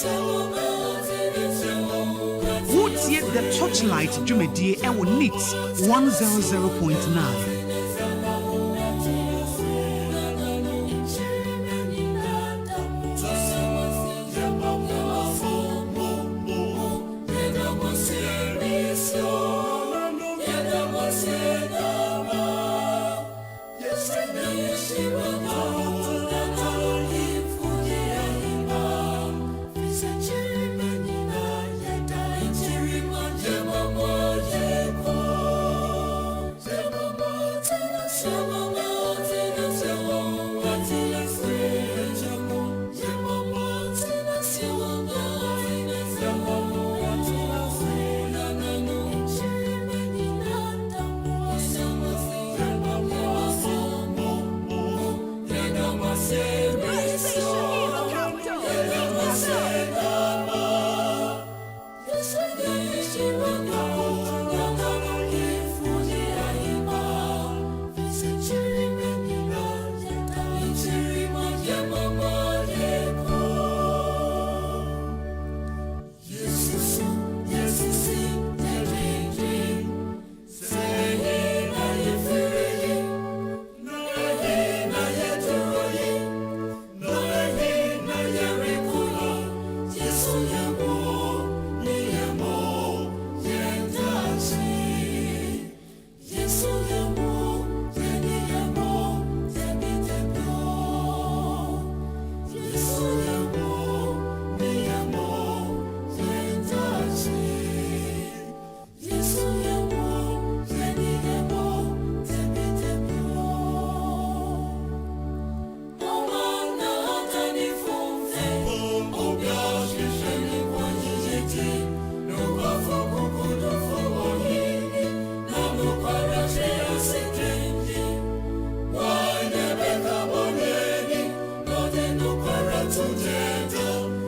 What's yet the Torchlight Jumedie Ewo Nits 100.9.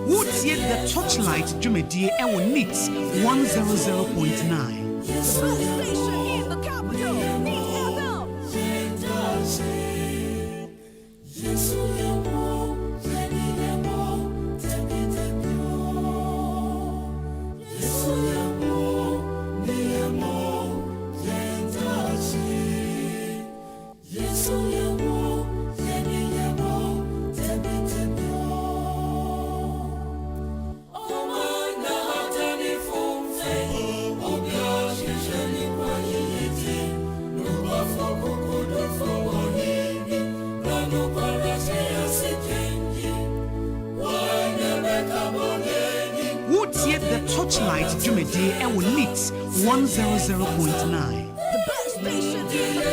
What's yet the Torchlight Jumedie Ewo Nits 100.9. The best station in the capital. What's yet the Torchlight Jumedie Ewo Nits 100.9. The best station in the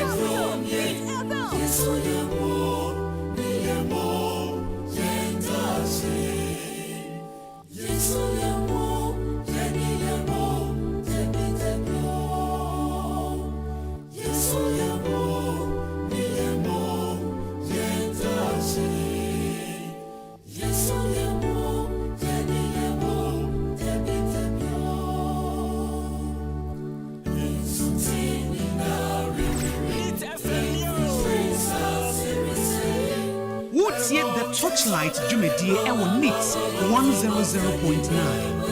What's yet the Torchlight Jumedie Ewo Nits 100.9.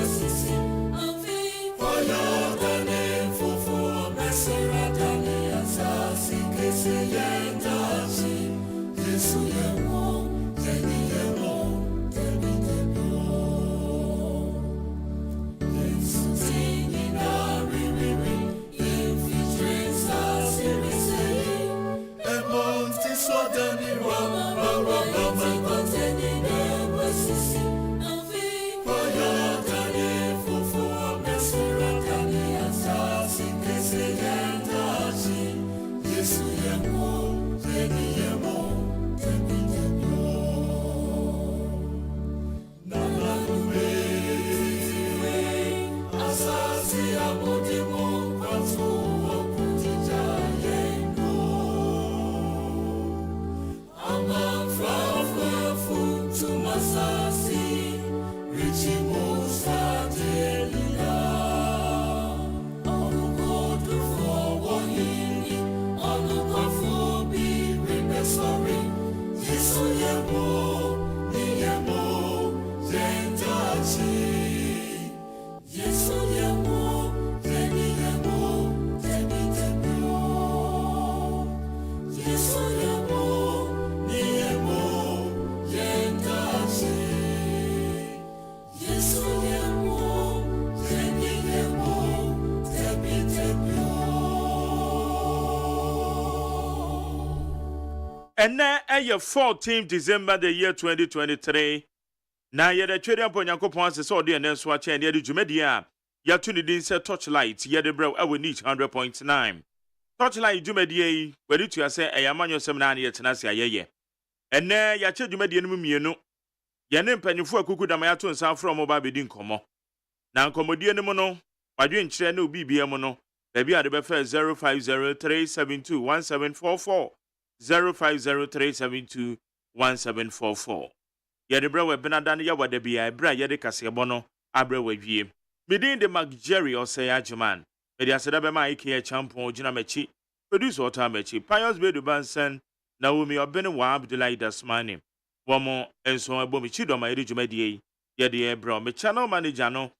Sorry, And now, 14th December the year 2023. Now, you're the trading upon your coupons, so the next watch and the Jumedia. You're tuning in, say Torchlight, you're the bro, I will need 100.9. Torchlight Jumedia, where you say, I am on your seminar yet, Nasia, ye. And now, you're Jumedia, no. Your name penny for Kuku Damayato and South from mobile bidding como. Now, Commodia no mono, I didn't share no BBMono. Baby at the buffer 0503721744. 0503721744. Yede bra we benadane ya wade bia bra yede kasebono abra wadwie. Medin de Jerry OSEI AGYEMANG. Medi aseda be ma ike champion gina mechi. Produce water mechi. Pius Bedu Bansen Naomi Obene wa Abdullahi Dasmani. Womo enso ebo mechi do ma yede dwumadie. Yede bra me channel manager no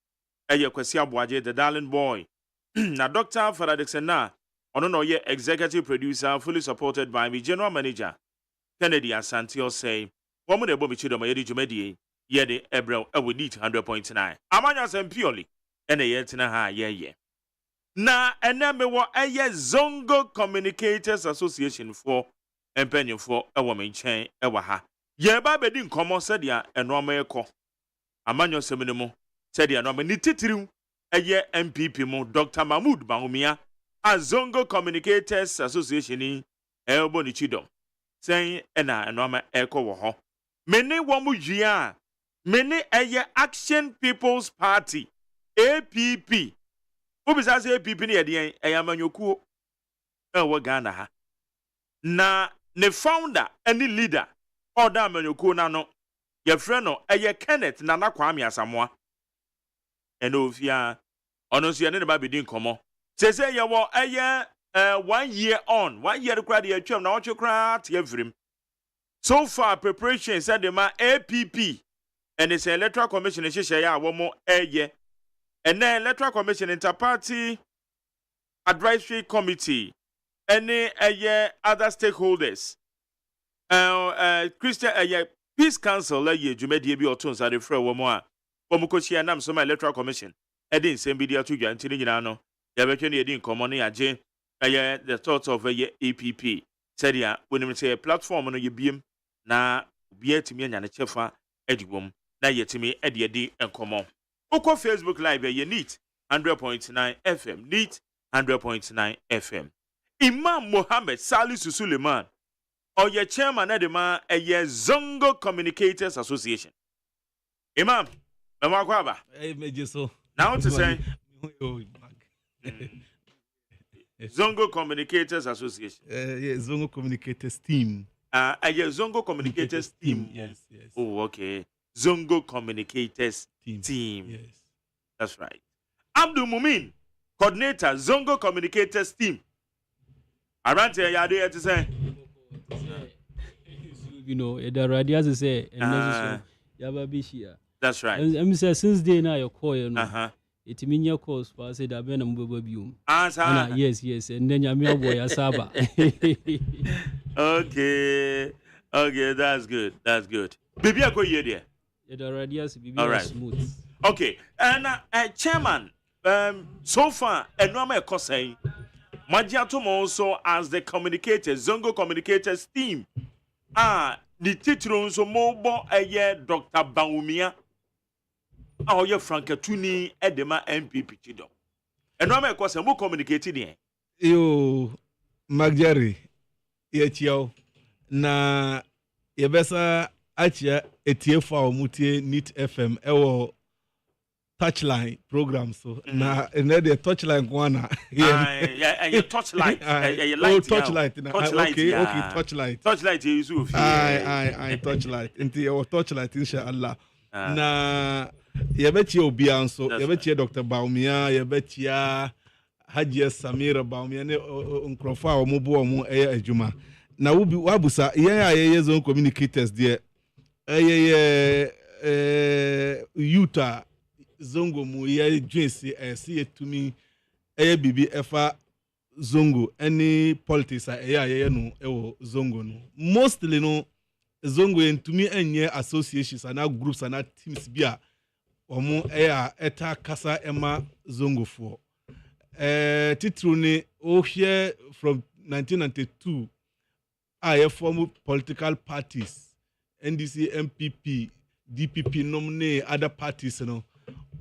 eye Kwesi Aboaje the darling boy. Na Dr. Faradexen na ono no ye executive producer fully supported by me general manager Kennedy Asante OSEI. Woman de Bobby Chido, my Edumedi, ye de Ebro, I would need 100.9. Amanya and purely, and a yet in a high ye. Na and number one a ye Zongo Communicators Association for and penny for a woman chain, Ewaha. Ye babedin common said ya and Roma co. Amanya seminimo said ya nominee titru a ye MPP mo Dr. Mahmoud Baumia, a Zongo Communicators Association in Elboni Chido, saying and I Roma echo ho. Many womu jia, many eye Action People's Party, APP. Who besides APP ni edi ayamanyoku ewa Ghana ha. Na ne founder any leader oda amanyoku na no ye friend no eye Kenneth Nana Kwame Asamoah. Eno ofia ono so ye ne ba bidin komo. Say ye wo eye 1 year on, 1 year kra de atwam na ocho kra te avrim. So far, preparation said the man APP and it's Electoral Commission in Shishaya, one more year. And then Electoral Commission Interparty Advisory Committee, any other stakeholders, Christian Peace Council, Jumedi or Tons are the Fro Womoa, Omukoshi and some Electoral Commission. I didn't send video to you until you know. You have didn't come on here, the thoughts of a APP. Said ya, when we say a platform on your beam. Na biye timi anya ne chefa ediwom na yetimi ediedi enkomo uko Facebook live ye neat 100.9 FM neat 100.9 FM Imam Mohammed Salisu Suleiman oye chairman edema eye Zongo Communicators Association. Imam mama kwaba meje so now to say Zongo Communicators Association. Yeah, Zongo Communicators team. A Zongo Communicators team. Yes. Oh, okay. Zongo Communicators team. Yes. That's right. Abdul Mumin, coordinator, Zongo Communicators team. Around here, you there to say? You know, the radias say, and that's right. I'm saying since day now, you're calling. It means your course for say that Ben Mbubium. Yes, and then you're boy Asaba. Okay, that's good. Baby, I go here there. The radius be right. Smooth. Okay, and chairman, so far, a normal cosay. Majiatum also as the communicators, Zongo Communicators team. The title so mobile a year Dr. Baumia. Oh, you're Frankatuni Edema MPP Chido. And I'm a question more communicated here. Yo, Jerry, yetio na yebesa achia etiefa omutie NIT FM ewo touchline program so na the touchline kwana yeah touchlight light touchlight okay touchlight Yusuf I touchlight inti your touchlight inshallah na yebeti obi anso yebeti Dr. Baumia yebeti Haji Samira Baumia ne nkrofo a omubu omu adwuma na wabusa ye Zongo Communicators there Utah Zongo mu ye dwensi see tumi bibi efa Zongo any politics ye no ewo Zongo no mostly no Zongo entumi enye associations and groups and teams bia omo eta kasa ema Zongo for titru ni o here from 1992 I form political parties, NDC, MPP, DPP, nominate other parties, you know.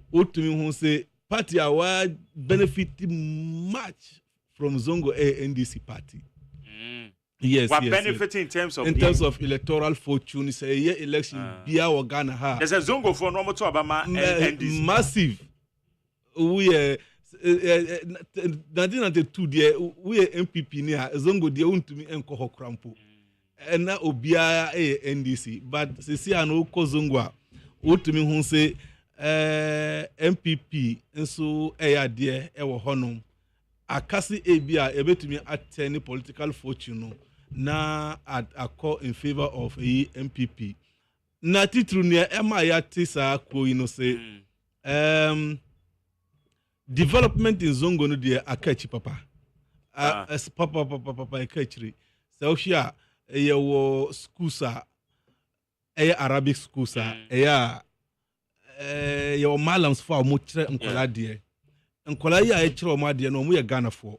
What to me who say party are benefiting much from Zongo NDC party. Yes, what yes, benefiting yes. in terms of electoral fortune? Say yeah, election Bia or Ghana ha. There's a Zongo for normal to Obama NDC. Massive. We 1992 there we MPP near Zongo there want to me enko krampo. And na obia NDC, but see ano ko Zongo what to me who say MPP nso there e wo honom akasi ebia ebetumi attend political fortune no na a call in favor of a MPP na titru ne ema ya tisa ko you know say development in Zongo no de akachi papa as papa akachiri so hia ye wo schools Arabic schools ye wo malams for mo kire nkola de nkola ya e kire mo de no mo ye Ghana for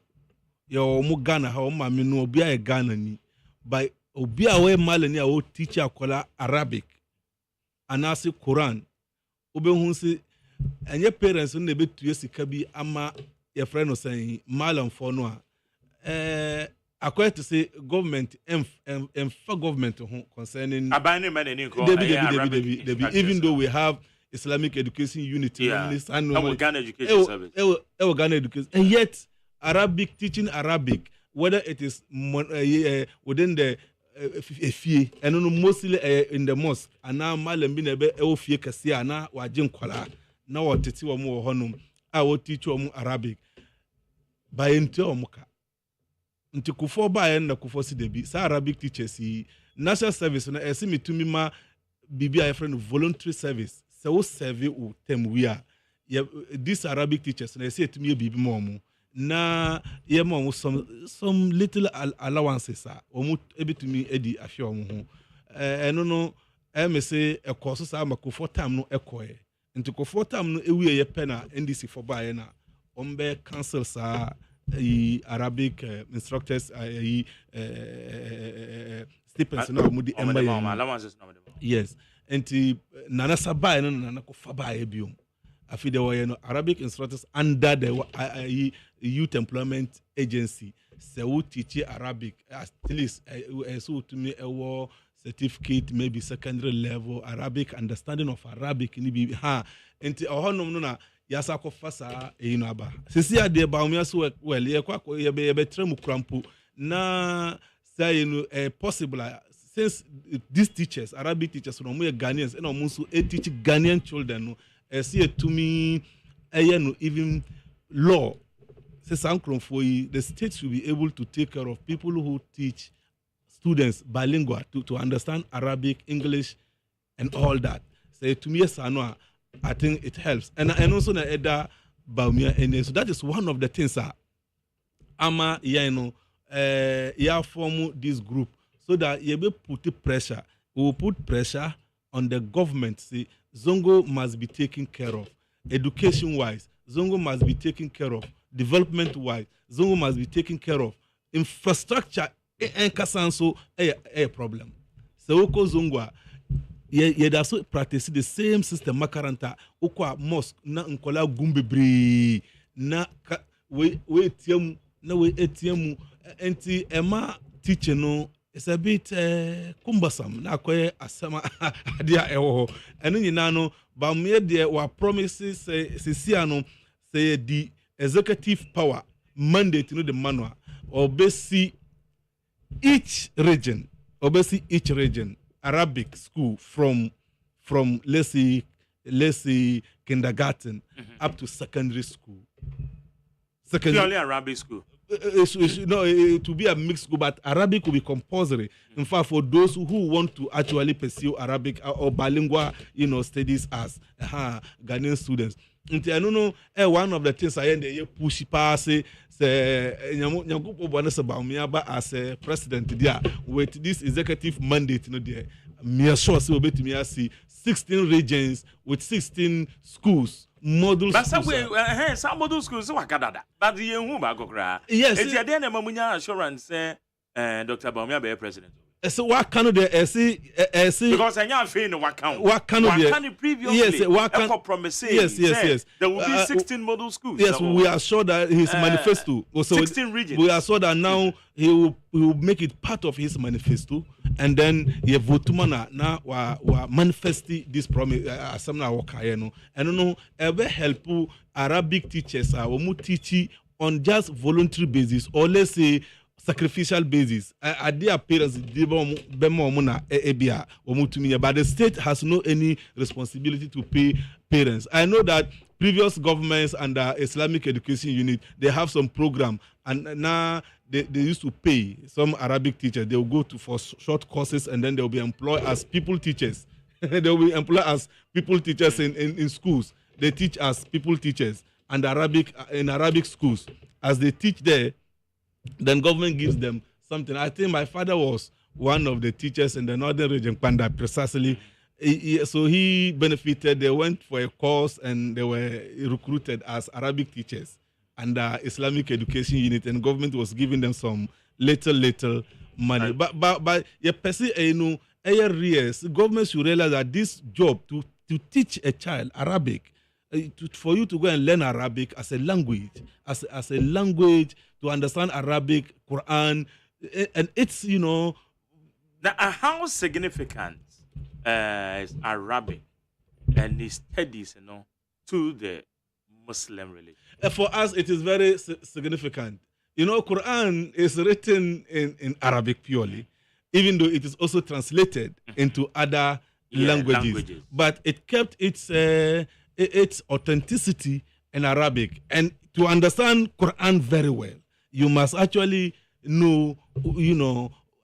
yo mo Ghana ha o ma me no obi a Ghana ni by obi a we malani a o teacher akola Arabic anase Quran obe hu se enye parents no betu sika bi ama your friend no say malam for no according to say government for government concerning Debbie, even though we have Islamic education unity and Ghana education service Ghana education and yet Arabic teaching Arabic whether it is within the fie and mostly in the mosque and now malam bi na be fie kase ana waje nkwala na wotete wo mo honum a wo teach wo Arabic by into omuka nti kufo ba na kufo si debi sa Arabic teachers national service na esimi tumi ma bibi a friend voluntary service so serve o tem we are this Arabic teachers na say tumi bibi mo na ye mo some little allowances omu ebitumi edi afia omu ho eno no me say e course sa makufo time no ekoe nti kufo time no ewie ye pena NDC for ba na ombe cancel sa Arabic instructors stipends na mudi allowances na yes enti nana sabai no nana ko fa ba biom afi de wo no Arabic instructors under the youth employment agency se wo teach Arabic at least so to me certificate maybe secondary level Arabic understanding of Arabic ni bi ha enti ohonom no na yasa ko fasa aba sisi ade ba umia so well ye kwa ye be tremu krampo na say no possible since these teachers Arabic teachers no mo Ghanaians and no so teach Ghanaian children no see to me no even law says the states will be able to take care of people who teach students bilingual to understand Arabic, English and all that. So to me I think it helps. And also na eda baumia and so that is one of the things ama ya form this group so that you be put pressure. We will put pressure on the government. See, Zongo must be taken care of. Education wise, Zongo must be taken care of. Development wise, Zongo must be taken care of. Infrastructure enkasanso a problem. So oko Zongo ye da so practice the same system makaranta ukwa mosque na nkola gumbebre na we etiam na we etiam enti ema teacher no it's a bit cumbersome na koye asama adia ewo eno nyina no ba me de wa promises say no say the executive power mandate no the manual obesi each region Arabic school from let's say kindergarten up to secondary school. Purely Arabic school. It will be a mixed school, but Arabic will be compulsory. In fact, for those who want to actually pursue Arabic or bilingual, studies as Ghanaian students. I don't know. One of the things I end the push pass say as a president there with this executive mandate. Me sure so bet me see 16 regions with 16 schools. Model but schools. But some model schools so wakadada. But the who ba kokra. Yes. It's your then mamunya assurance Dr. Baumia be president. So what can they see? Because I am feeling what can previously? Yes, what can promise? Yes. There will be 16 model schools. Yes, we are sure that his manifesto. So 16 regions. We are sure that now he will make it part of his manifesto, and then he vote na wa manifest this promise. Asamna wakayeno. And no, ever help Arabic teachers. We teach on just voluntary basis, or let's say sacrificial basis. Their parents, but the state has no any responsibility to pay parents. I know that previous governments under Islamic Education Unit, they have some program, and now they used to pay some Arabic teachers. They will go for short courses, and then they will be employed as people teachers. They will be employed as people teachers in schools. They teach as people teachers and in Arabic schools. As they teach there, then government gives them something. I think my father was one of the teachers in the northern region, Panda, precisely. So he benefited. They went for a course and they were recruited as Arabic teachers under Islamic Education Unit, and government was giving them some little money. But you perceive, government should realize that this job to teach a child Arabic, for you to go and learn Arabic as a language, as a language, to understand Arabic, Quran, and it's, Now, how significant is Arabic and its studies, to the Muslim religion? For us, it is very significant. Quran is written in Arabic purely, even though it is also translated into other languages. But it kept its authenticity in Arabic. And to understand Quran very well, you must actually know,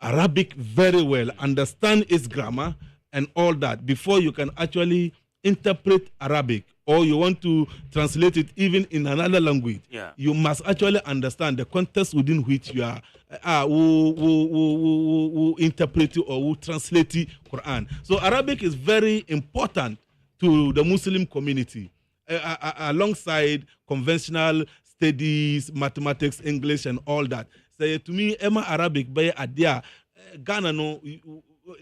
Arabic very well, understand its grammar and all that before you can actually interpret Arabic, or you want to translate it even in another language. Yeah. You must actually understand the context within which you are interpret or who translate Quran. So Arabic is very important to the Muslim community, alongside conventional studies, mathematics, English, and all that. So to me, Emma Arabic by Adia, Ghana no,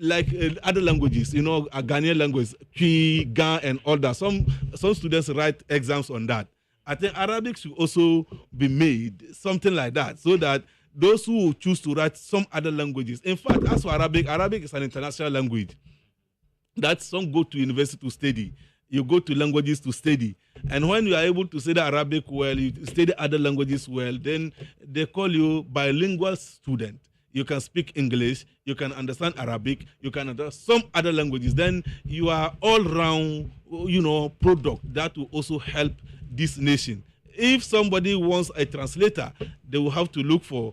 like other languages, a Ghanaian language, Twi, Ga, and all that. Some students write exams on that. I think Arabic should also be made, something like that, so that those who choose to write some other languages. In fact, as for Arabic is an international language. That some go to university to study. You go to languages to study. And when you are able to study Arabic well, you study other languages well, then they call you bilingual student. You can speak English, you can understand Arabic, you can understand some other languages. Then you are all-round, product that will also help this nation. If somebody wants a translator, they will have to look for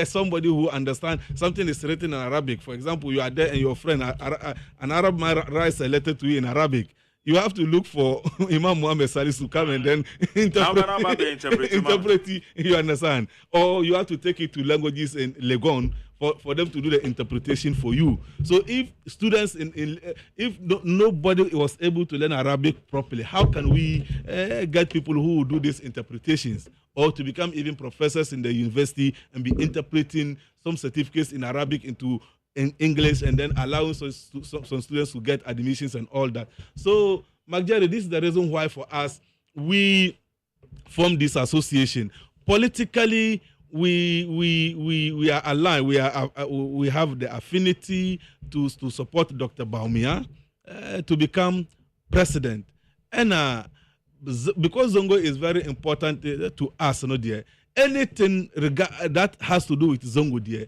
somebody who understands something is written in Arabic. For example, you are there and your friend, an Arab man writes a letter to you in Arabic. You have to look for Imam Muhammad Salis to come and then interpret it, you understand. Or you have to take it to languages in Legon for them to do the interpretation for you. So if students, if nobody was able to learn Arabic properly, how can we get people who will do these interpretations, or to become even professors in the university and be interpreting some certificates in Arabic into in English, and then allowing some students to get admissions and all that. So, Magjari, this is the reason why for us, we formed this association. Politically, we are aligned. We have the affinity to support Dr. Baumia to become president. And because Zongo is very important to us, anything that has to do with Zongo,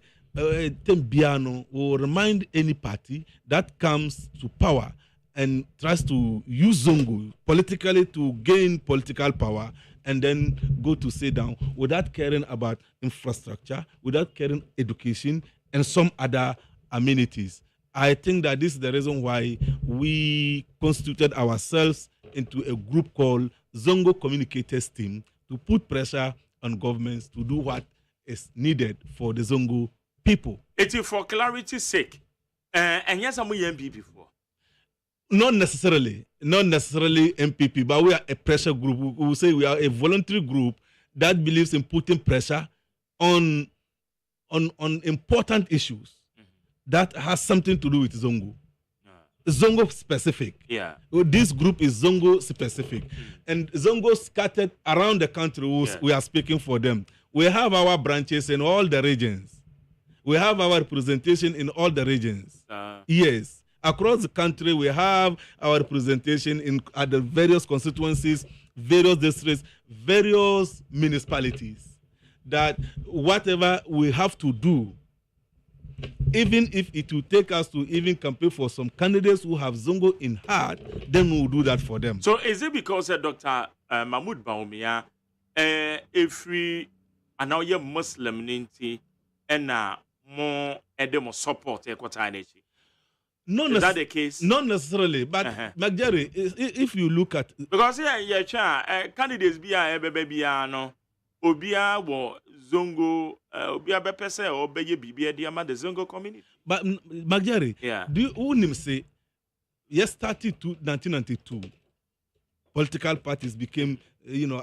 Tembiano will remind any party that comes to power and tries to use Zongo politically to gain political power, and then go to sit down without caring about infrastructure, without caring education, and some other amenities. I think that this is the reason why we constituted ourselves into a group called Zongo Communicators Team to put pressure on governments to do what is needed for the Zongo people. It is for clarity's sake. And yes, I'm MPP for. Not necessarily MPP, but we are a pressure group. We will say we are a voluntary group that believes in putting pressure on on important issues that has something to do with Zongo. Zongo specific. Yeah. This group is Zongo specific. And Zongo scattered around the country. We are speaking for them. We have our branches in all the regions. We have our representation in all the regions. Yes. Across the country, we have our representation at the various constituencies, various districts, various municipalities. That whatever we have to do, even if it will take us to even campaign for some candidates who have Zongo in heart, then we will do that for them. So is it because Dr. Mahmoud Bawumia, if we are now a Muslim ninety and more edemo support equatinity? Is that the case? Not necessarily, but McJerry, if you look at because candidates be no Obia wo Zongo Obia bepese or beye bibia diama the Zongo community. But McJerry, do you say yes, started to 1992, political parties became,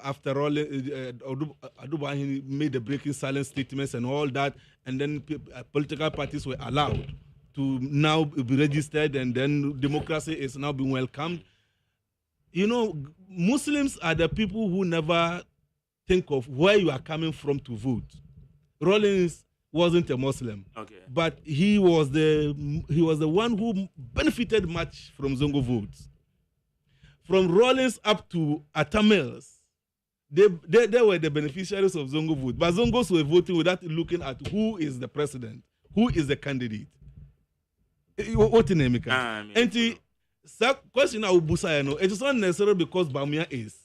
after all, Aduba made the breaking silence statements and all that, and then political parties were allowed to now be registered, and then democracy is now being welcomed. Muslims are the people who never think of where you are coming from to vote. Rawlings wasn't a Muslim, but he was the one who benefited much from Zongo votes. From Rawlings up to Atamels, they were the beneficiaries of Zongo vote. But Zongos were voting without looking at who is the president, who is the candidate. What in America? And the question I will it is not necessarily because Bawumia is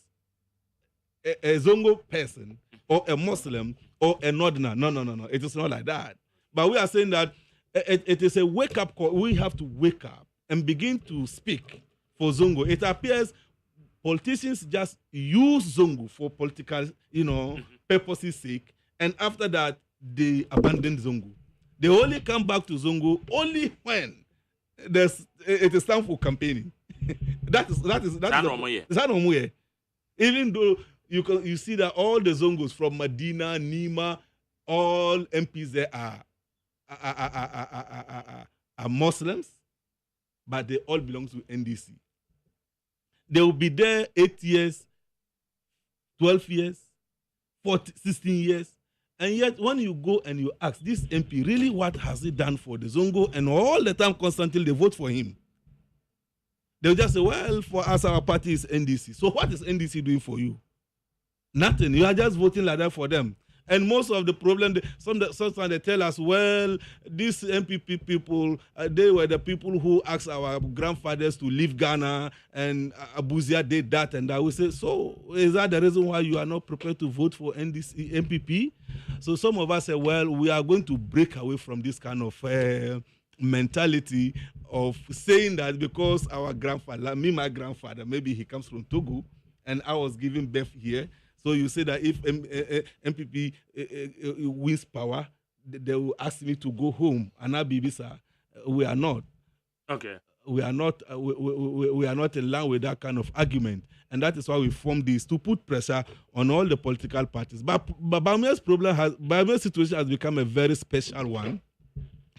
a Zongo person or a Muslim or a Northerner. No. It is not like that. But we are saying that it is a wake-up call. We have to wake up and begin to speak for Zongo. It appears politicians just use Zongo for political, purposes' sake, and after that, they abandon Zongo. They only come back to Zongo only when it is time for campaigning. That is normal. Even though you see that all the Zongos from Medina, Nima, all MPs there are Muslims, but they all belong to NDC. They will be there 8 years, 12 years, 16 years. And yet, when you go and you ask this MP, really, what has he done for the Zongo? And all the time, constantly, they vote for him. They'll just say, well, for us, our party is NDC. So what is NDC doing for you? Nothing. You are just voting like that for them. And most of the problem, sometimes they tell us, well, these MPP people, they were the people who asked our grandfathers to leave Ghana, and Abuzia did that. And I will say, so is that the reason why you are not prepared to vote for NDC, MPP? So some of us say, well, we are going to break away from this kind of mentality of saying that because our grandfather, my grandfather, maybe he comes from Togo, and I was giving birth here. So you say that if MPP wins power, they will ask me to go home. And now, Bibisa, we are not. Okay. We are not. We are not in line with that kind of argument, and that is why we formed this to put pressure on all the political parties. But Bawumia's situation has become a very special one.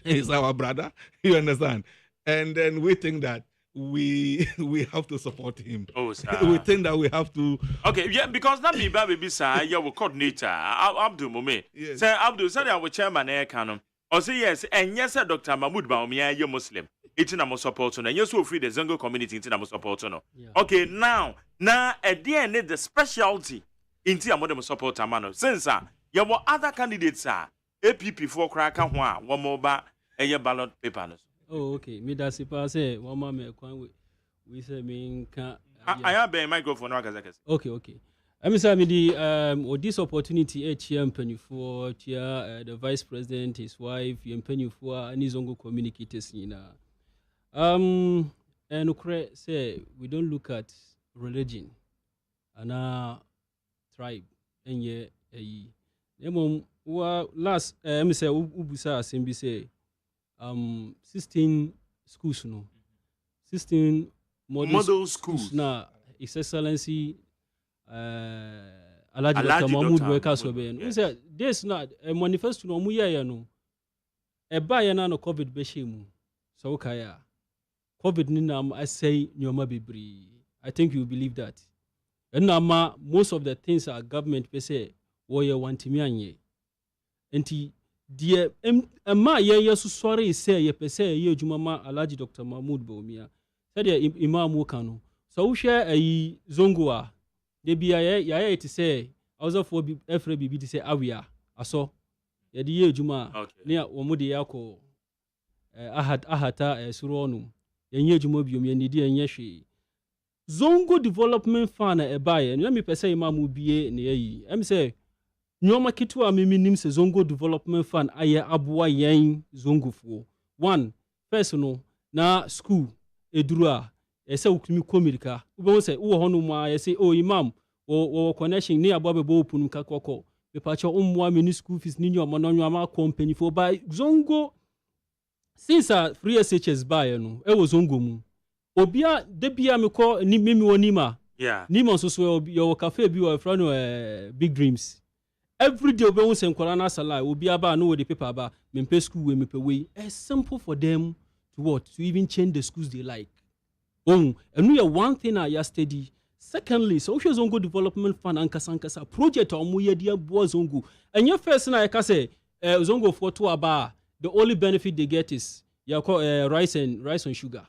He's our brother. You understand? And then we think that we have to support him. Oh, sir. We think that we have to. Okay, yeah, because that baby sir, your coordinator, Abdul Mume. Yes. Sir Abdul, sir, our chairman, Canon. Or say yes, and yes, sir, Dr. Mahmoud Bawumia, you're Muslim. It's in our support, and you're so free the Zongo community in our support. Okay, now, at the end, the specialty in our modern support, Amano. Since you have other candidates, APP for Cracker, one more bar, and your ballot papers. Oh, okay. Me that's it. I say one more me we say me can. I have a microphone. Okay. I'm sorry, me the this opportunity penny for the vice president, his wife, penny for any Zongo communicators and say we don't look at religion and tribe and last me say ubusa asembi say 16 schools no 16 model schools na His Excellency Alaji Dr. Mahmoud Workers Oben. We say this not a manifesto no muya no eba ye na no covid be shemu so kaya covid ni na I say nyoma bebree. I think you believe that. And now most of the things our government pe say wo ye wantimi anye. Enti die ma ye so sori say ye pe say ye adwuma ma Alhaji Dr. Mahmoud Bawumia. Said ye imam wo kan no. So wo share ayi zongo a de bia ye it say also for every bibi to say awia aso ye de ye adwuma ne wo mu de yakọ ahata suro no ye adwuma biom ye nidi enye hwe. Zongo Development Fund ebaye no me pese imam bie ne yi em say nyoma kitu a nim se Zongo Development Fund aye aboa yen zongofuo. One first no na school eduru a ese ukumi komirika ube say wo hono mu a say oh imam wo connection ni abo be bo punu ka kokko be pacho umwa mini school fees ni nyoma no nyoma company for by Zongo since a free SHS buy no e wo Zongo mu obia de bia me ko ni mimi wonima nima so your cafe bi wa front Big Dreams every day obe won se nkwara na sala obia ba no the paper ba me pay school we me pay way it's simple for them to what to even change the schools they like and we are one thing I study. Secondly, social Zongo Development Fund ankasa project omo ye dia bo Zongo and your first na I say Zongo for to aba the only benefit they get is you call rice and sugar.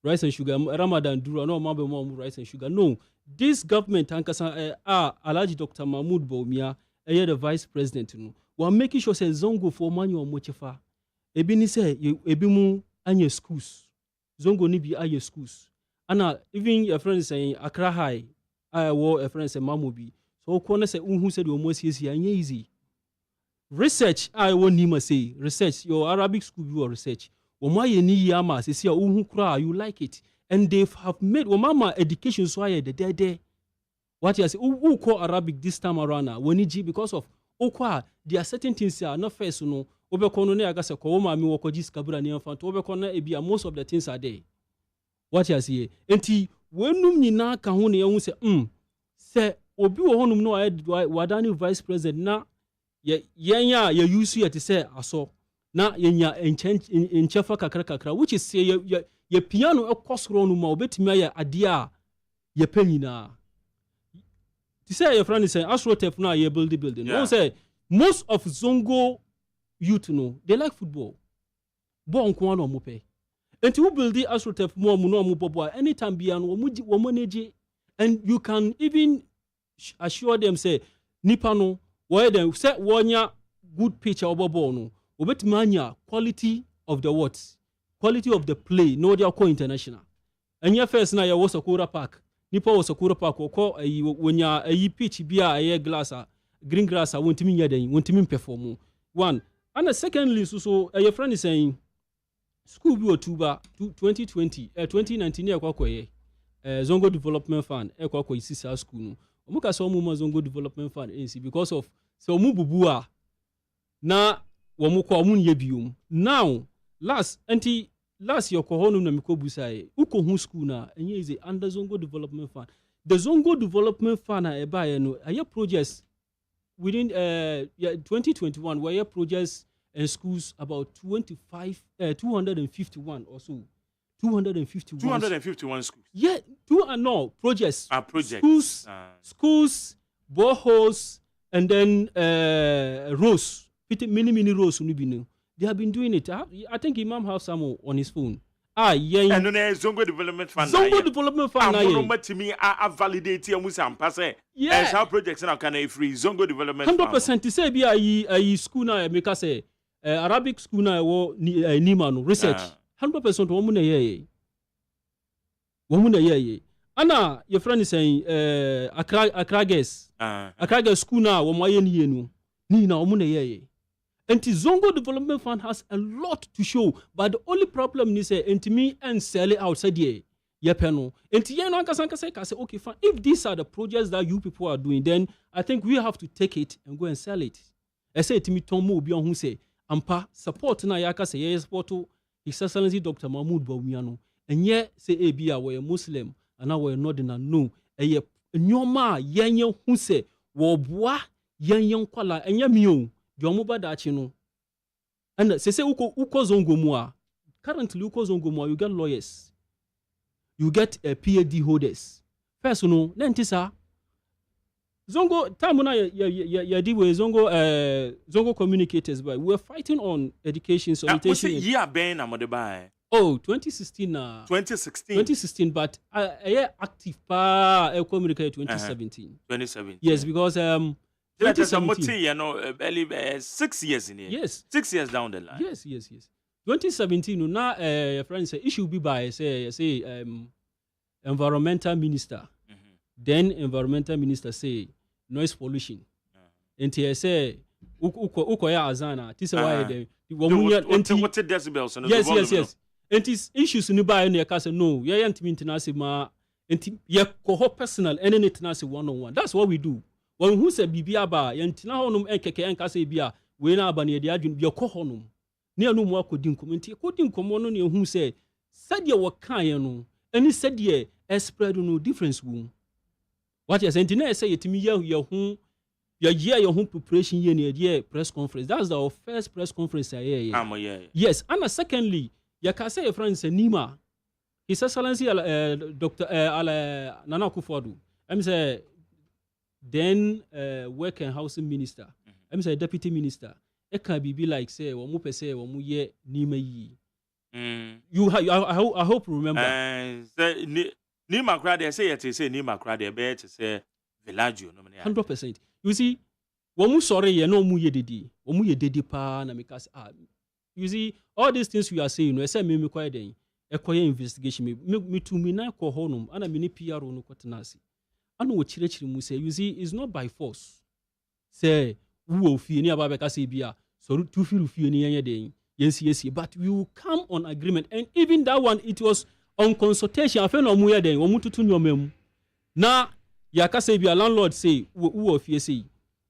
Rice and sugar, Ramadan dura no mabe mo rice and sugar. No, this government ankasa Alhaji Dr. Mahmoud Bawumia the vice president no. We are making sure say Zongo for money or mochefa. Ebi ni say ebi mu anye schools. Zongo ni bi aye schools. And even your friend is saying Accra High, I war a friend say Mamobi. So kona say who said you almost easy and easy. Research I won't nima say research your Arabic school you research. Oma ye ni yama say see who cry you like it. And they have made mama education so I the there. What you say who call Arabic this time around when because of okwa there are certain things are not first no obekono ne aga se ko ma mi wokoji skabura ne fanto obekono ebia most of the things are there. What you say enti wenum nyina ka ho ne ehun se obi wo honum no wadani vice president na yenya ya use yet say aso na yenya enchefa kakra which is say ye piano ekosoro no ma obetimi aya ade a ye panyina ti say your friend is saying astrotef na ye building no say most of Zongo youth no they like football ball nko na omo pe enti who build the astrotef mo no omo bobo anytime bia no wo manage and you can even assure them say nipa no where them say wonya good picture obobo no obetimi anya quality of the what quality of the play no they are international and your first na ya wo Sakura Park nipa wo Sakura Park ko wonya pitch bia aye glass green grass wontimi nya den wontimi perform one and secondly so your friend is saying school bi otuba 2020 2019 e kwakoye Zongo Development Fund e kwakoye sisa school no omuka so mu Zongo Development Fund NC because of so mu bubu a na wo mu ko mu nye biom now last your kohono na mikobusae uko hu school na enye is under Zongo Development Fund. The Zongo Development Fund na eba no aye projects within 2021 where projects and schools about 251 or so 251 schools. Yeah, projects. Projects. Schools, boreholes, and then roads. Mini roads. They have been doing it. I think Imam has some on his phone. Yeah. And then Zongo Development Fund. Zongo Development Fund. I'm going to validate and pass it. Yeah. How projects now can free Zongo Development 100%. To say be a school now, make us say Arabic school now Nimano research. 100% woman ye. Anna, your friend is saying Accra school now woman ye no. Ni na woman ye. And the Zongo Development Fund has a lot to show, but the only problem is to me and sell it outside here. Yepeno. And say, okay, fine. If these are the projects that you people are doing, then I think we have to take it and go and sell it. I say to me, Tomo Bion who say, Ampa support na yaka say yes support to His Excellency Dr. Mahmoud Bawumia. And yet say Abia we a Muslim and now we're not in a no. And ye nyoma yenye who say wo boa yenye kwala and ye mio. Jomuba dachino. And say uko zongo mua. Currently uko zongo mua, you get lawyers. You get PhD holders. First, no, then tisa. Zongo, tamuna ya diwe zongo communicators, but we're fighting on education, sanitation. Yeah, Ben Amodebai. Oh, 2016 2016, but active pa communicate 2017. 2017. Yes, because 2017. You know, 6 years in here. Yes. 6 years down the line. Yes. 2017, now friends say issue be by say environmental minister. Then environmental minister say noise pollution. And he say ukoya azana. This is why they what decibels? Yes. And his issues in the buy and say no. You ain't mean to ma. And you coho personal and then it nasi 1-on-1. That's what we do. When who say bibia ba yantina honum enkeke enka say bia we na aba ne de adwun bia kohonum. Ne anu mu akodin komenti akodin komo no ne hu say sadia wo kan ye no ani sadia spread no difference wu. What you say ntina say yetimi ye hu ye hu preparation ye ne de press conference. That's our first press conference here. Yes, and secondly, ya ka say friend say Nima. His Excellency Dr. Nana Akufo-Addo. I'm say then work and housing minister. I'm say deputy minister. It can be like say wo mu pese wo mu ye Nima yi. I hope you remember. Say Nima crowd say Nima crowd be to say Villaggio no 100%. You see, wo mu sorry ye no mu ye dedi. Wo mu ye dedi pa na because you see all these things we are saying no say me kwai den. Ekoye investigation me to me na ko honum ana me ni PR no kotenasi. Ana wo chirechiri mu say you see it's not by force. Say wo ofie ni aba beka say bia so tu feel ofie ni yen den. Yes, but we will come on agreement and even that one it was on consultation afa no mu ye den wo mututu nyomam. Na ya ka say bia landlord say wo ofie say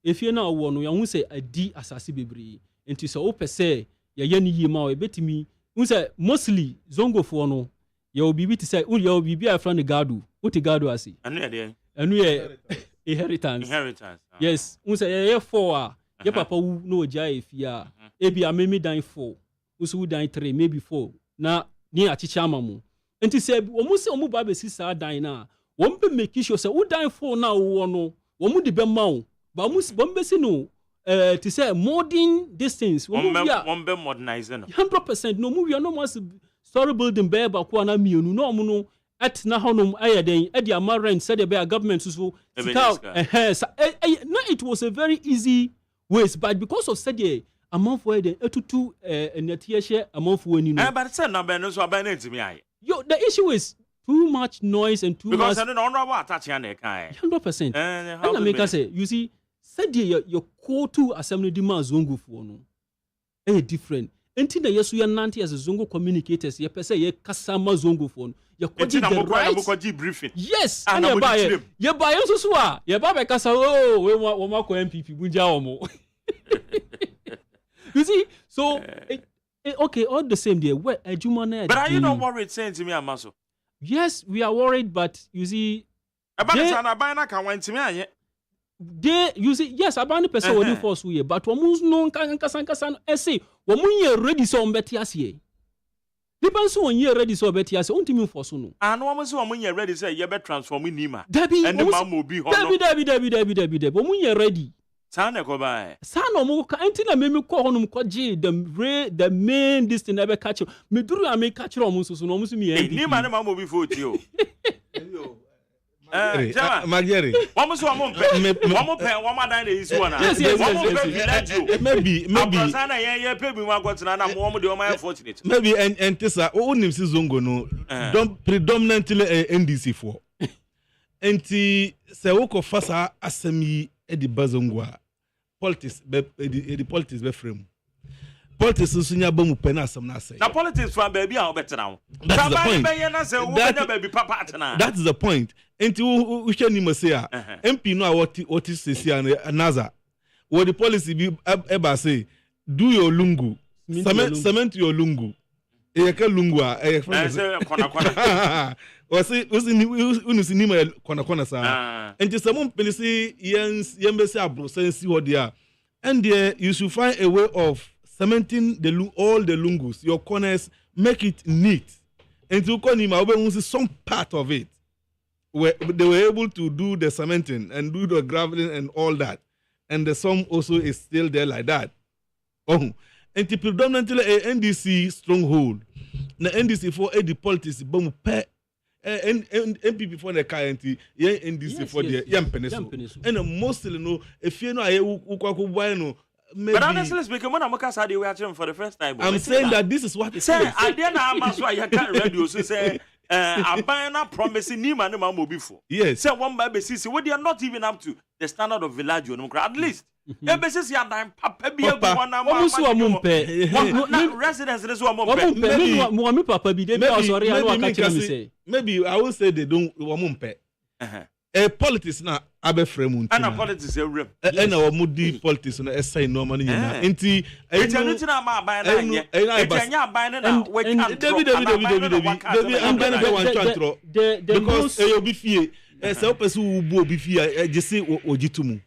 efie na wo no ya hu say adi asase bebre. Enti so wo pese ya ye ni yima o ebetimi unse mostly zongo for no you will be to say you will be a friend gadu what gadu asi anu ye inheritance yes unse ye for ye papa wu no ja efia e bi amemi dan 4 usu wu dan 3 maybe 4 na ni achichi amamu enti say omu se omu ba be sisa dan na won be make sure say wu dan 4 na wo no wo mu de be ma wo ba mu be si no to say modern distance one be modernizing 100% no movie no more story building be ba ko na mienu no omo no at na honum ayeden e dia ma rent said be government so no it was a very easy ways but because of said amount for the etutu netie share amount for ni no but say na be no so aban na ntimi aye yo the issue is too much noise and too because much because I don't know what attach na kai 100% and make us say you see said your go-to assembly demand zongo for no different enti na yeso ya nanti as zongo communicators ye pese ye kasama zongo for no ye kwaji the right briefing yes and ye buy so a ye ba be kasa we ma ko MPP bunja omo you see so okay all the same there where AGYEMANG but are you not worried saying to me amaso yes we are worried but you see about na ban na kan wantimi anye they you see yes abani person woni force we but womun no nkasa say womun ye ready so mbeti ase people so won ye ready so mbeti ase untimi force no and womun so womun ye ready say ye be transform Nima and the man mo bi ho no Dabi womun ye ready sana ko ba sana mo ka entina memi ko honum ko je the main this thing ebe catch me duru am catch womun so no womun so me Nima na man mo bi for ti o Magere. Woman so woman dan dey isi one. Maybe. Abasana ye pay bi wa gotina na mo de o my fortunate. Maybe and tesa onim si zongo no predominantly NDC for. Enti se wo ko fasa asemi e di bazongo a politics be frame. Politics so nya ba mu pe na asem na say. Na politics from baby a obetena wo. That's the point. That's the point. Enti wo hwe ni mo say a MP no a what is say anaza. What the policy be eba say do your lungu. Cement your lungu. E ka lungu a e kona. Unu si nima kona sa. Enti some policy yembe say abro sensi ho dia. And there you should find a way of cementing all the lungus, your corners, make it neat. And to Konima, some part of it where they were able to do the cementing and do the graveling and all that. And the some also is still there like that. Oh, and the predominantly a NDC stronghold. The NDC for the politics, boom, NPP for the current, NDC for the young penis. And mostly no, if you know, maybe. But honestly speaking, when I'm watching for the first time, I'm saying that this is what it say. is. I didn't know why you can't radio. So say, I'm buying a promising new man before. Yes. Say one by basis, what they are not even up to the standard of village, at least. Basis you are dying, Papa be a one residents. This one maybe I will say they don't want a politics now. Abe frame and a politics a rep. And our moody politics on a say no money. Inti, it's a little amount by because you'll be fear. As a person who be fear, just say Ojitumu.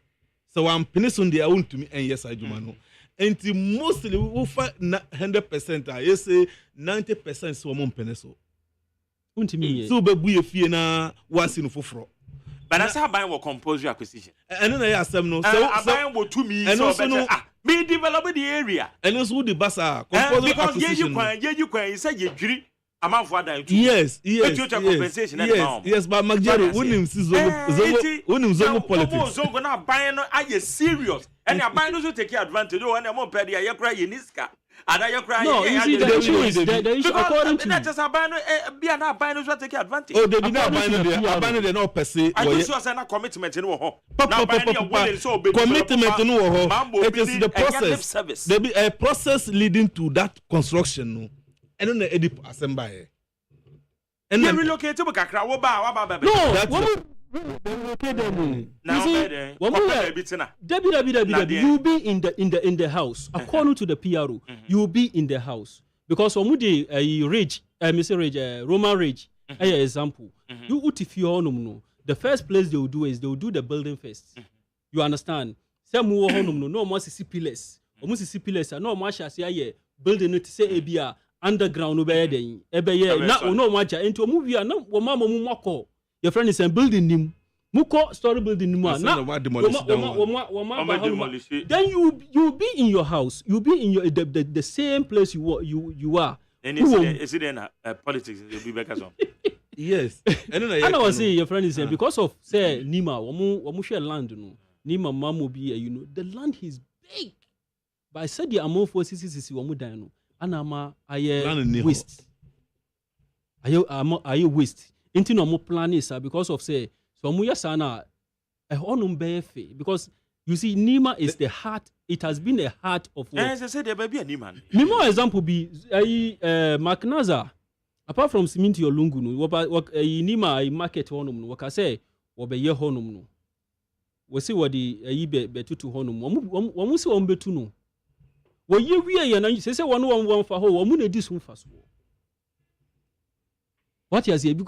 So I'm penison they own to me, and yes, I do know. And mostly we find 100%. I say 90% so mon peneso. So be fear na was in for. But that's how buying will compose your acquisition. And then I ask them no. So buying will to me. And also no. Me develop the area. And also the basa compose acquisition. Because you say you agree. Amount for that. Yes. Compensation. Yes, but Magjari, when him see Zongo politics. Zongo now buying are serious. And you're buying also take advantage. Oh, and I'm more petty. I cry in this car. And I cry. No, you see, the issue is the issue according to. That just a buying. Be an buying also take advantage. Oh, they did not buy the no per se. I just saw a commitment in war. Commitment in war. It is the process. There be a process leading to that construction. And then the edit assembly. And then relocate to Kakra. No, relocate them. You be in the house. According to the PRO, you will be in the house because Omude Rage, Mr. Rage, Roman Rage, example. You utifio the first place they will do is they will do the building first. You understand? Some no more CPLS. Almost CPLS. No more shall say building it say ABR. Underground obey no matter into a movie and no mama mumako. Your friend is a building nim. Muko story building nim. Then you be in your house. You be in your the same place you are. And is it in politics? You'll be back as well. Yes. And I was saying your friend is saying because of say Nima wamu share land no. Nima mamu be the land is big. But I said the amount for CCC wamu dino. Anama aye waste. Aye waste. Inti no mo plan is because of say so mo yasana a honum befe because you see Nima is the heart. It has been the heart of what? As I said, there may be a Nima. Nima example be Maknaza. Apart from Siminti or Lungu no, Nima I market honum no. Waka say obe ye honum no. We see what the betutu honum. Wamu si ombetu no. Well, you and say one for whole woman this one fast. What is it?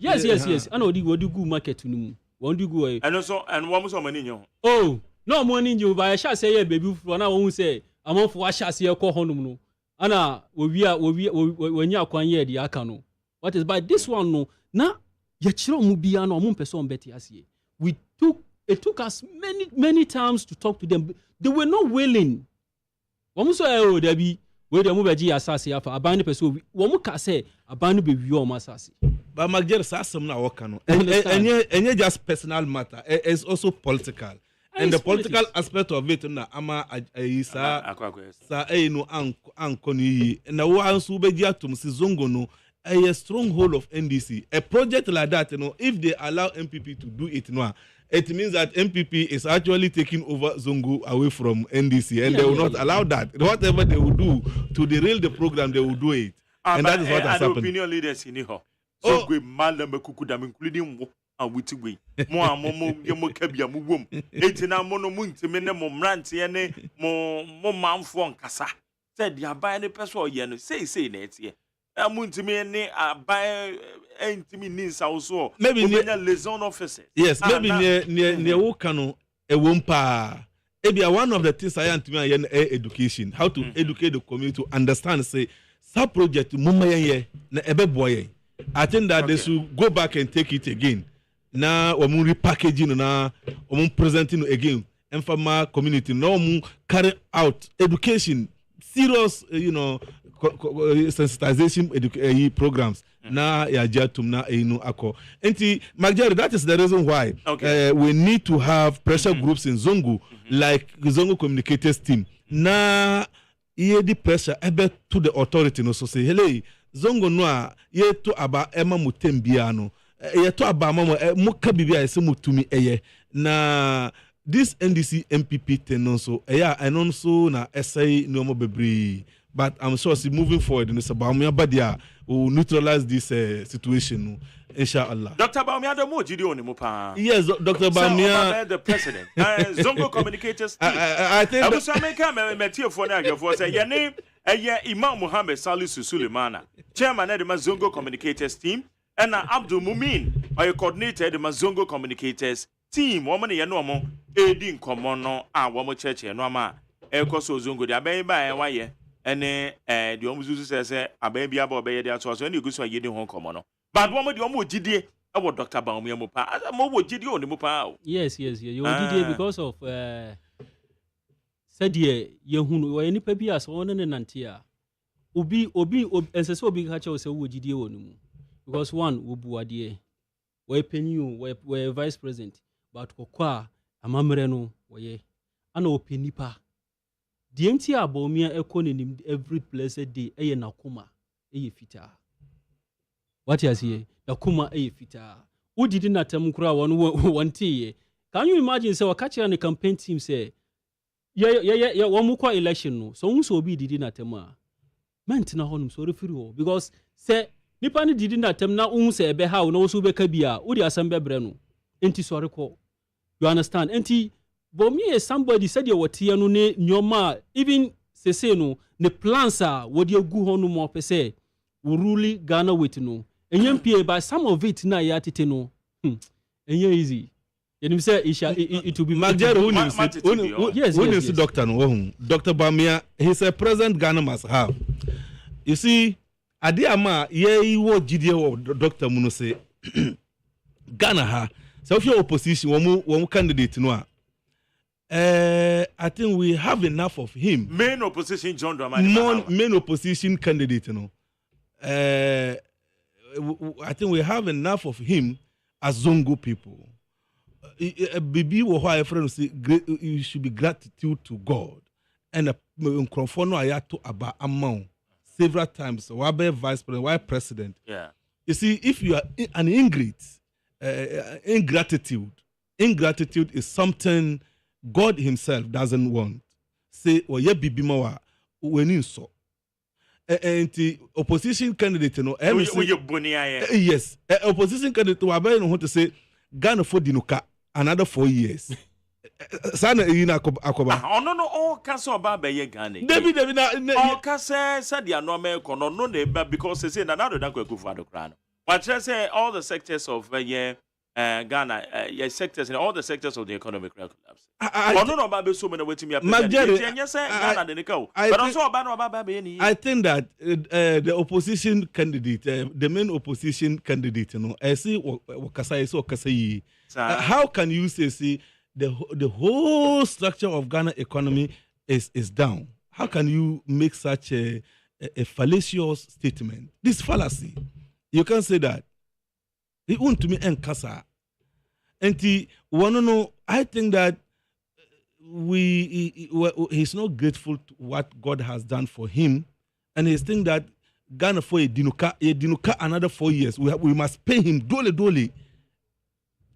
Yes. I know the go market to no. Won't you go? And also, and one was money. Oh, no money you buy a shall say, baby, for now, won't say, I'm off for a shall see a call honum. Anna, when you are quite year the Akano. What is by this one? No, now, your children will be an own person Betty as ye. It took us many times to talk to them. They were not willing. Wamuso there be where the move G assassin after abandoned person. Wamuka say abandoned be your massassi. But Magjer Sassam na wakano. And just personal matter. It's also political. And the political aspect of it na ama sa no ankoni. And the ones who be to Zongo no a stronghold of NDC. A project like that, if they allow MPP to do it now. It means that MPP is actually taking over Zongo away from NDC, and they will not allow that. Whatever they will do to derail the program, they will do it. And that is what has happened. Opinion leaders in here. So we madam kukudam including mo and witty mo kabia mo wom. Etina mono munti mene mo mranti ene mo manfo nkasa. Said the abide person ye no say net here. Maybe near liaison officers. Yes, maybe near Wokano, a wompa. one of the things I am to me education, how to educate the community to understand, say, sub project, I think that they should go back and take it again. Now, we're repackaging now, we're presenting again, and for my community, now we carry out education, serious, sensitization programs. Na ya jatum na ako. Enti Magjari, that is the reason why we need to have pressure groups in Zongo, like the Zongo communicators team. Na ye di pressure ebe to the authority no so say hele Zongo noa ye to aba ema mutembiano. Ye to aba mama muka bibia ese mutumi eye. Na this NDC MPP ten so and also na essay no mo bebre. But I'm sure moving forward in this Baumia Badia will neutralize this situation, inshallah. Dr. Baumia the mo GD on Mupa. Yes, Dr. Baumia the president. Zongo communicators. I think I was making Matthew for say your name Imam Muhammad Salisu Suleimana, chairman of the Zongo communicators team, and Abdul Mumin, or coordinator of the Zongo communicators team, woman yanomo, aiding common woman church and Wama, Elcoso Zongo, the Abbey by why. Ene the omuzuzu say aban bia ba obeye dia so any gusu ayedi ho komo no but one the omo gidie about Dr. Baumia mo pa mo wo gidie oni mo pa. Yes you gidie because of said ye hunu we nipa bi as won ne nante a obi ensese obi ka che say wo gidie wonu mu because one wo buade we penyu we vice president but kokwa amamre no we ana openipa the entire Baumia economy every blessed day eye nakuma eye fita. What you say? Nakuma eye fita. Who did not kura one tea? Can you imagine say catch on the campaign team say yeah one more election no so who so be did not tema meant na honum so referee because say nipa ni did not tem na say ebe how no so be ka bia wo di asem bebre no enti sorry ko you understand enti Baumia somebody said you were no ne nyoma even say no ne plans are what you go honu mo pese we really Ghana with no NMPA by some of it na ya tete no easy you say it will be Magjari yes doctor no Dr. Baumia he said president Ghana must have you see adiama ye wo gidie wo Dr. Muno say Ghana ha so if your opposition one candidate no I think we have enough of him. Main opposition John Dramani. Main opposition candidate, I think we have enough of him as Zongo people. Bibi wo ha friend say you should be gratitude to God. And Nkronfono ayato aba amount several times. Wabe vice president, why president? Yeah. You see, if you are an ingrate, ingratitude is something God himself doesn't want. Say, well, ye bibi mawa when you saw. And the opposition candidate, yes, opposition candidate, want to say, Ghana for dinuka another 4 years. Sana ina akoba. No, all cancel about by Ghana. David, all cancel said the normal no neighbor because they say another than go for the crown. But just say all the sectors of Ghana, sectors in all the sectors of the economic collapse. I think that the opposition candidate, the main opposition candidate, I see how can you say the whole structure of Ghana economy is down? How can you make such a fallacious statement? This fallacy, you can't say that. He won't to me and Kasa. And I think that he's not grateful to what God has done for him, and he's thinking that Ghana for a dinuka another 4 years. We must pay him dole.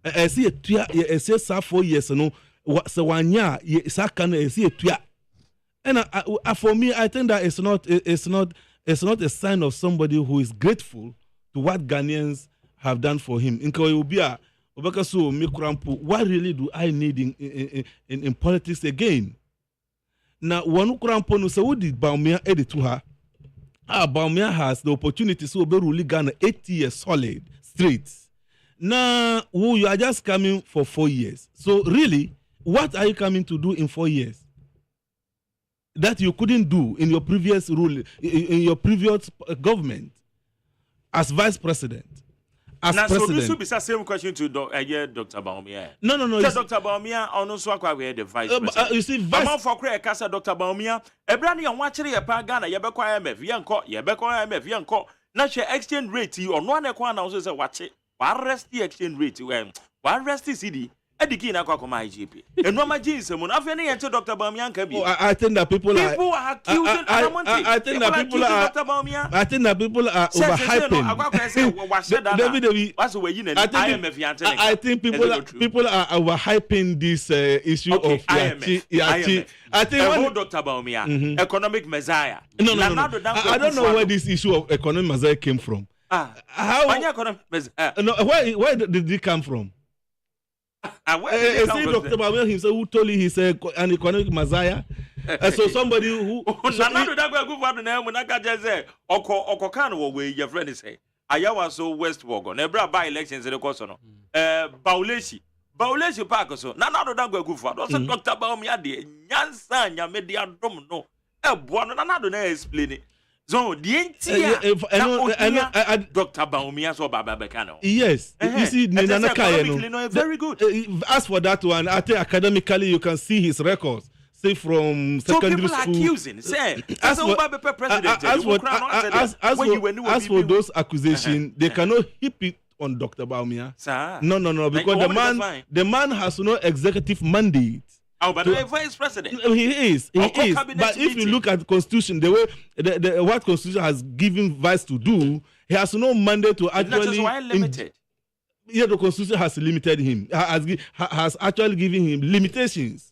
I see 4 years. No, so 1 year. I see a and for me, I think that it's not a sign of somebody who is grateful to what Ghanaians have done for him. What really do I need in politics again? Now, one Kurampo no say what did Baumia edit to her? Baumia has the opportunity to be ruling Ghana 8 years solid, straight. Now, you are just coming for 4 years. So really, what are you coming to do in 4 years that you couldn't do in your previous rule, in your previous government as vice president? As now, president. so this is the same question to Dr. Baumia. No. Dr. Baumia also acquired the vice president. You see, vice for Casa Dr. Baumia, a brand new watching a pagana, Yabeko IMF, Yabeko IMF, Yanko, national exchange rate, or one equal also watch it. What rest the exchange rate? What rest the CD? Edikina Kwakoma IGP. And no maji is someone. I've any answer Dr. Baumian can be. I think that people are accusing I think that people are Dr. Baumian. I think that people are overhyping. I think people are overhyping this issue of IMF. I think Dr. Baumian, economic messiah. No. I don't know where this issue of economic messiah came from. How? No, where did it come from? Dr. Baumia himself who told you he's an economic messiah. So somebody who your friend say Ayawa so West Wogo nebra by elections in the course no Bauleshi Park so na do dagwa gufa do say Dr. Baumia de nyansa nya media dom no e boa no na do na explain it. So the entire Dr. Baumia so Baba Bekano. Yes, you see, very good. As for that one, I think academically you can see his records. Say from secondary school. So people are accusing. Say, as for those accusations, they cannot heap it on Dr. Baumia. No, because the man has no executive mandate. Oh, but the vice president. He is. But if you look at the constitution, the way what constitution has given vice to do, he has no mandate to actually. That's why limited. Yeah, the constitution has limited him. Has actually given him limitations.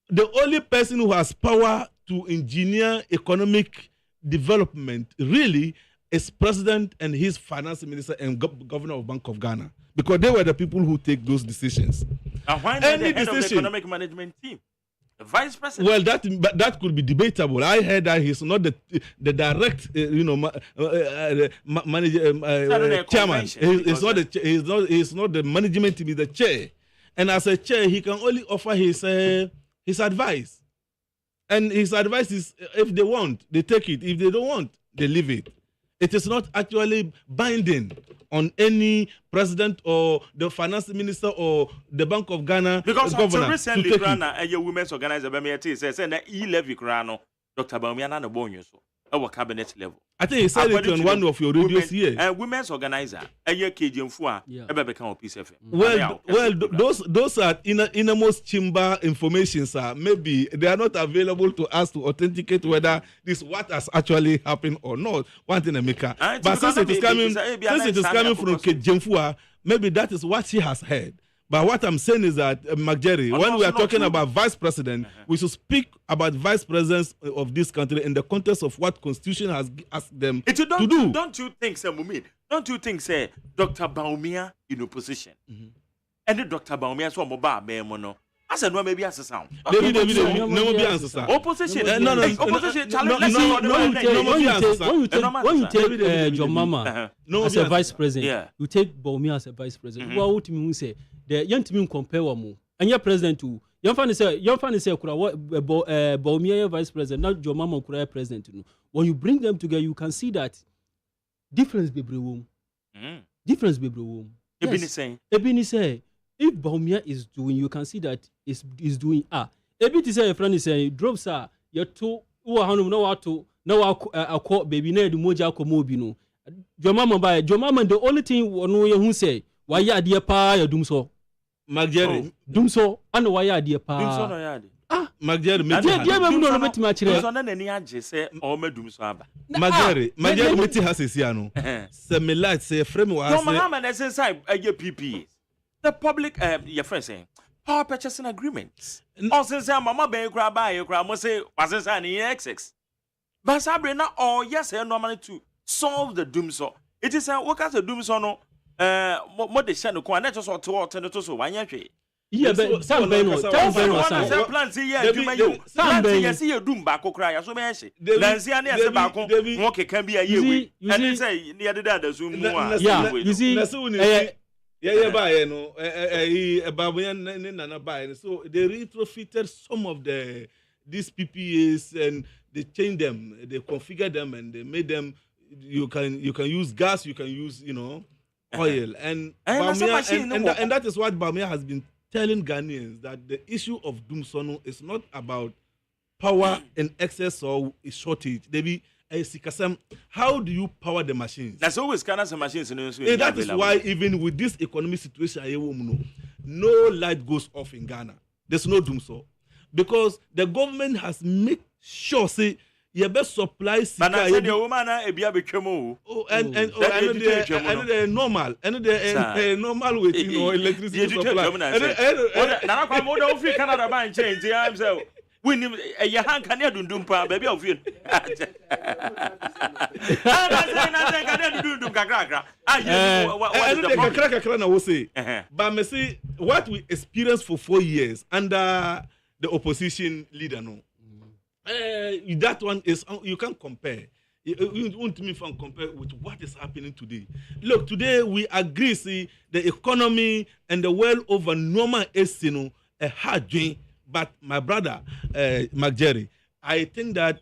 The only person who has power to engineer economic development really is president and his finance minister and governor of Bank of Ghana, because they were the people who take those decisions. And why not the head of the economic management team? The vice president? Well, that could be debatable. I heard that he's not the direct, manager, chairman. He's not the management team. He's the chair, and as a chair, he can only offer his advice. And his advice is, if they want, they take it. If they don't want, they leave it. It is not actually binding on any president or the finance minister or the Bank of Ghana because governor. Because recently, a women's organizer, says that E-Levy Krano, Dr. Baumiana, no bonus, our cabinet level. I think he said it on one of your radios here. And women's organizer, a year KG and ever become a piece of it. Well, those are innermost chamber information, sir. Maybe they are not available to us to authenticate whether this what has actually happened or not. One thing, America. But since it is coming from KG, maybe that is what she has heard. But what I'm saying is that, McJerry, when we are talking about vice president, we should speak about vice presidents of this country in the context of what Constitution has asked them to do. Don't you think, sir, Mumid? Don't you think, sir, Dr. Baumia in opposition? And the Dr. Baumia so mobile, Memono. I said, no, maybe as a sound. David, no, be answer. Opposition. Opposition challenge. When you take your mama as a vice president, you take Baumia as a vice president. What would you say? The young team compare one and your president too. Young fan say, Baumia vice president, not your mama kura president. When you bring them together, you can see that difference be room. Difference be room. Ebini say, if Baumia is doing, you can see that is doing. Ebini say a friend is saying, drop sir, you're too. No, I call baby ne the moja komobino. Your mama by your mama. The only thing one way who say why ya dear pa ya doom so. McJerry, doom so and why ya dear pa. McJerry, Meti has a siano. Semilat say frame was the public your friend saying power purchasing agreements. Also say mama be grab buy you grab say was an XX. But Sabrina or yes normally to solve the doom so. It is a work as a doom so no more the channel ko na just to so one year. Yeah, but some plans here you see you doom back cry so me say Nancy and say back okay can be a year and say near the zoom yeah you see Yeah, buy no. So they retrofitted some of these PPAs and they changed them, they configured them, and they made them. You can use gas, you can use oil, and Bawumia, and that is what Bawumia has been telling Ghanaians, that the issue of Dumsono is not about power in excess or a shortage. They be. How do you power the machines? There's always kind of some machines. That is why even with this economic situation, no light goes off in Ghana. There's no doom so. Because the government has made sure, say, you best supply. But I said the woman and the normal. And the normal with electricity supply. We need a young Canadian dumpa, baby of you. But me say what we experienced for 4 years under the opposition leader, that one is you can't compare. You want me to compare with what is happening today. Look, today we agree, see, the economy and the world over normal is a hard joint. But my brother, Jerry, I think that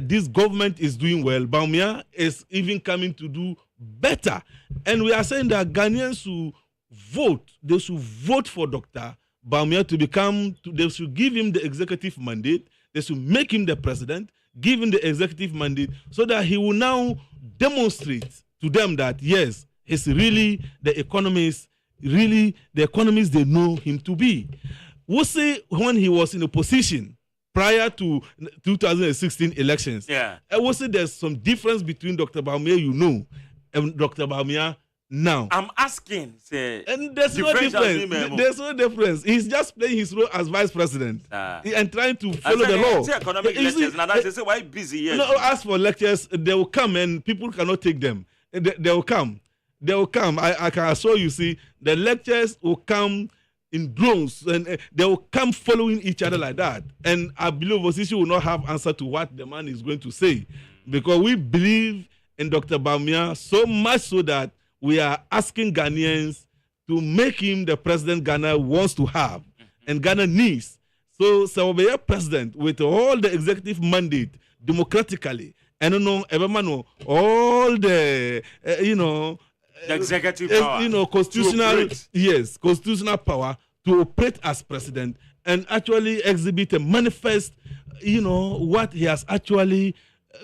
this government is doing well. Bawumia is even coming to do better. And we are saying that Ghanaians should vote. They should vote for Dr. Bawumia they should give him the executive mandate. They should make him the president, give him the executive mandate, so that he will now demonstrate to them that, yes, he's really the economist they know him to be. OSEI, when he was in opposition prior to 2016 elections, OSEI, there's some difference between Dr. Bawumia, and Dr. Bawumia now. I'm asking, say, and there's no difference. There's no difference. He's just playing his role as vice president and trying to follow the law. Economic lectures, now that's why busy. As for lectures, they will come and people cannot take them. They will come. I can assure you. See, the lectures will come in drones, and they will come following each other like that. And I believe opposition will not have answer to what the man is going to say, because we believe in Dr. Bawumia so much so that we are asking Ghanaians to make him the president Ghana wants to have and Ghana needs. So be a president with all the executive mandate democratically, and all the the executive power, constitutional power to operate as president and actually exhibit and manifest, what he has actually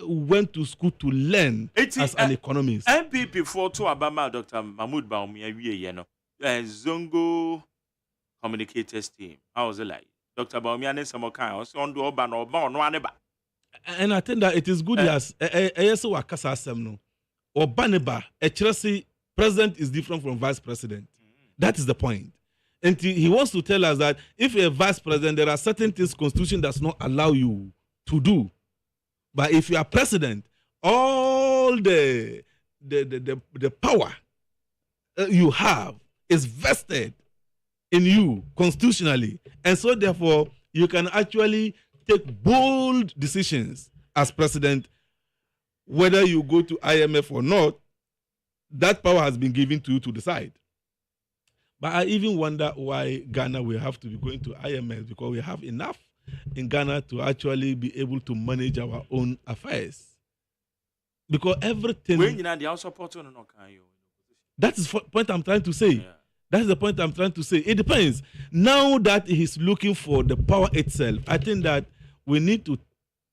went to school to learn as an economist. MPP for to Abama, Dr. Mahmoud Bawumia, Zongo communicators team. How was it like? Dr. Bawumia and some kind of on the Oban or Bon, no one. And I think that it is good as ASO Akasa Semno or Baneba, a Chelsea president is different from vice president. That is the point. And he wants to tell us that if you're a vice president, there are certain things Constitution does not allow you to do. But if you are president, all the power you have is vested in you constitutionally. And so therefore, you can actually take bold decisions as president, whether you go to IMF or not. That power has been given to you to decide. But I even wonder why Ghana will have to be going to IMF, because we have enough in Ghana to actually be able to manage our own affairs. Because everything... That is the point I'm trying to say. Yeah. That is the point I'm trying to say. It depends. Now that he's looking for the power itself, I think that we need to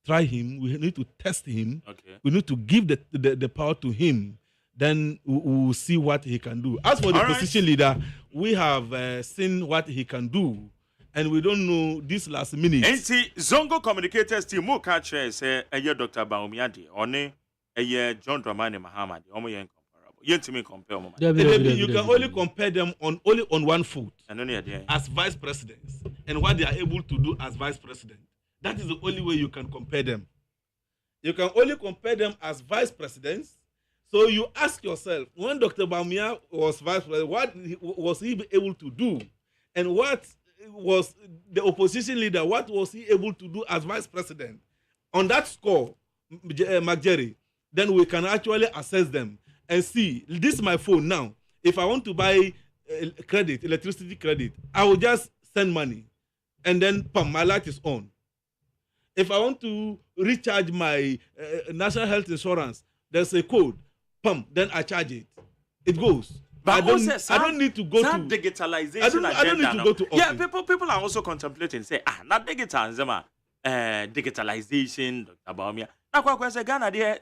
try him. We need to test him. Okay. We need to give the power to him. Then we will see what he can do. As for the opposition leader, we have seen what he can do. And we don't know this last minute. And see, Zongo communicators team more catch say Dr. Bawumia one John Dramani Mahama incomparable. You can only compare them on one foot as vice presidents and what they are able to do as vice president. That is the only way you can compare them. You can only compare them as vice presidents. So you ask yourself, when Dr. Bawumia was vice president, what was he able to do? And what was the opposition leader, what was he able to do as vice president? On that score, Jerry, then we can actually assess them and see. This is my phone now. If I want to buy credit, electricity credit. I will just send money, and then my light is on. If I want to recharge my national health insurance, there's a code, then I charge it. It goes. But I don't need to go to digitalization. I don't need to go to office. Yeah, people are also contemplating say not digital digitalization, Dr. Baumia. Na kwa say Ghana there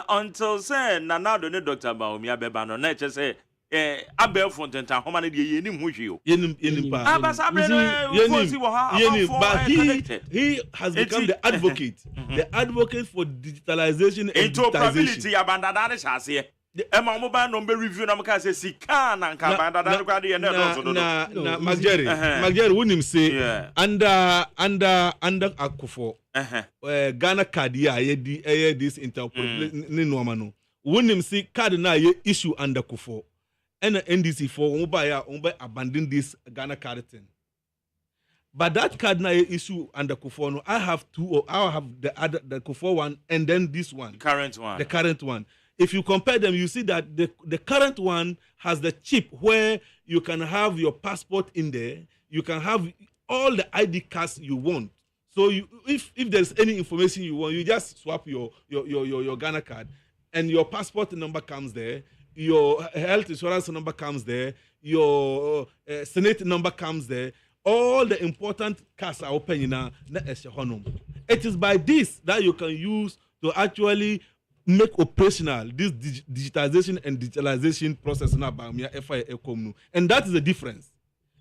until say na now don't Dr. Baumia beba no na say abel fonten how many dey yenim hu hwe o. Yenim pa. But he has become the advocate. The advocate for digitalization and interoperability abandada ne chase. Emma mobile number review na maka say sika na nka abandada kwa dey na Magere wonim say under Akufo Ghana card ya this interoperability ni no no wonim say card na ye issue under Akufo and NDC for umba abandon this Ghana card thing. But that card na issue under Akufo no, I have two, or I have the Akufo one and then this one. The current one. If you compare them, you see that the current one has the chip where you can have your passport in there. You can have all the ID cards you want. So if there's any information you want, you just swap your Ghana card, and your passport number comes there. Your health insurance number comes there. Your Senate number comes there. All the important cards are open now. It is by this that you can use to actually make operational this digitization and digitalization process now by FIA. And that is the difference.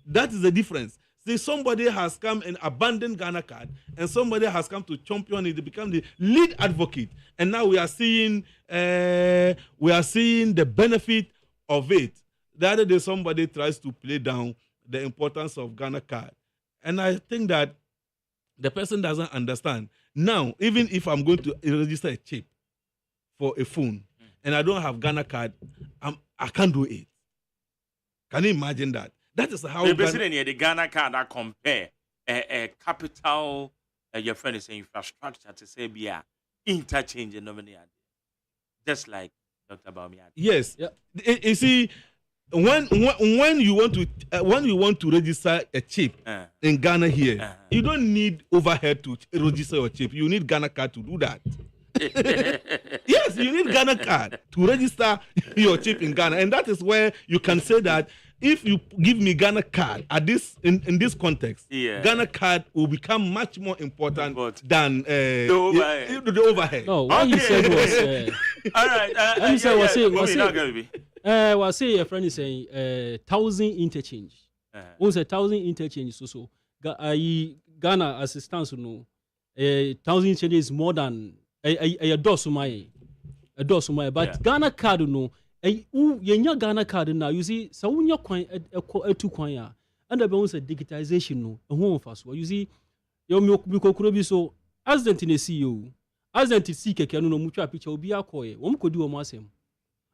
That is the difference. See, somebody has come and abandoned Ghana card, and somebody has come to champion it to become the lead advocate. And now we are seeing the benefit of it. The other day, somebody tries to play down the importance of Ghana card, and I think that the person doesn't understand. Now, even if I'm going to register a chip for a phone and I don't have Ghana card, I can't do it. Can you imagine that? That is how the Ghana card that compare a capital your friend is saying infrastructure to say be a interchange and nominate. Just like Dr. Baumia. Yes. Yeah. You see, when you want to register a chip in Ghana here, you don't need overhead to register your chip. You need Ghana card to do that. Yes, you need Ghana card to register your chip in Ghana, and that is where you can say that if you give me Ghana card at this in this context, Ghana card will become much more important than the overhead. No, what he said was all right. He said was say a friend is saying 1,000 interchange. Once 1,000 interchange, so Ghana as it stands, 1,000 interchange is more than a dosumai, but Ghana card no. Yenya Ghana card now, you see, so when you're quite a two coin, and the bones of digitization, no, a home fast. You see, your milk could be so as the CEO, as the seeker can no mutual picture will be a coy, one could do a massam.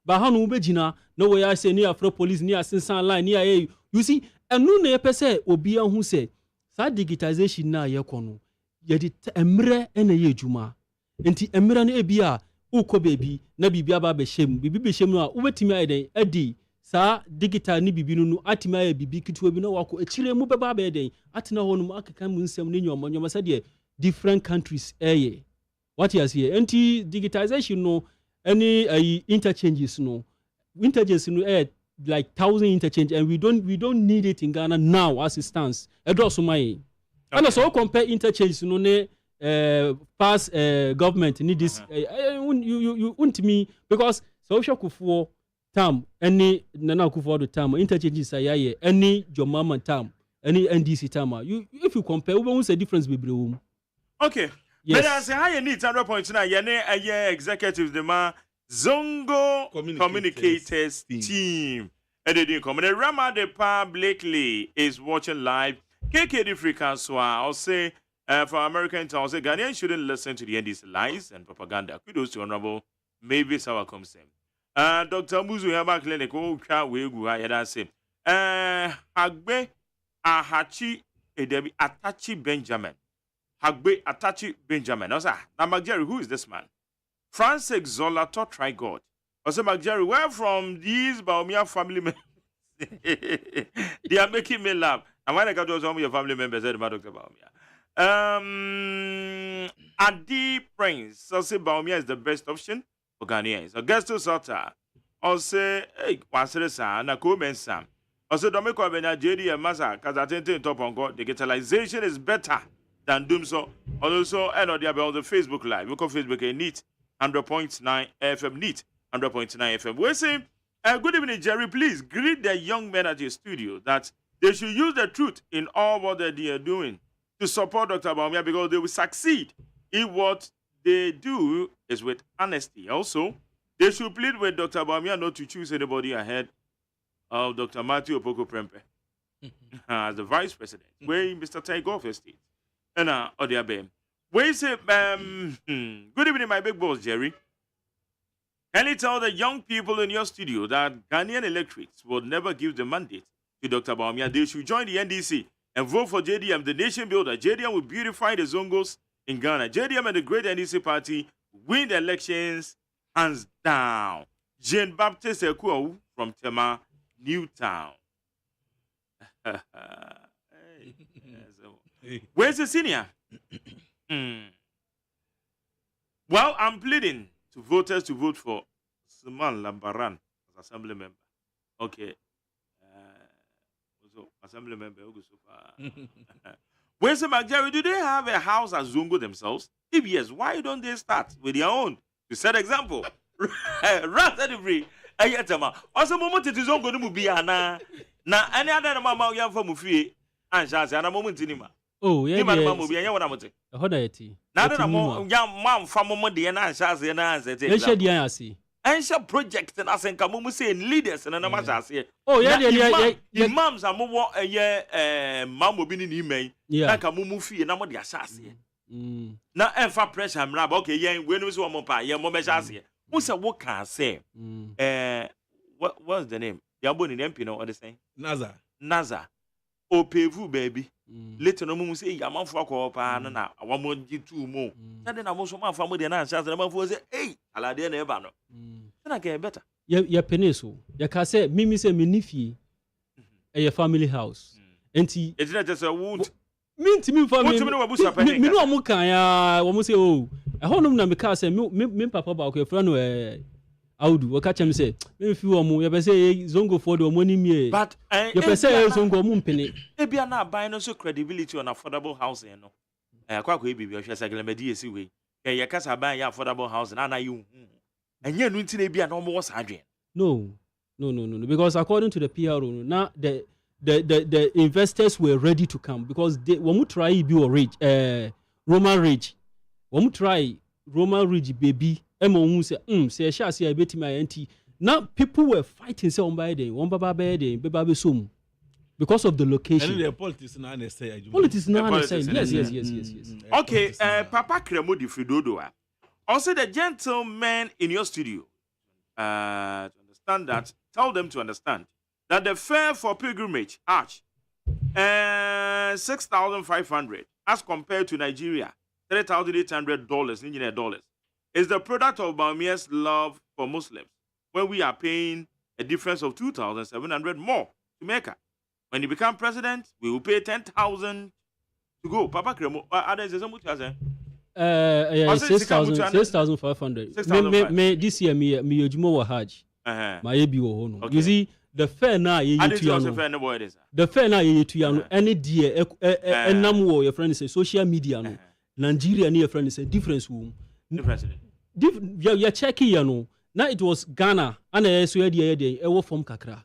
But how no begina, no way I say near Afro police near Sinsan line near a. You see, and no near per se, or be who say, sad digitization na yakono, yet it emre and a ye juma, and the emran ebia. Uko baby na bibia ba be shem bibi be shem no a ubetimi ayden adi sa digital ni bibi no atima ya bibi kitwa bi na wako echire mu beba ba eden atina ho no akeka mu nsem ne nyoma sa de different countries what you see anti digitization no any interchanges no like 1,000 interchange, and we don't need it in Ghana now as it stands edo so mai and also compare interchanges no ne past government need this you want me because social kufuo term any nana kufuo the term interchanges say any jomama term any NDC term you if you compare we won't say difference be brewum. Okay, yes. But I say how you need 100.9 ye executives the man Zongo communicators team and they didn't come and Rama de Pa Blakely is watching live KKD frequency I'll say for American town, say Ghanaians shouldn't listen to the NDC lies and propaganda. Kudos to Honorable Mavis Awakomsem. Dr. Muzu Hema Clinic, say. Hagbe Ahachi Edebi Atachi Benjamin. Hagbe Atachi Benjamin. I was now Magjerry, who is this man? Francis Zola TORCHLIGHT God. I said Magjerry, where from these Baumia family members They are making me laugh. And when I got to some of your family members, said about Dr. Baumia. Adi Prince, so say Baumia is the best option for Ghanaians. Augusto Sota, also, hey, Wansere na Komen Sam. Also, Domeko Bena JD and Masa, because I think top on God, digitalization is better than doom so. Also, and on the Facebook Live. We call Facebook a neat 100.9 FM neat 100.9 FM. We say, good evening, Jerry. Please greet the young men at your studio that they should use the truth in all what they are doing to support Dr. Baumia because they will succeed if what they do is with honesty. Also, they should plead with Dr. Baumia not to choose anybody ahead of Dr. Matthew Opoko Prempe as the vice president, where Mr. Takeoff Estate. And Odiabe. Where you say, good evening, my big boss, Jerry. Can you tell the young people in your studio that Ghanaian electorates will never give the mandate to Dr. Baumia? They should join the NDC and vote for JDM, the nation builder. JDM will beautify the Zongos in Ghana. JDM and the great NDC party win the elections hands down. Jean Baptiste Ekuo from Tema, Newtown. Where's the senior? Well, I'm pleading to voters to vote for Suman Lambaran as assembly member. Okay. Also, assembly member. Where's the Jerry? Do they have a house at Zongo themselves? If yes, why don't they start with their own? To set example. Rather free. Also, moment it is on going to be na any other mama young for Mufi and Shaz and a moment in him. Oh, yeah, yeah, what I'm saying. Hold on, Now that I'm young mom from Monday and Shaz and I say. And shall project and as in Kamumu saying leaders and another say. Oh, yeah. Moms are more a year, mamma being in email. Yeah, Kamumu fee and I'm the assassin. Now, and for pressure, I'm rab. Okay, yeah, when was one more pie, yeah, Momma Shaz. What's a what can I say? What's the name? You're born in Empino or the same? Naza. O pevu baby. Later no mumu say yaman for ko pa na one more two more. Then I was man for more than answer the man for say hey ala dey na eba no. Then I get better. Ya peneso. Ya ka say mimi say me nifi e family house. Enti it's not just a wound. Minti mi family. Me no mo kan ya wo mo say oh. E honum na me ka say me papa ba ko friend no Audu, wakacha me say, me fi wo mu, ye be say Zongo for the money me. But ye be say Zongo mu mpene. E bia na buy no so credibility on affordable housing no. Kwa e bibi o hwe say glemedi esi we. Ye kasa buy ya affordable housing na you. Enye nu nti na bia na omo wo sa adwen. No, because according to the PRO, now the investors were ready to come because they when we try be or rich Roman Ridge. When we try Roman Ridge baby say sha say beti my anti. Now people were fighting say on by them, one baba by them, baba some because of the location. And the politics now they say. Politics now they say. Yes. Okay, Papa Kremo di Fridodo. Also the gentleman in your studio. To understand that, tell them to understand that the fare for pilgrimage arch 6,500 as compared to Nigeria $3,800 Indian dollars is the product of Baumia's love for Muslims when we are paying a difference of 2,700 more to Mecca. When he become president, we will pay 10,000 to go. Papa Kremo, others is how much? 6,500. Me this year me ojumo wa Hajj. My ebi wo ho no. You see the fair na ye yetu ya no. The fair na ye yetu ya no any die enam wo your friend say social media no. Nigeria ni your friend say difference wo. Difference. You check here no. Now it was Ghana and so e wo form kakra.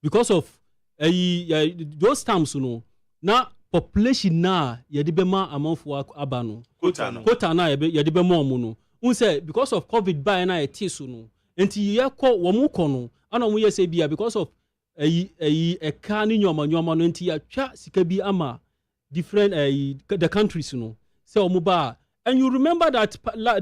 Because of those times no. Now population na yedi be ma amanfo aba no. Quota na yedi be mo no. Un say because of COVID by na etiso no. Enti ye kọ wo mu kọ no. Ana mo ye say bia because of e ka ni nyoma no enti ya twa sika bi ama different the countries no. Say omo ba and you remember that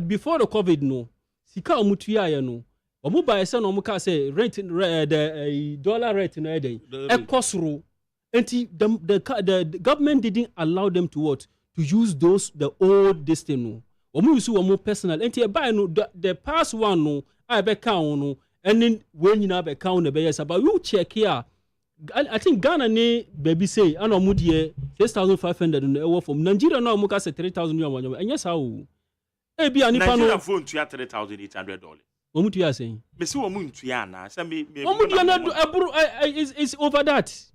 before the COVID no. Sika omo tuya ye no. Omo ba say no omo ka say rent the dollar rate no e den. E kosoro. And the government didn't allow them to use the old destiny. Omo use omo personal. And buy no the past one no I be count no and then when you have a count the yes about you check here. I think Ghana ne baby say ana mu de 6,500 no from Nigeria no mu ka say 3,000 yuan and yes how e bia nipa no Nigeria phone to $3,800 omu tu ya saying me see omu ntu ya na say me omu dia na is over that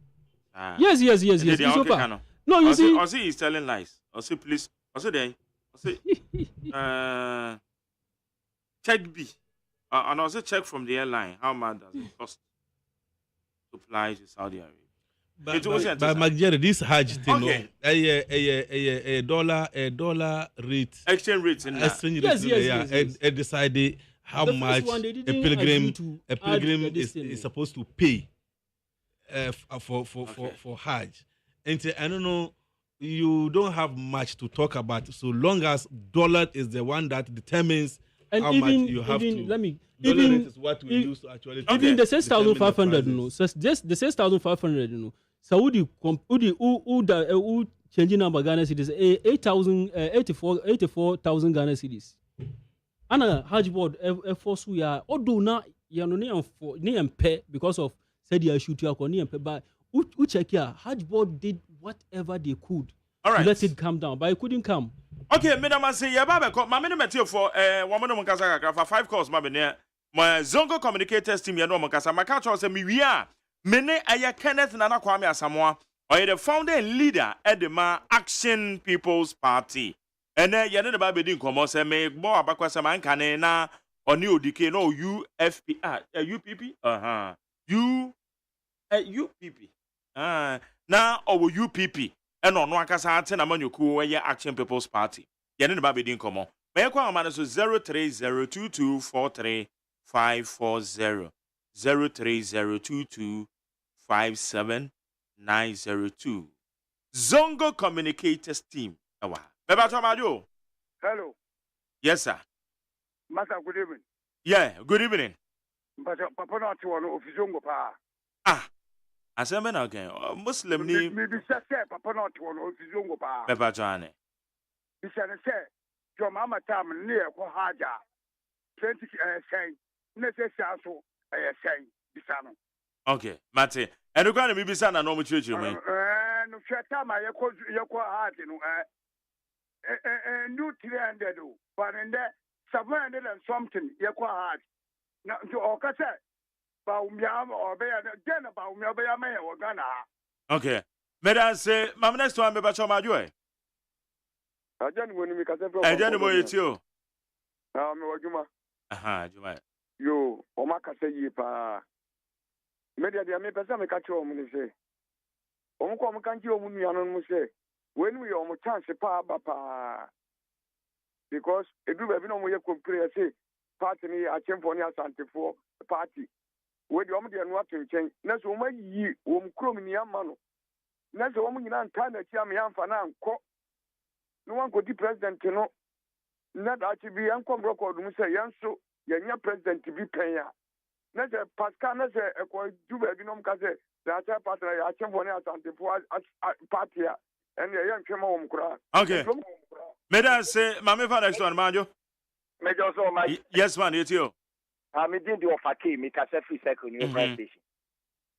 yes it's over no you see Ozzy is telling lies Ozzy please Ozzy then Ozzy check B and also check from the airline how much does it cost to fly to Saudi Arabia. But Jerry, this Hajj thing, Okay. a dollar rate, Exchange rates in that. Yes. Decided how The much first one, they a didn't pilgrim agree to add this thing. is supposed to pay for Hajj. And I don't know, you don't have much to talk about so long as dollar is the one that determines and how even, much you have even to. let me Dollar even rate is what we use to actually. even the 6,500 determine no just the 6,500 no Saudi who changing number Ghana cedis 84,000 Ghana cedis ana Hajj board force we are odo na ya no ne empe because of said you shoot you ne empe but who check here Hajj board did whatever they could All right. to let it come down but it couldn't come. Okay, madam, I say, yeah, Baba, my minimum for 1 minute for 5 calls, my near my Zongo communicators team, you know, Makasa, my catch was a Mivia, Mene Aya Kenneth Nana Kwame Asamoah, or the founder and leader at the Action People's Party. And then, you know, the Baby didn't come out, me more about Quasaman Canena or New DK, no UFP, UPP, UPP, now, or UPP. And on one case, I tell you, who Action People's Party. You know the baby didn't come on. May I call a man so 03022435540 03022579002. Zongo Communicators Team. Beba Chamajo. Hello. Yes, sir. Master, good evening. Yeah, good evening. But Papa not to one of Zongo Pa. Ah, I said, man, okay. Muslim name. Maybe say Papa not to one of Zongo Pa. Beba Chane. He said, your mama time near Haja 20 saying, necessary so saying, Bisano. Okay, Mate. And you're going to be beside a normal church, you mean? No, time I call your heart, you know, new 300, but in there, 700 and something, your heart. Now, to Okasa, Baumyam or Bear, then about Mabaya or Ghana. Okay. May I say, Mamma, next time, Beba Chamajo. I don't want to make a I don't know it's you. Aha, Juma. Yo, Omaka say ye pa. Media de me pesa me catch o mu say. Omo ko mo kan ji o mu nuano mu say. When we o mo chance pa ba pa. Because edu ba bi no mo ye compare say party ni achemfo ni asantefo party. We de o mo de no atenchen. Na so o ma yi o mo krom ni ama no. Na so o mo nyina nta na chi am ya mfa na anko. No one could be president, you know. Not actually, I'm come record, Mr. Yanso, your president to be paying. Not a Pascal, not a Juvenum Case, the other partner, I can't want to party, and the young Chemo Mukra. Okay. May I say, Mamma, for next one, Majo? Major so my Yes, man, it's you. I'm in the offer, make a free second in your station.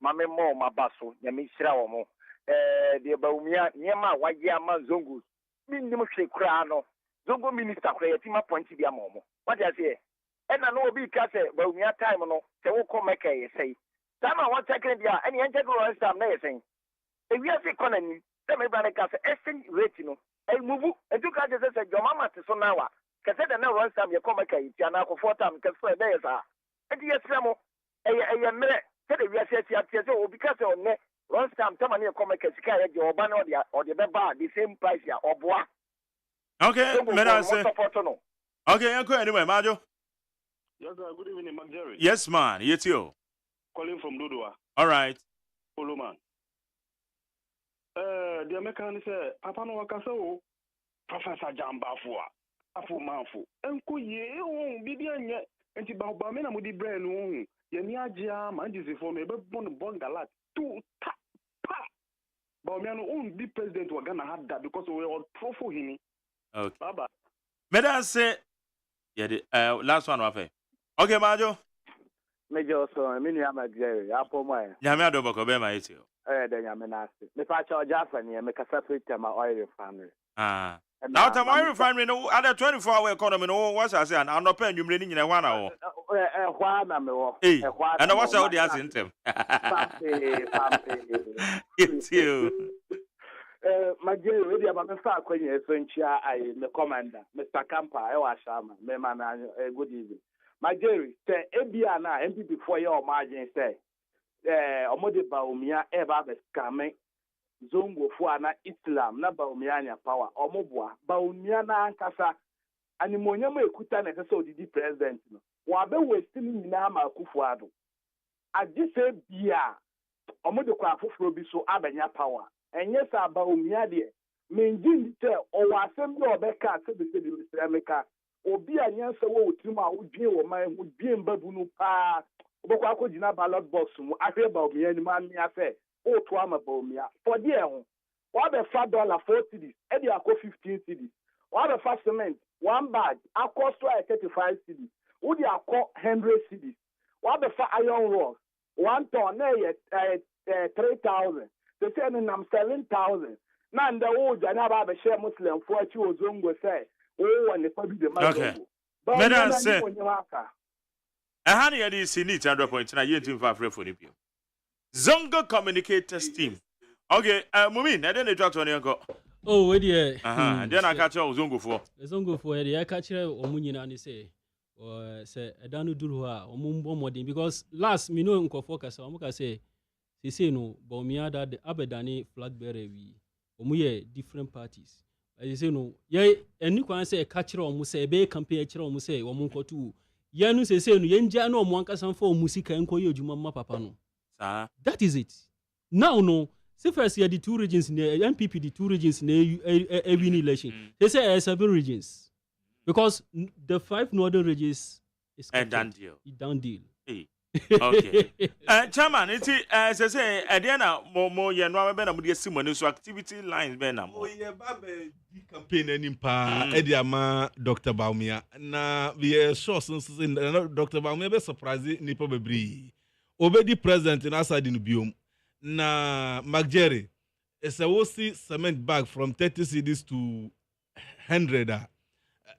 Mamma more, my basso, Yamisra or more. The Baumia, Yama, Wayama Zungus. Minimum crano, Zongo minister, creating my point to be a momo. What does he? And I know be cast, but we have time on the whole make a say. Time I want to take it, and the integral time saying. If we have economy, then everybody can say, essence rating, and move, and two catches said, your mamma to so now. Cassette and now one time you come make a Tiana for 4 times, because 4 days are. And yes, Samo, a minute, said we are said, because on net. One time, someone here come make a sky or banner or the bar, the same price here or bois. Okay, may I say? Okay, Uncle, anyway, Majo. Yes, good evening, Jerry. Yes, man, it's you. Calling from Dodua. All right. Follow man. The American say, Papa no Wakaso, Professor Jambafua, Afu Manfu, Uncle Ye, Bibian, and Tibabamena with the brain, Yania Jam, and this is for me, but Bongalat, 2 tap. But me own the president were gonna have that because we all pro for him. Okay. Baba. May I say, yeah, the last one, Rafe. Okay, Majo. Major also, I'm Jerry, Apple Maya. Nyame adobako be ma yetio. Then I'm nasty. Me patch out Jaffany, and make a separate my oil refinery. Ah. Now time I refinery no other 24-hour economy no what's I say and no pen you many in 1 hour. Why na me wo? Hey. And what's all the as in them. It's you. My dear, really about me start when you I the commander, Mr. Camper, I was Shama, me man, good evening. My dear, say Ebia na MPP for your margin say. Omode Baumia eba be scam zongo fo na Islam na Baumia nya power omobua Baumia na ankasa animonya ma ekuta na kasa odidi president no wa be westini nyina ma Akufo-Addo agye se bia omode kwa afoforo bi so abanya power enye sa Baumia de menjin te o wa asem bi obeka se be se bi Meka obi anyansa wo otirim a odwie wo man ho dwie mbabu no pa obekwa akogina ballot box mu ahwe Baumia ni ma mia fe o to ama Baumia for there ho wa be $4 4 cedis e dey akọ 15 cedis wa be fa cement one bag akọ so 35 cedis wo dey akọ 100 cedis wa be fa iron rods one ton na 3,000 they say nam 7,000 na nda wo jana ba be share Muslim for achi ozongo say o woni pa bi de ma zongo Madam say Ahani yadi si need 100 na yentim fa frefo ni bio. Zongo communicators team. Okay, Mumin, na den talk to nko. Oh, we dey. Then I catch Zongo for. Zongo for dey I catch omunyina ni say edanu duru ha omumbo modern because last me know nkofo kasa omuka say no Baumia that abedani flag bearer we omuye different parties. As say no ye eni kwan say catch omu say be campaign catch omu say omunkotu yanu say no yenja no omu ankasa for musika enko ye adwuma ma papa no. That is it. Now no say first the two regions in the MPP the two regions in every election. They say 7 regions. Because the 5 northern regions is done deal. Done deal. Hey. Okay. Chairman, it's say Adiana more ye no be na mudi simone so activity lines be na mo. Oh yeah, babe di campaign nimpa Ediama Dr. Baumia. Na we sure since Dr. Baumia be surprise nipa bebre. Obedi president in aside in biom. Na Magjerry is a wosi cement bag from 30 cedis to 100.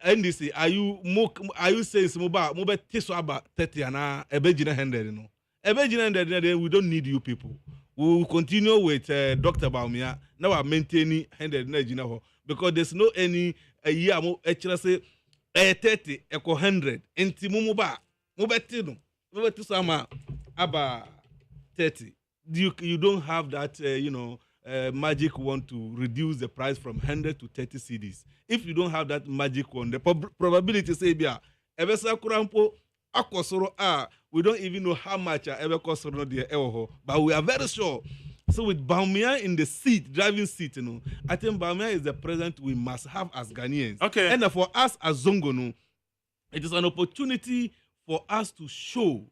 NDC, are you saying moba tiso about 30 and ebejina 100 no? Ebejina 100 we don't need you people. We will continue with Dr. Baumia. Now I'm maintaining 100 na because there's no any a year mo actually say 30 equal 100 enti moba tino tiso ama aba 30. You don't have that magic wand to reduce the price from 100 to 30 cedis. If you don't have that magic wand, the probability say bia ebesa kurampo akosoro we don't even know how much ever kosoro there but we are very sure. So with Baumia in the seat, driving seat, I think Baumia is the president we must have as Ghanaians. Okay. And for us as Zongo, it is an opportunity for us to show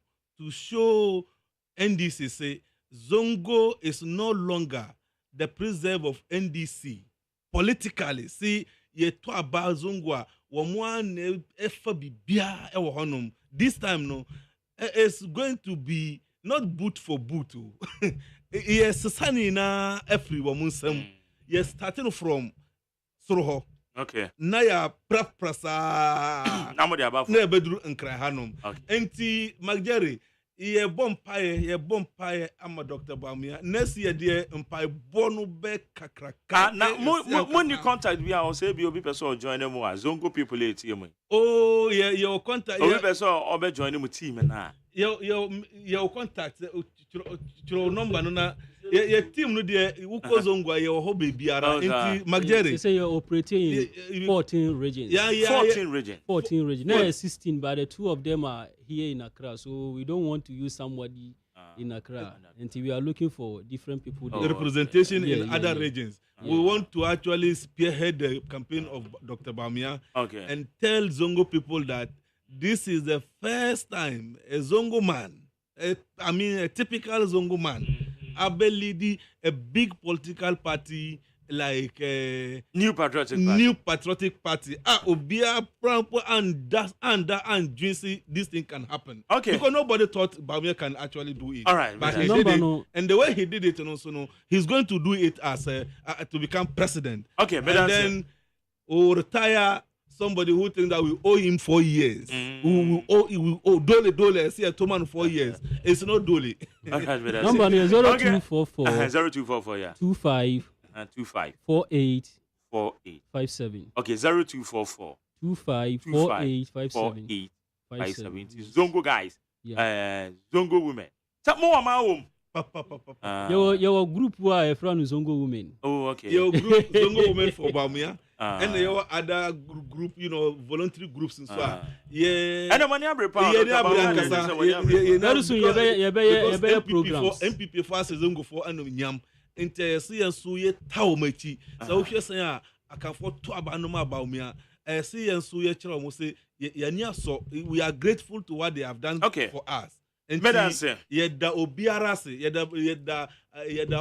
NDC say Zongo is no longer the preserve of NDC politically. See, ye to about Zongwa, one efa bibia ewo honum. This time no, it's going to be not boot for boot. Yes, sani na every woman yes, starting from Soroho. Okay. Na ya prasa. Namo de abafo. Na bedru nkra hanum. Okay. Enti Magjerry ye bompaye ama Dr. Baumia next year de mpai bonu be kakraka na money contact bi a say bi obi person join them Zongo people ATM. Oh yeah, your contact obi person obe join them team na your contact your number no na your team no de uko Zongo ye ho baby ara enti Magjerry say you're operating in 14 regions. Yeah. 14 regions. No, 16, but the 2 of them are here in Accra, so we don't want to use somebody in Accra. Until we are looking for different people. The representation in other regions. We want to actually spearhead the campaign of Dr. Baumia and tell Zongo people that this is the first time a Zongo man, a typical Zongo man, leading a big political party like New Patriotic Party. New Patriotic Party. Obia Prampo and Juicy, this thing can happen. Okay. Because nobody thought Bawumia can actually do it. All right. But he did it. And the way he did it, he's going to do it as to become president. Okay, but and then we'll retire somebody who thinks that we owe him 4 years. We will owe Dole, see a 2 4 years. It's not Dole. Number 0244 0244, yeah. 25 25 48 48 57. Okay, 0244 25 48 57 57. Zongo guys. Yeah. Zongo women. Tell more about home. Your group were from Zongo women. Oh, okay. Your group Zongo women for Bawumia. And your other group, voluntary groups and so on. Yeah. And the money I Very soon, you programs. MPP for Zongo for Nyam. See and so ye Taumechi. So if you say, I can afford to abanoma Bawumia. See and so ye Chero say, we are grateful to what they have done for us. And yeda obiarase yeda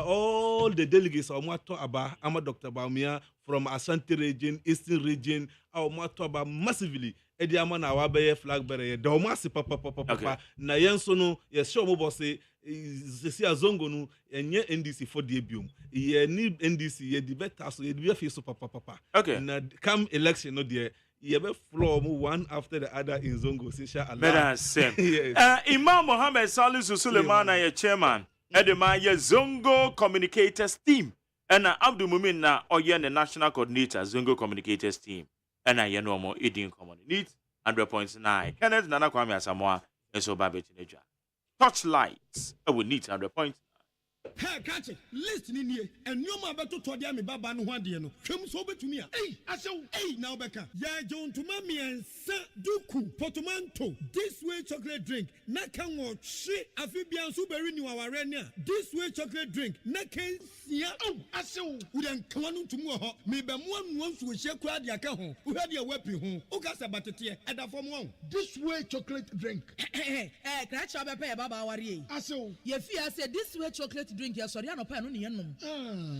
all the delegates of Mato Aba Ama Dr. Bawumia from Ashanti region, Eastern region, our Mato Aba massively. Edi ama na wabe flag bearer yeda omasi papa na yenso no yesho mo bosse sesi azongo no enye NDC for the ebium ye need NDC ye di better so ye di face papa. Okay. Na come election no there. You have floor one after the other in Zongo, inshallah. Better same. Yes. Imam Mohammed Salisu Suleiman, your chairman, Edema, your Zongo Communicators team, and Abdul Mumin na Oye the national coordinator, Zongo Communicators team, and I know more eating common needs 100.9. Kenneth Nana Kwame Asamoah, and so Babette Neja. Torchlight, I will need 100 points. Hey, catch it. Listen in here. And you ma beto to dia me baba no hwade no. Twem so betumi a. Hey, asew. Hey, now beka. Ya John to mami and duku portmanteau. This way chocolate drink. Na kan wo hwe afibian so beri ni waware ne a. This way chocolate drink. Na kan sia. Oh, asew. We dan kan no tumu ho. Me be mo anu ansu hye kwa dia ka ho. Wo hwade a wapi ho. O ka sa batete e da fom ho. This way chocolate drink. Kra cha be pe baba ware yi. Asew. Ye fi ase this way chocolate drink ya sorry no pa no ne nom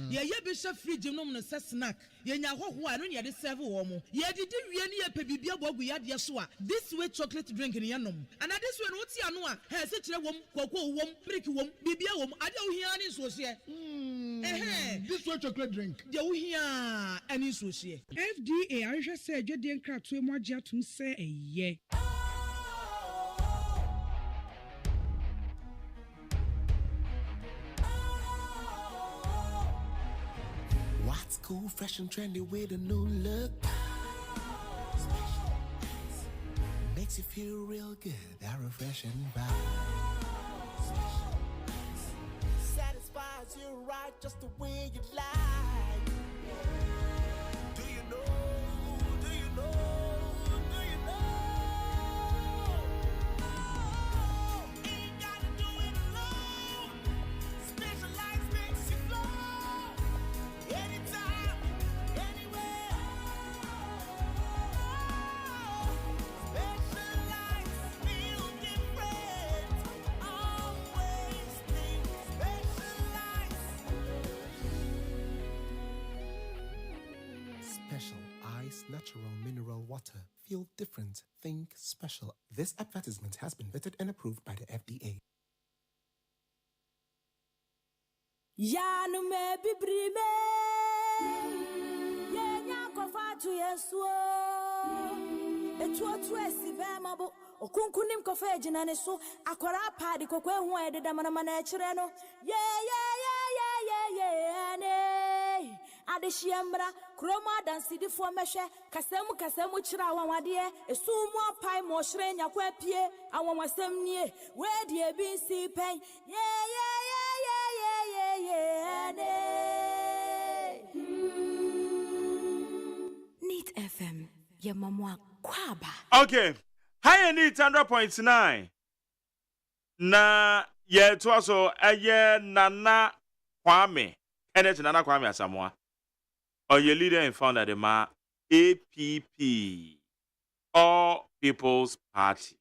ye be hwe fridge nom no se snack ye nya hoho a no ne de serve wo mo ye didi wie ne ye pe bibia bogu ya de so a this way chocolate drink ne nom and this way no ti ano a he se kire wom koko wom milk wom bibia wom ade wo hia ne so se this way chocolate drink de wo hia ani so se FDA ahwe se adwede nkratoe mo agye atum se eye. What's cool, fresh and trendy with a new look? Makes you feel real good, that refreshing vibe. Satisfies you right just the way you like. Do you know? Do you know? Do you know? Oh, ain't gotta do it alone. Specialized makes you flow. Anytime, anywhere. Specialized feel different. Always think specialized. Special Ice Natural Mineral Water. Feel different. Think special. This advertisement has been vetted and approved by the FDA. Ya no me bibrime ye nya kofa to yeso etu otu esi be mabo okunkunim kofa ejina ne so akwara paadi kokwe hu ededa mana e kire no ye ne adehyiamra kroma dansidifo mehwe kasemu kire awawade esumu apai mo hire nya kwa pie awawasem nie we die bi nsi pen ye Neat FM, ya mamwa kwaba. Okay. Higher Neat 100.9. Na ye twaso aye Nana Kwame. Enet Nana Kwame Asamoah. Or your leader and founder the ma APP. All People's Party.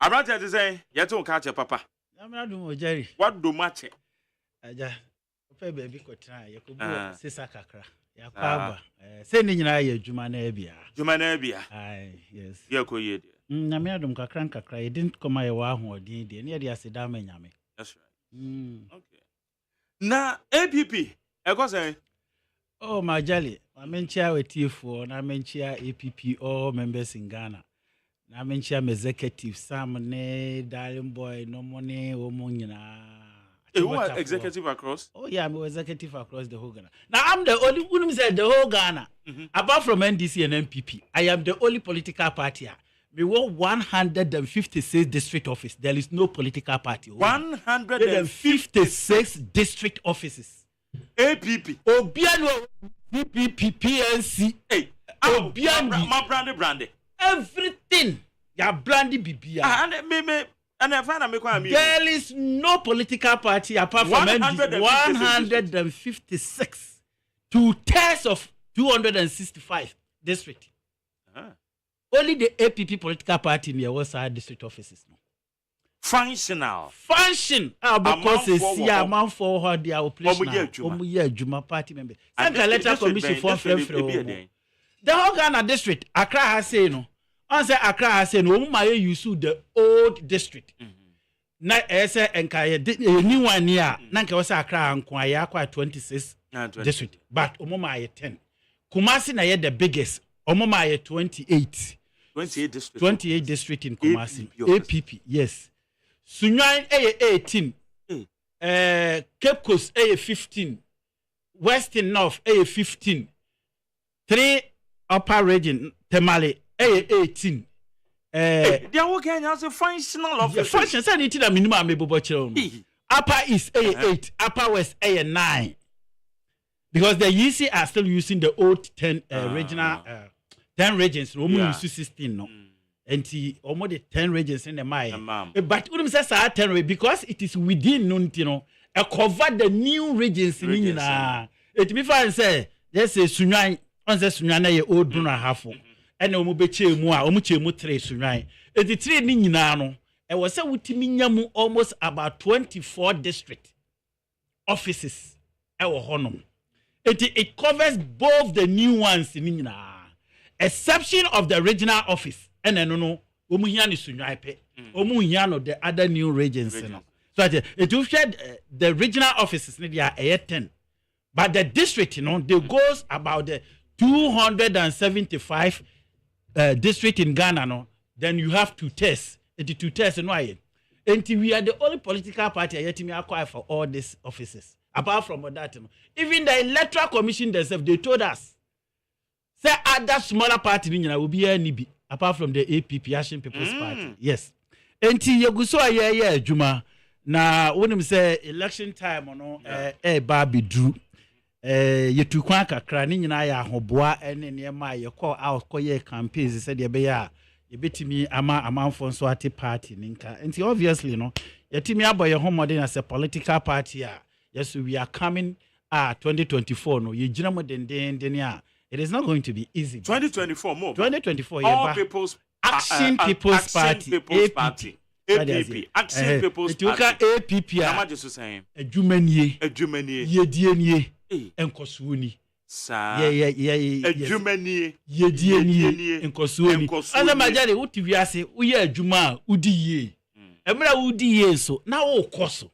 I'm not to say, you don't catch a papa. I'm not doing Jerry. What do match it? Aja. pɛ baabi kɔtena yɛkɔbu sisa kakra yakɔaba sɛ ne nyinaa yɛ adwuma na abia yes yɛkɔyɛ deɛ nyame adom kakra yɛde nkɔma yɛwɔ ahoɔden deɛ ne yɛde aseda ma nyame that's right okay na APP ɛkɔ sɛ oh majali amenchia wetiefoɔ na amenchia APP all members in Ghana na amenchia executive Sam ne Darling Boy no money omo nyina who are executive across? Oh yeah, I'm executive across the whole Ghana. Now I'm the only one who said the whole Ghana. Apart from NDC and MPP, I am the only political party here. We want 156 district office. There is no political party. 156 district offices. APP. Obiano PPP PNC. Hey, Obiano my brandy. Everything. Ya brandy BBA. And I find there is no political party apart from 156. 2/3 of 265 district. Only the APP political party near OSEI district offices. Functional. Function. Because it's a man for her their operation. Juma party member. Send a letter commission for the whole Ghana district. Accra has said no. Answer Accra has said no. My use the old district. Na ese enka new one here. Nanka was Accra and Kwaya kwa 26 district. But omoma 10. Kumasi na the biggest. Omoma 28. 28 district. 28 district in Kumasi. APP, yes. Sunyani 18. Cape Coast 15. Western North 15. 3 upper region Temale 18. They are working as a functional officer. Function say anything that minimum Upper East 8, Upper West 9. Because the UC are still using the old 10 regional 10 regions. We use 16 no. And almost the 10 regions in the Maya. But we say 10 because it is within Nuntino. I cover the new regions in Nina. It be fine say yes Sunyani on the Sunyana old Bruna Hafo. And omubeche mu a omuche mu 3 Sunyani. And the 3 ni nyina no. I was say wutimi almost about 24 district offices. Honum. It covers both the new ones in Nina. Exception of the regional office. And no, Omuhiani Sunyaipe, Omuhiano, the other new regions. So it will shed the regional offices, they are 10. But the district, they goes about the 275 district in Ghana, no, then you have to test. It is to test and why. And we are the only political party yet me acquire for all these offices. Apart from that, even the electoral commission themselves, they told us, say other smaller party will be any apart from the APP, Asian People's Party. Yes. And Yaguso Juma. Na when say election time Barbie drew. You took one craning and I hoboa and in your my you call out coye campaigns, said ya you bet me amount for Swati party, Ninka. And obviously, you team up by your home as a political party. Yes, we are coming 2024. No, you general then. It is not going to be easy. 2024 more. 2024. All People's Action People's Party. APP. Action People's Party. APP. How much is you saying? Ejumanie. Yedienie. Yeah. Enkosuoni. Ejumanie. Yedienie. Enkosuoni. Ana majale uti wiase uye ejuma udi ye. Emra udi ye so na wo koso.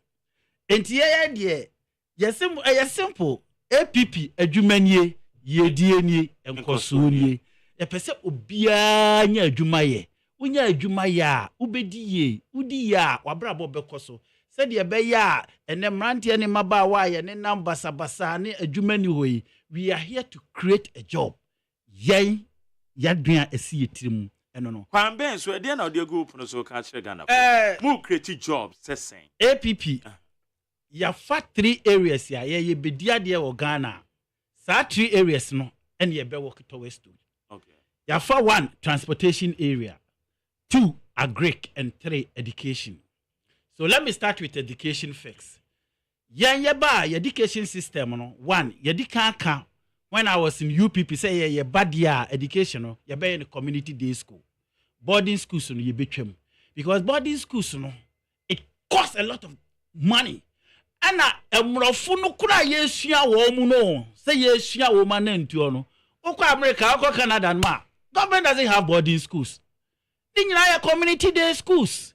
Enti ye simple. APP ejumanie. Yedienie enkosuoni epese obia nya adwuma ye unya adwuma ya ubedi ye udi ya wabrabo bekoso said ye be ya ene mrante ne mabawa ye ne nambasa basa ne adwuma ni hoyi. We are here to create a job yen yadua esi yetirim eno no kwan ben so de na ode group no so ka kire Ghana mu create jobs sesen APP ya fa 3 areas ya ye bedia de wo Ghana. 3 areas no and you be work towards to. Okay. Yeah, for 1 transportation area, 2 agric, and 3 education. So let me start with education first. Ba education system no 1 yedika when I was in UPP say ye bad year education no ye be in community day school. Boarding schools no ye betwem because boarding schools no it costs a lot of money. ana emrofo no kura yesua wo mu no say yesua wo ma na ntuo no ukwa America ukwa Canada ma government doesn't have boarding schools ni nyina ya community day schools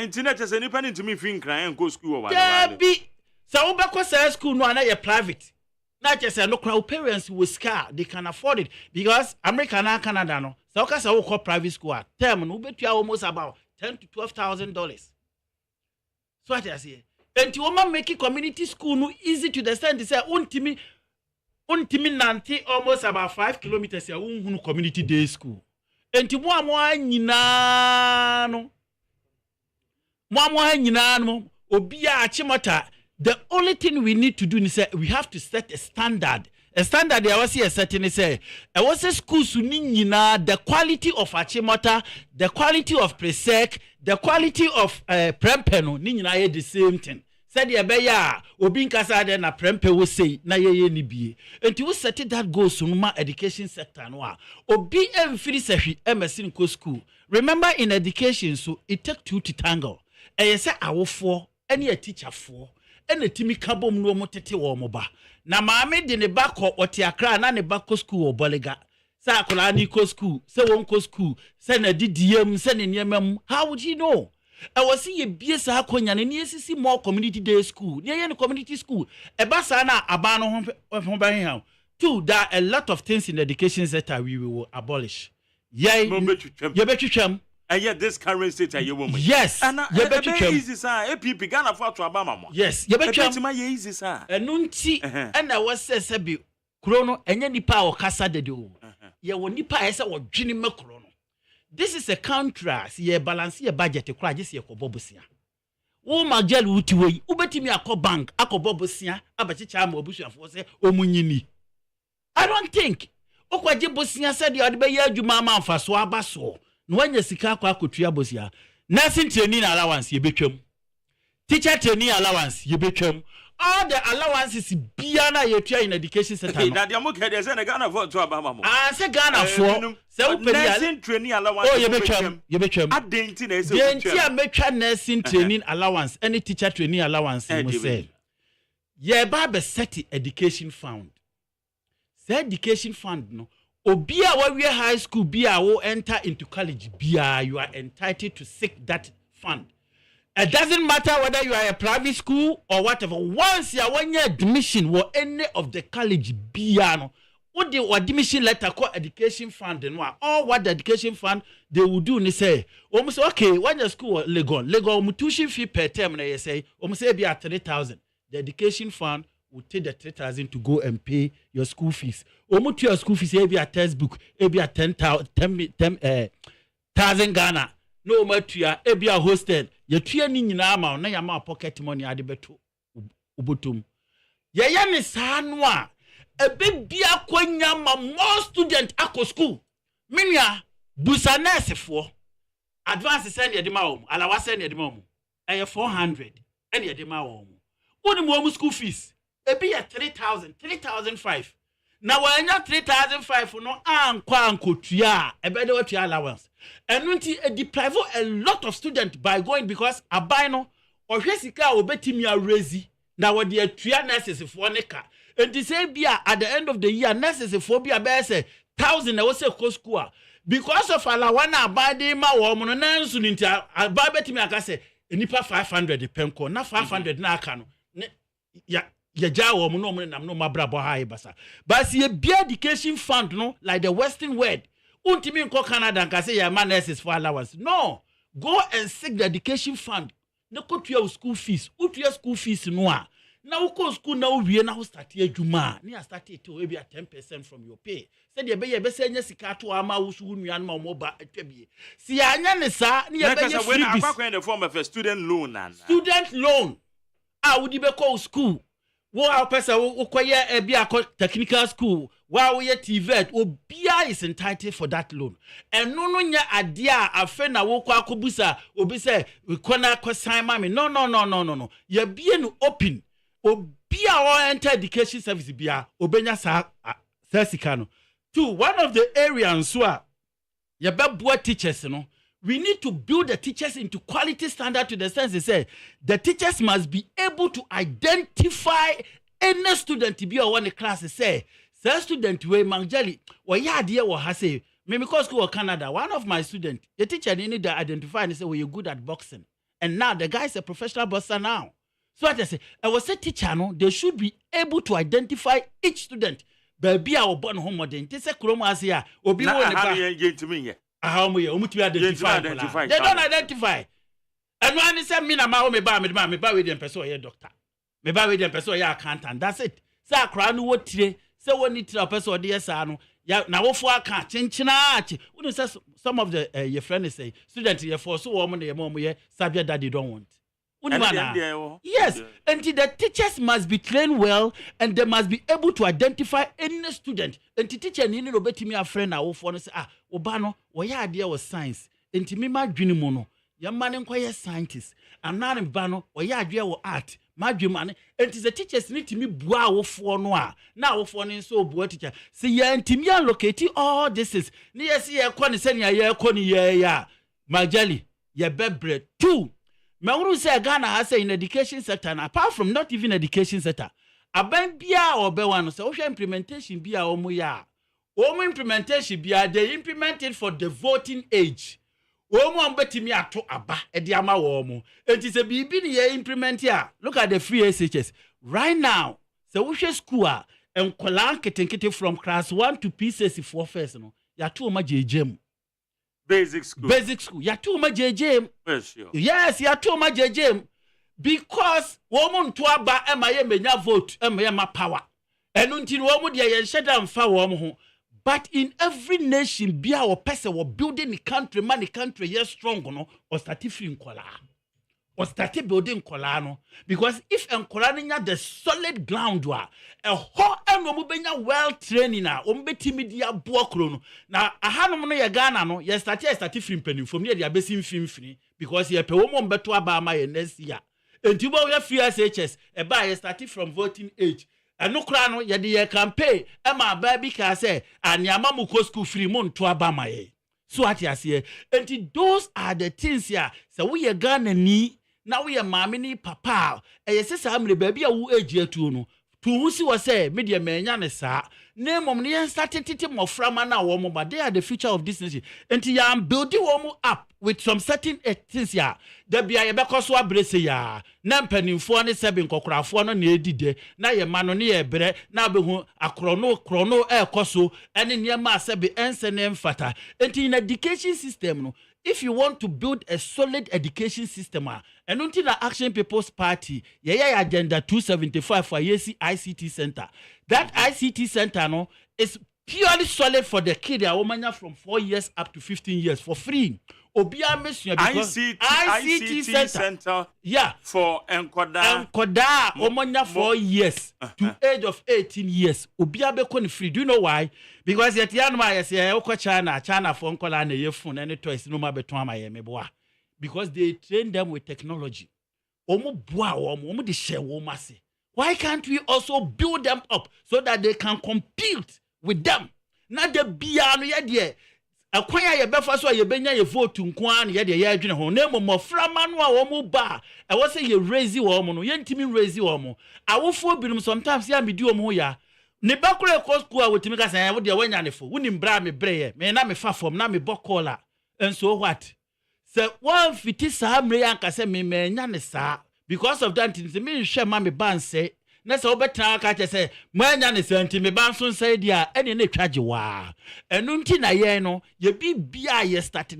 internet just any pen to me fin cry and go school or yeah be so we back school no na private na just say no crowd parents with scar they can afford it because America and Canada no so ka say we call private school term no betua almost about $10,000 to $12,000 so what I say and to woman make community school no easy to understand they say untimi nanti almost about 5 kilometers ya unhunu community day school and to mo nyina no obia achimota. The only thing we need to do is we have to set a standard. A standard I was here setting is I was a school sunina the quality of achimota, the quality of presec, the quality of prempeno ninina the same thing. Said ya beya obi nkasa de na prempe wo say na ye ni bie. Enti wo set that goal sunuma education sector no a obi emfiri sehwi emesin ko school. Remember in education so it take two to tangle. E say awofo ene a teacher for ene timi kabom no motete wo mo ba na maame de ne ba ko oti akra na ne ba ko school obolega sa akola ni ko school se won ko school se na didiem se ne niemam how would you know I was see ye bie sa akonya ne esisi more community day school ne ye community school e ba sa na aba no ho ba hin two there are a lot of things in the education sector we will abolish ye betwetwam and this current state are you woman. Yes. And easy sir. APP Ghana for to Obama. Yes. You bet you easy sir. Nunti and I was say be chrono and nipa o kasa de do. Ye wo nipa ese wo dwene me chrono. This is a contrast. Ye balance ye budget kura je se ye kobobosia. Wo magel wuti we. Ubetimi akọ bank akobobosia abachicha ma obusuafo se omunyini. I don't think okwaje bosia said you be ye adwuma ma mfaso abaso. When you sika kwa kutua bosia nursing training allowance ye betwam teacher training allowance ye betwam all the allowances biana ye tua in education center okay that you make dey say na Ghana for to Obama mo say Ghana for say nursing training allowance oh ye betwam adenti na say denti a metwa nursing training allowance any teacher training allowance mo say ye ba be set education fund say education fund no Obia we high school bia wo enter into college bia you are entitled to seek that fund. It doesn't matter whether you are a private school or whatever. Once you are your admission or any of the college bia no what the admission letter called education fund and all what the education fund they will do ni say almost okay when your school Legon tuition fee per term na say almost say be at 3,000 the education fund will take the 3,000 to go and pay your school fees. Almost your school fees, be a textbook, be a 10,000 Ghana. No matter be a hostel. You try ni na ma na ya ma pocket money ade beto ubutum. Ya ni sanwa. Ebe bia kwanya ma more student akọ school. Minia busa nurse for advance send ye de ma wo. Ala wa send ye de ma wo. 400 and ye de ma wo. Woni mo school fees. Ebi ya 3,000, 3,005. Now when you 3,005 no ankwa ankotua, ebe de watua allowance. And nunti deprive a lot of students by going because abino or hwesika obetimi arezi. Now what the atua nurses for neka. And the same bia at the end of the year nurses for bia be say 1,000 na wose ko school. Because of alawana abade ma wo mo no nansu nti ababetimi aka say enipa 500 penko na 500 na aka no. Ya jawo mo no mo nam no mabrabo high basa but ye be education fund no like the western world untimi nko Canada nka say ya nurses for allowance no go and seek the education fund na kotua school fees utua school fees no a na uko school na uwie na ho start adwuma na ya start it we be 10% from your pay said ye be say nya sika to ama wo su nuan ma mo ba atwabie si anya ne sa na ye be ye free akwa in the form of a student loan would be call school wo a pesa wo koye e bia technical school wa wo ye TVET obia is entitled for that loan eno no nya ade a afe na wo kwa akobusa obi say we kona kwasan ma me no ye bia no open obia wo enter education service bia obenya sa sika no to one of the areas so a ye beboa teachers no we need to build the teachers into quality standard to the sense they say the teachers must be able to identify any student to be on the class say student we mangjali or ya dear or has say me because school Canada one of my students the teacher need to identify and say well you're good at boxing and now the guy is a professional boxer now. So what I say I was a teacher no they should be able to identify each student baby our born home modern they say kroma here obi won to me how we identify. They don't identify. And when they say me na ma me ba with them person here doctor. Me ba with them person here accountant. That's it. Say akra no wotire. Say woni tire person dey say no. Ya na wo fo aka chinchina. Who say some of the your friends say student here for so wo na mom here subject that they don't want. Yes, and the teachers must be trained well and they must be able to identify any student. And the teacher need to be me a friend now for say obano why idea was science. And to me my dream mono. Your man inquire scientist. I'm not in bano why idea was art. My dream man and the teachers need to me boa for noa. Now for so boa teacher. See ya and me locate all this is near see a corner send ya corny ya my jelly ya bebre 2. Me want to say Ghana has in education sector and apart from not even education sector aban bia or be one so implementation bia omo implementation bia they implemented for the voting age omo betimi ato aba e de ama wo omo enti se bibi ni ye implement ya look at the free SHS right now so we school enkola ketenkete from class 1 to P64 first no ya to ma jejem Basic school. Ya too much JJ. Yes, ya too much JJ. Because woman to aba emaye menya vote, emaye ma power. And until woman dia yen sheda mfa wo. But in every nation, bia or person will building the country, man the country yes strong no or start free nkola. Or start building kolano. Because if nkola the solid ground wa a whole and benya well training na ombetimi dia boakro no na ahanom no ye Ghana no ye start free penim from near dia besim free because ye pe wo mbeto aba ma ye next year enti bo ye free SHS e ba ye start from voting age eno kra no ye de ye campaign e ma ba bi ka say aniama mu ko school free mo nto aba ma ye so at yase enti those are the things here so we ye Ghana ni na we ye mama ni papa e ye sesa amre ba bi a wo age atu no to who see was say media menya ne sa name of the started moframa na wo but they are the future of this nation and ya am building wo up with some certain things ya there be ya bekoso abrese ya na mpanimfo ne sebe nkokorafo no na edide na ye ma no ne ye bere na behu akrono ekoso ene niam asebe ense ne mfata and in education system no if you want to build a solid education system and until the Action People's Party agenda 275 for Yesi ICT Center that ICT Center no is purely solid for the kid a woman from 4 years up to 15 years for free obia mission because ICT center yeah for enkoda omanya 4 years to age of 18 years obia be kon free do you know why because yet yanma yes ye ko China for enkola na ye phone any toys no ma beton ama ye meboa because they train them with technology omo boa omo de share wo mase why can't we also build them up so that they can compete with them na de bia no ye de akwanya ye befa so ye benya ye vote nko an ye de ye adwene ho na mmoframa no a wo mu ba e wo se ye raise wo mu no ye ntimi raise wo mu awofo binum sometimes ya medi wo mu ya ne bakure ko school a wotimi ka san wo de wanya ne fo woni mbra me breye me na me fa form na me bokola and so what se one fiti sa mre yanka se me menya ne sa because of that things me hwe ma me ban say na se obetra ka che se mwanya ne senti me ban so say dia ene na twaje wa enu nti na ye no ye bibia ye start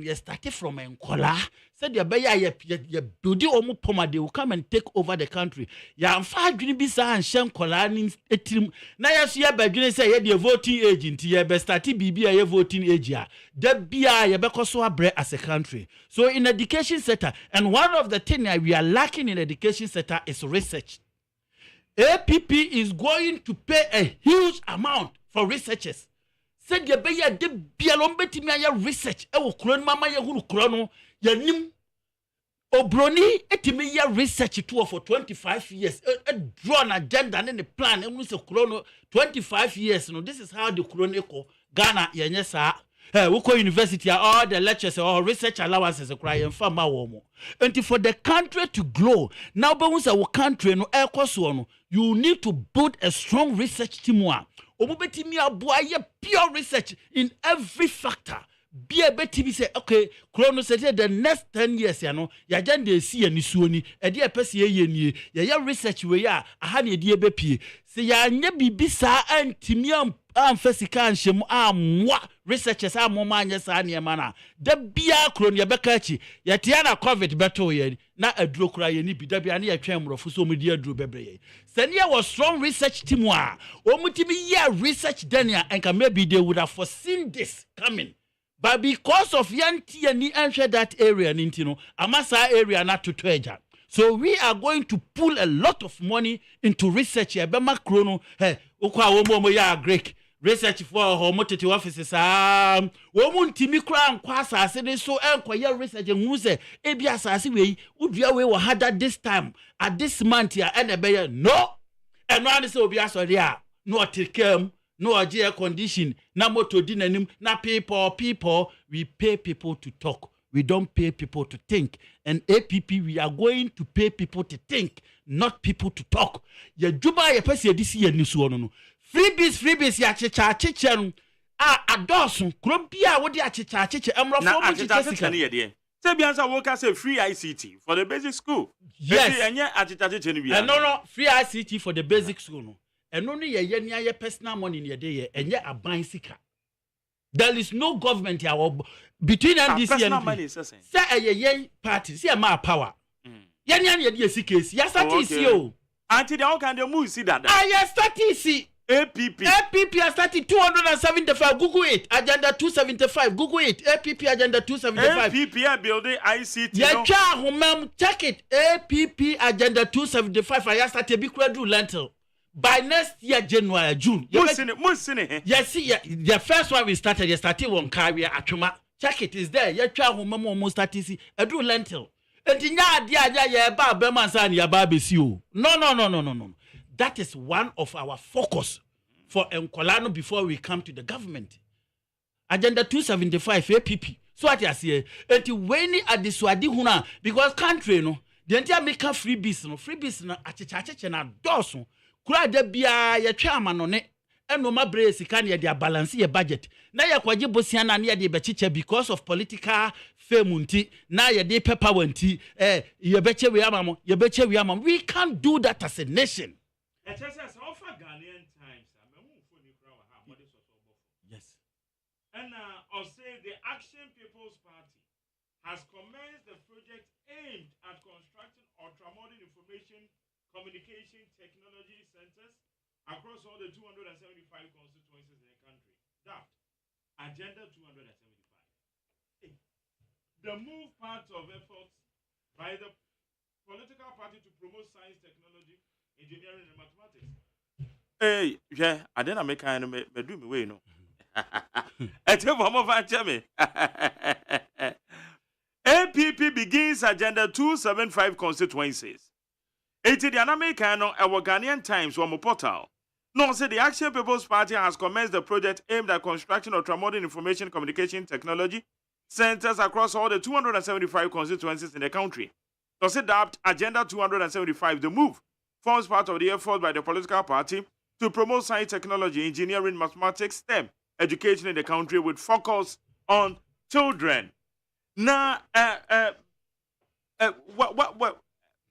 from enkola said ya be ya build omo poma they will come and take over the country ya amfa adwene bi sa anhye enkola ni etirim na ya so ya badwene say ye the voting age nti ye be start bibia ye voting age ya da bia ye be koso abre as a country so in education sector and one of the things we are lacking in education sector is research. APP is going to pay a huge amount for researchers. Said ye be ya de bialom betimi ya research e wo kuro mama ye huru kuro no ya nim obroni etimi ya research to for 25 years a draw an agenda and the plan e mu se kuro no 25 years no this is how the kuro ne ko Ghana ye nya sa Woko university all the lectures or research allowances cry and farm womo. And for the country to grow, now but our country no air no, you need to build a strong research team. Pure research in every factor. Be a better say, okay, Chrono said the next 10 years, you know, ya jande see any suoni, a dear person ye, ya research we are, a honey dear bepi. Say ya nebi bisa and timium fesican shem researchers are more manus and mana. The beer cron ya bekachi, ya tiana COVID beto ye, not a drew cry any bidabiani a chamber of so media drew bebre. Senia was strong research team wa, omutimi ya research denia and can maybe they would have foreseen this coming. But because of Yanti and enter that area, Nintino, Amasa area not to treasure. So we are going to pull a lot of money into research. Bema Chrono, Ukwa Womo ya Greek research for homotity offices. Womun Timikra and Kwasa said so enquire research and Muse, Ebias Asiwe, would be away or had that this time at this month here and a bear. No, and one is Obiasoria, no take care. No air condition, na moto dinanim, na people, we pay people to talk. We don't pay people to think. And APP, we are going to pay people to think, not people to talk. Ya juba ya pesi ya disi ya nisu ono. Freebies ya chicha adosun. Krobia wodi ya chicha emro na chicha ni yede. Say biansa worker say free ICT for the basic school. Yes. No, free ICT for the basic school no. And only ye personal money in your day, and yet a buying sicker. There is no government here between NDC and money. Say a ye party, see a ma power. Yan ye see case, yes, that is you. Auntie, how can the move see that? Yes, that is APP has started 275. Google it. Agenda 275. Google it. APP Agenda 275. APP building ICT. Yeah, check it. APP Agenda 275. I started big do lentil. By next year, January, June. Yes, the first one we started one career at Chuma. Check it, is there. Your child who almost started a do lentil. And in ya Bermansan, ya barbecue. No. That is one of our focus for Nkolano before we come to the government. Agenda 275 APP. So what I say, until when at the Swadi Huna, because country, no, the entire make a free business, no, achichache na doso. Kura de bia ya chairman on it and no ma brace can ya balance your budget na ya kwaje bosiana na ya de bechiche because of political famunti na ya de pepper wanti ya beche we amamo we can't do that as a nation. Yes. And OSEI, the Action People's Party has commenced the project aimed at constructing ultramodern information communication technology centers across all the 275 constituencies in the country. That Agenda 275. The move part of efforts by the political party to promote science, technology, engineering, and mathematics. Hey, yeah, I didn't make kind of me do me way no. I tell you, APP begins Agenda 275 constituencies. 80 the American our Ghanaian Times one portal. No, say the Action People's Party has commenced the project aimed at construction of ultramodern information communication technology centers across all the 275 constituencies in the country. To say that Agenda 275, the move, forms part of the effort by the political party to promote science, technology, engineering, mathematics, STEM education in the country with focus on children. Now,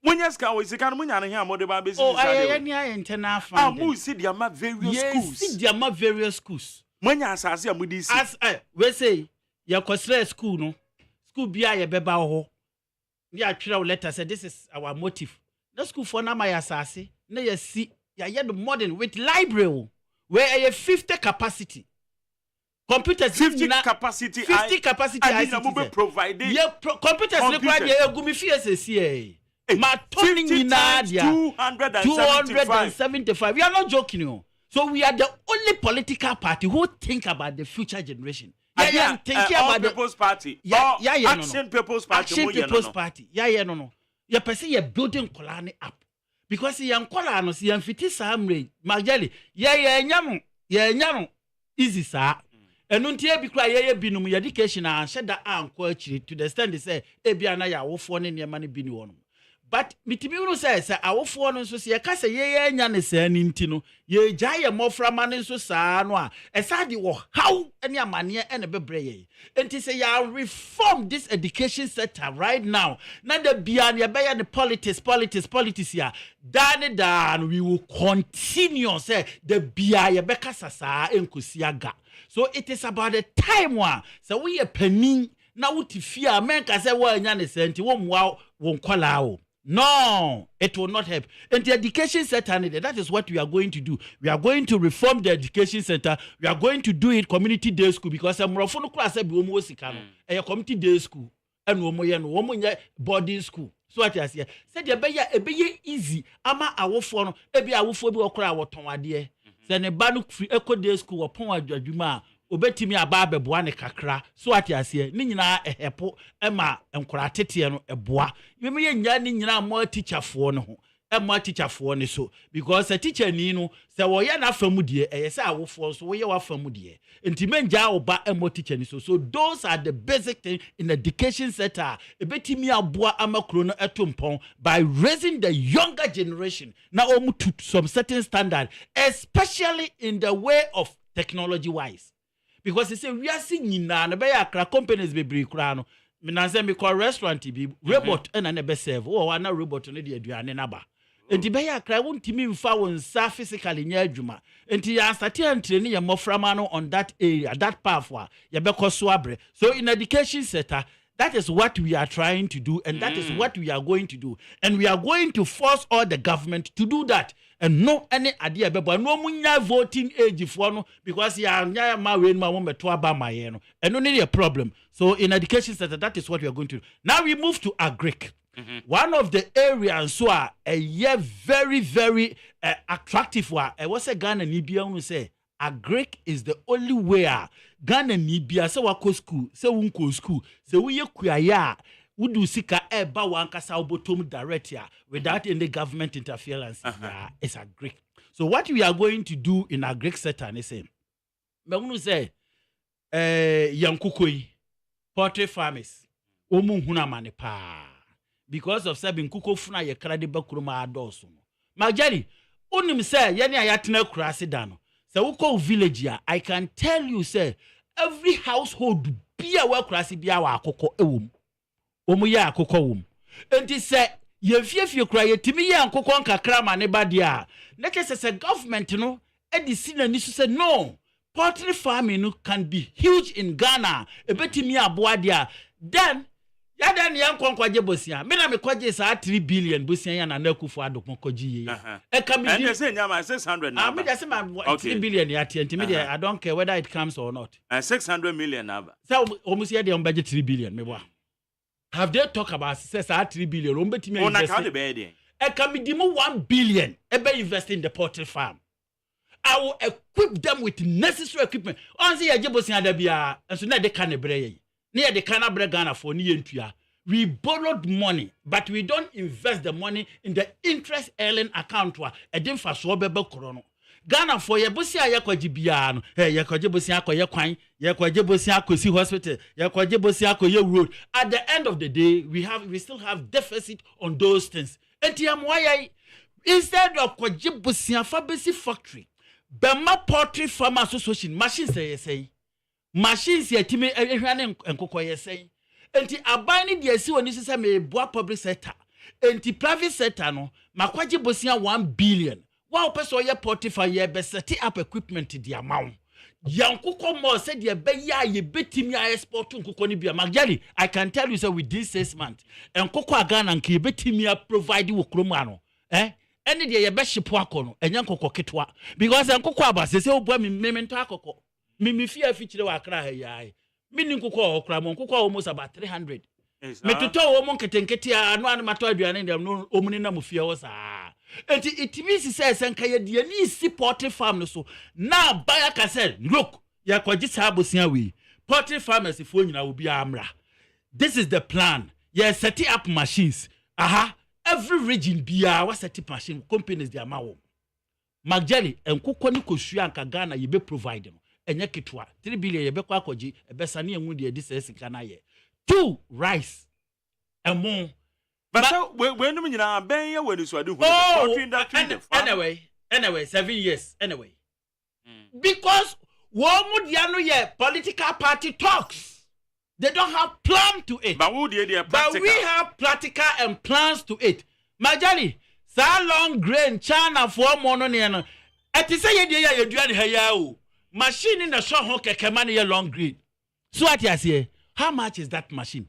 when you scout, we can munya here more about business. Oh, I internal funding. We see there are various schools. See there are various schools. When you as we say, your consider school no school be a beba ho. Ya try letter say this is our motive. The school for na my asase. Na you see, ya the modern with library where a 50 capacity. Computers 50 capacity. 50 capacity. I need provided. Yeah, computers require you go me fear Ma turning in 275. We are not joking, you. So we are the only political party who think about the future generation. Thinking about the People's Party. Action People's Party. Action People's Party. No. You person you building Kolani up because you Kola no see fiti samre. Majali. Nyamo. Easy sir. enuntie bi kra ye binum education a sheda anko akiri to the extent they say ebia na ya wofo ne ne ma ne bi ni wono but mitimi no say awofo no nso se ye ka say ye nya ne saa ni nti no ye gya ye moframa ne nso saa no a esa de wo how ene amane ene bebre ye enti say ya reform this education sector right now na the bia ne be ya the politics ya dan we will continue say the bia ye be kasa saa enkosi aga. So it is about the time one so we a penny na wuti fear men ka say wa nya ne senti wo mwa wo nkola o. No, it will not help. And the education sector, that is what we are going to do. We are going to reform the education center. We are going to do it community day school because I'm rofono class e bi omo sikano. A community day school and womo boarding school. So what I say, said e be easy. Ama awofo no e bi awofo bi okra woton ade. Se ne ba no free eco day school opon adwadwuma obetimi aba abeboa ne kakra so ati ase ni nyina ehepo ema enkora tete no eboa yemi ye nya ni nyina mo teacherfo no ho ema teacherfo ne so because a teacher ni no se wo ye na famu die eyese awofo so wo ye wa famu die enti menja oba ema teacher ni so those are the basic things in education sector ebetimi aboa amakro no etompon by raising the younger generation na omu to some certain standard especially in the way of technology wise. Because they say we are seeing na be akra companies be bri kra no me na say me call restaurant bi robot na na be serve o na robot no de aduane na ba enti be akra wontimi mfa won sa physically nya adwuma enti ya start and train your moframa no on that area that path wa ye be koso abre. So in education sector that is what we are trying to do and that is what we are going to do and we are going to force all the government to do that. And no any idea bebo no munya voting age for no because ya nya ma we no mo meto aba maye no and no need a problem. So in education sector that is what we are going to do. Now we move to agric. One of the areas so a very attractive wa e was a Ghana ni bia unu say agric is the only way Ghana ni bia say wako school say unko school say we ye kuaya Udu sika eba wankasa obotom direct here without any government interference. Yeah, it's a Greek. So what we are going to do in a Greek sector is say, me say, yankukoi, poultry farmers, omu huna mane pa because of sabin kuko funa ye krade bakuruma adoso. Majari, unim say yani ayatna kurasi dano. Se uko village ya, I can tell you say every household biya wa kurasi biya wa akoko ewum. Omuya akoko wum enti se ye fiefie kura ye timi ye ankoko nkakra ma ne ba dia na kese se government no edisi na nisu se no poultry farming no can be huge in Ghana ebetimi aboa dia then ya dan yan kwankwaje bosia me na me kwaje sa 3 billion bosia ya na nakufu adokon kwaji ye e ka me and say nyama 600 na me just my 3 billion ya tie me I don't care whether it comes or not 600 million na so omusia de on budget 3 billion me boa. Have they talked about say 3 billion? I can be 1 billion. Ebe invest in the poultry farm. I will equip them with necessary equipment. Once you are able to and so now they can break. Near the Canabra Ghana for Nientua. We borrowed money, but we don't invest the money in the interest earning account. A dim for Swabebe Corono. Ghana for your busia yakwajibiano, hey, yakwajibusiako yakwan, yakwajibusiako see hospital, yakwajibusiako ye road. At the end of the day, we still have deficit on those things. And why instead of kwajibusia fabisi factory, Bema Poultry Farmer Association, machines say, machines yetime and cocoa say, and the abiding the see when this is a bois public sector, and the private sector no, makwajibusia 1 billion. Wow, person ye portify ye be set up equipment to the amount. Yankuko more said ye be ya ye betimi ya export nkuko ni bia Magjali. I can tell you say within 6 months. And Koko Ghana nki betimi ya provide wo kroma no. Any de ye be shipo akono enyankoko ketwa. Because Nkoko abase se obua mi memento akoko. Mi fia fichire wa akra ha yai. Mi nkuko okra mo nkuko almost about 300. Me tuto wo mo nketenkete anu anu mato aduane ndem no omuni na mu fia wo saa. It means say senka ye de ni si poultry farm no so na buyer can say look ya kwaji sabosia we poultry farmers if nyina obi amra. This is the plan. You set up machines. Every region bia wa set up machine companies dey amawo. Magjali enkoko ni kosua anka Ghana ye be provide no. enye kitwa 3 billion ye bekwa akoji ebesa na enwu de dis sika na ye 2 rice emo but when you nyina ben ye wani so ade hu anyway 7 years anyway because womu dia no ye political party talks they don't have plan to it but we have practical and plans to it majali so long grain China for mono ne no eti say ye dia ye dua ne ha ya o machine na so ho keke man ye long grain so what you say how much is that machine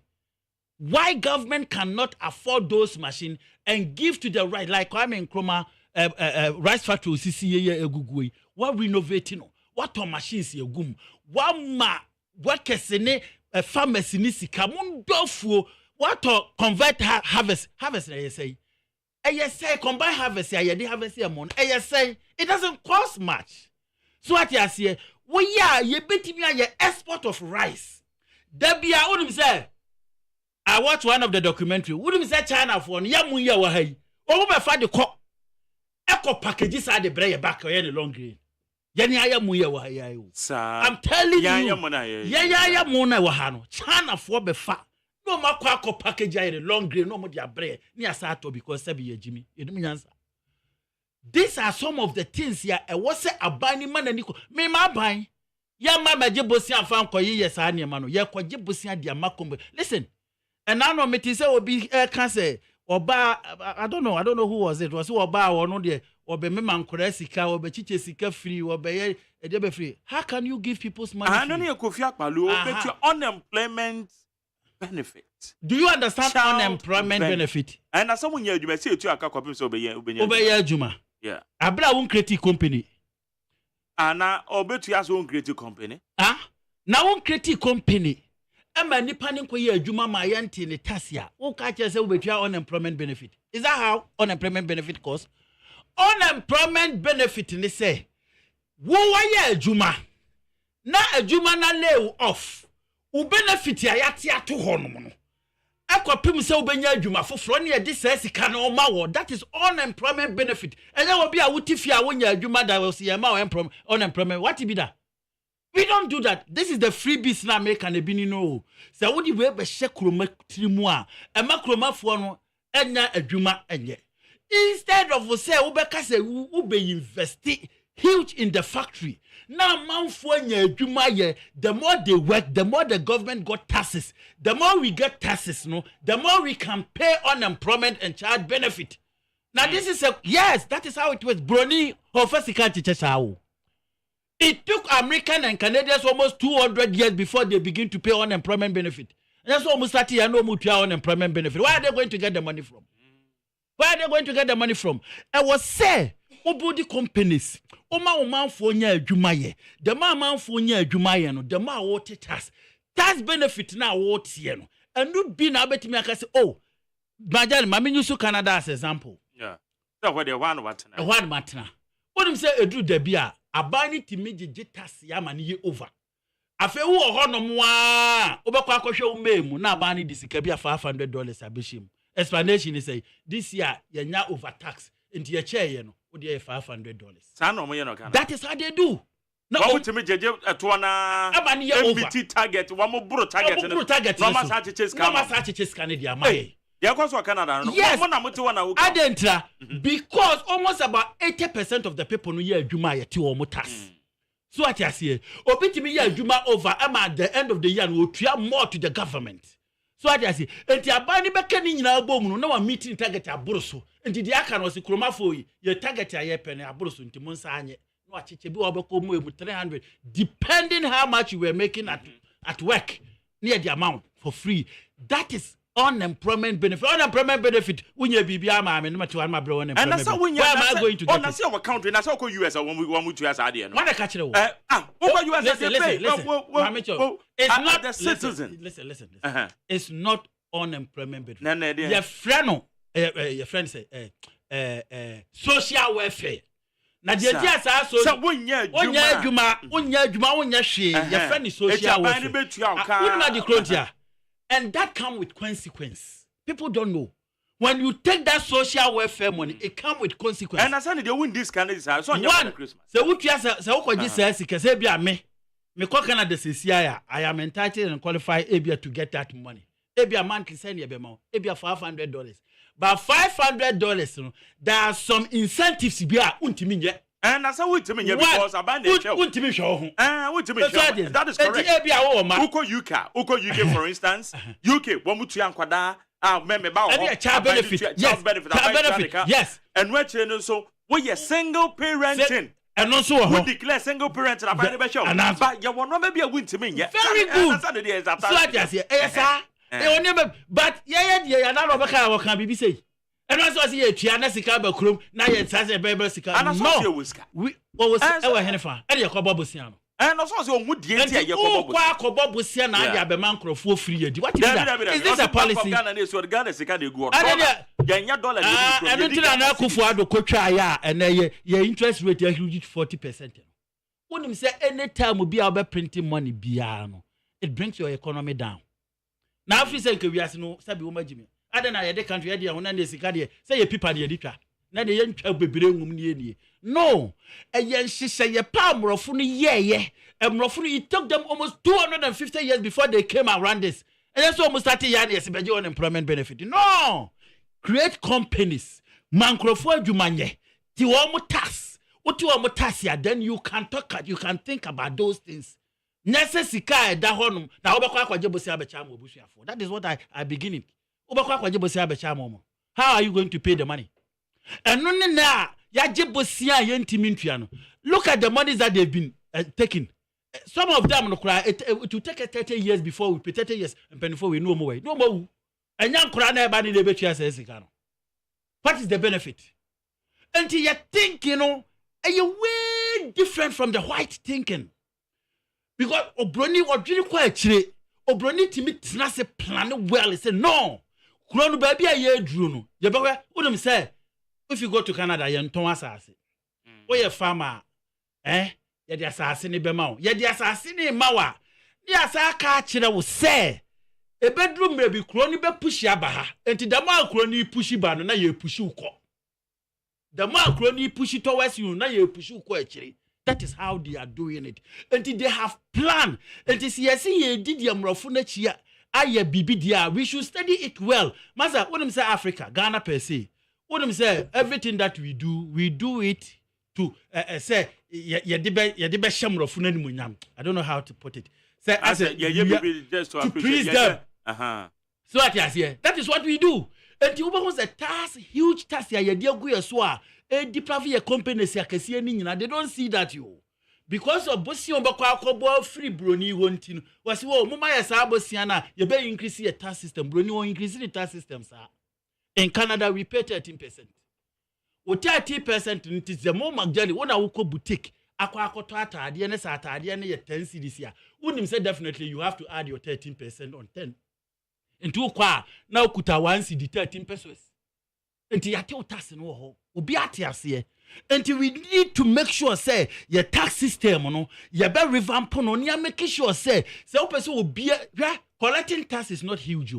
why government cannot afford those machine and give to the right like Kwame Nkrumah rice factory CC ye egugu what renovating what on machines ye gum what ma workers ne farmers ni sika mun dofuo what to convert harvest na say say combine harvest ya dey harvest ya mon say it doesn't cost much so what you say we ye betimi ya export of rice dabia onum say I watch one of the documentary onum say China for ya mun ya wa hai o be fa de ko eco packages are the bread back or any long grain yani aya mun ya wa hai I'm telling you ya mona wa ha no China for be fa no makwa package aye long grain no mo dia bread ni asato because sabi ye jimi edum nyansa. These are some of the things here e wo se abani manani ko me ma ban ya ma maje bosi afan ko ye sa ne ma no ye ko je bosi dia makombe listen and now no meti say obi can say oba I don't know who was it was oba ono de obe me mankora sika obe chiche sika free obe ye edebe free how can you give people's money I don't know Kofi Akpalo bet your unemployment benefit. Do you understand unemployment benefit? And as someone you may say to akakopim so obeye juma. Yeah. Abra won create company. Ana obetu as won create company. Na won create company. Ema nipa ne koye adwuma ma yante ne tasia. Wo ka che say obetu unemployment benefit. Is that how unemployment benefit costs? Unemployment benefit ni say wo waye adwuma. Na adwuma na lay off. U benefit ya yate ato honom no akopim se ubenya adwuma foforo ne yedi sika na o ma wo that is unemployment benefit enya wo bia wutifia wonya adwuma da wo se ma unemployment what be that we don't do that this is the freebies na make an ebini no se wodi we be hye kroma trimu a ema kroma fo no enya adwuma enye instead of say wo be ka se wo be invest huge in the factory. Now, the more they work, the more the government got taxes. The more we get taxes, the more we can pay unemployment and child benefit. Now, this is yes, that is how it was. Brony or it took American and Canadians almost 200 years before they begin to pay unemployment benefit. And that's almost 30 years no more unemployment benefit. Where are they going to get the money from? I was say, obodi companies. Oma for nya adwuma ye the man for nya adwuma ye no the ma wo tax benefit na wo tie no enu bi na betimi aka say oh bajal ma menyu so Canada as example yeah so where the one matna onim say edu da bi a abani timi tax ya ma ne ye over afi wo ho no mo a obekwa akohwe wo memu na abani disika bi $500 abeshim explanation is say this year ye nya over tax into your chair ye no $500. That is how they do. Now, what to me, Tuana MBT target, one more bro target, no mass Canada. Yes, I didn't because almost about 80% of the people who hear Juma to Omotas. So what I say, Obitimi ya Juma over, at the end of the year will try more to the government. So I say, and the Abani Bekani in our bone, no one meeting target a Brusso, and the Akan was a chromafo, your target a penny a Brusso into Monsanye, no Chichibu Obokomo with 300, depending how much you were making at work near the amount for free. That is unemployment benefit. Unemployment benefit when you be my number to my bro. And that's how when you are going to get our country, and that's how US or when we want to as idea. What I catch it. It's not the citizen. Listen. It's not unemployment benefit. Your friend say social welfare. Na dia sa so wonya she your friend is social welfare. And that comes with consequence. People don't know. When you take that social welfare money, it comes with consequence. And I said they win this kind of so one Christmas. So what you say me. me call Canada CCI, I am entitled and qualified ABA to get that money. ABA monthly send you ABA $500. But $500, there are some incentives be a untimi. And that's how we to me because I ban the show. Untimi show. That is correct. Uko UK for instance, UK Wamutu Ankwada, child benefit. Yes. And what so we are single parenting. And also we declare single parent and I buy the show. But you will not be a win to me yet. Very good. But yeah, now Robaka can be say. And also see a Chiana Sicaba Crum, now it's as a baby Sicaba. And no, we was our Hennifer, and your Cobobusiano. And also, would you say your Cobobusiana, Yabeman for free? What is that? Is this a policy? Ghana is what Ghana is a kind of good. $1 I don't know for the Kochaya and your interest rate is huge 40%. When you say any time will be about printing money, Biano, it brings your economy down. Now, if you say we are no Sabi Jimmy, I don't know the country idea when they say a people the editor. Now the young child be bring no, a young she say a palm rofuni ye, and rofuni it took them almost 250 years before they came around this. And that's almost 30 years about your unemployment benefit. No, create companies, mancrofo jumanye, tiwamu tax, utiwamu tasia, then you can talk, you can think about those things. That is what I begin it. How are you going to pay the money? And look at the monies that they've been taking. Some of them it will take 30 years before we pay 30 years and before we know more. No more. And young Kurana the betcha. What is the benefit? Until you think, are you way different from the white thinking? Because Obroni was really quite chile. Obroni to me tnase plan well. He said, no. Kurono baby a year druno. Yabawe, Udum say, if you go to Canada, you're assassin. Or you're farmer, you're the assassin in Bemau. You're the assassin in Mawa. Yes, I catch it. I will say, a bedroom may be crony be push yabaha. And to the more crony pushy ban, now you push you. The more crony push it towards you, now you push you quite. That is how they are doing it. Until they have planned. Until CSE did Yamrofunetia, Aye Bibidia. We should study it well. Master, what say Africa, Ghana per se. What say everything that we do it to say Yadibe Shamrofune Munyam. I don't know how to put it. Say as just to please them. So that is what we do. And you was a task, huge task. Ya dear Guyaswa. Depravia companies they don't see that you because of Bosion Bako free Bruni wanting was Mumaya Sabosiana, you better increase your tax system, Bruni will increase the tax system, sir. In Canada, we pay 13%. Or 30% it is the more Magdali, one Auko boutique, Aquacotata, DNS at DNA 10 cities here. Wouldn't say definitely you have to add your 13% on 10. And 2 qua now Kuta 1 CD 13 pesos. Until you tell tax no ho, be at here. Until we need to make sure, say, your tax system, no, you better revamp on, you making sure, say, so person will be collecting tax is not huge,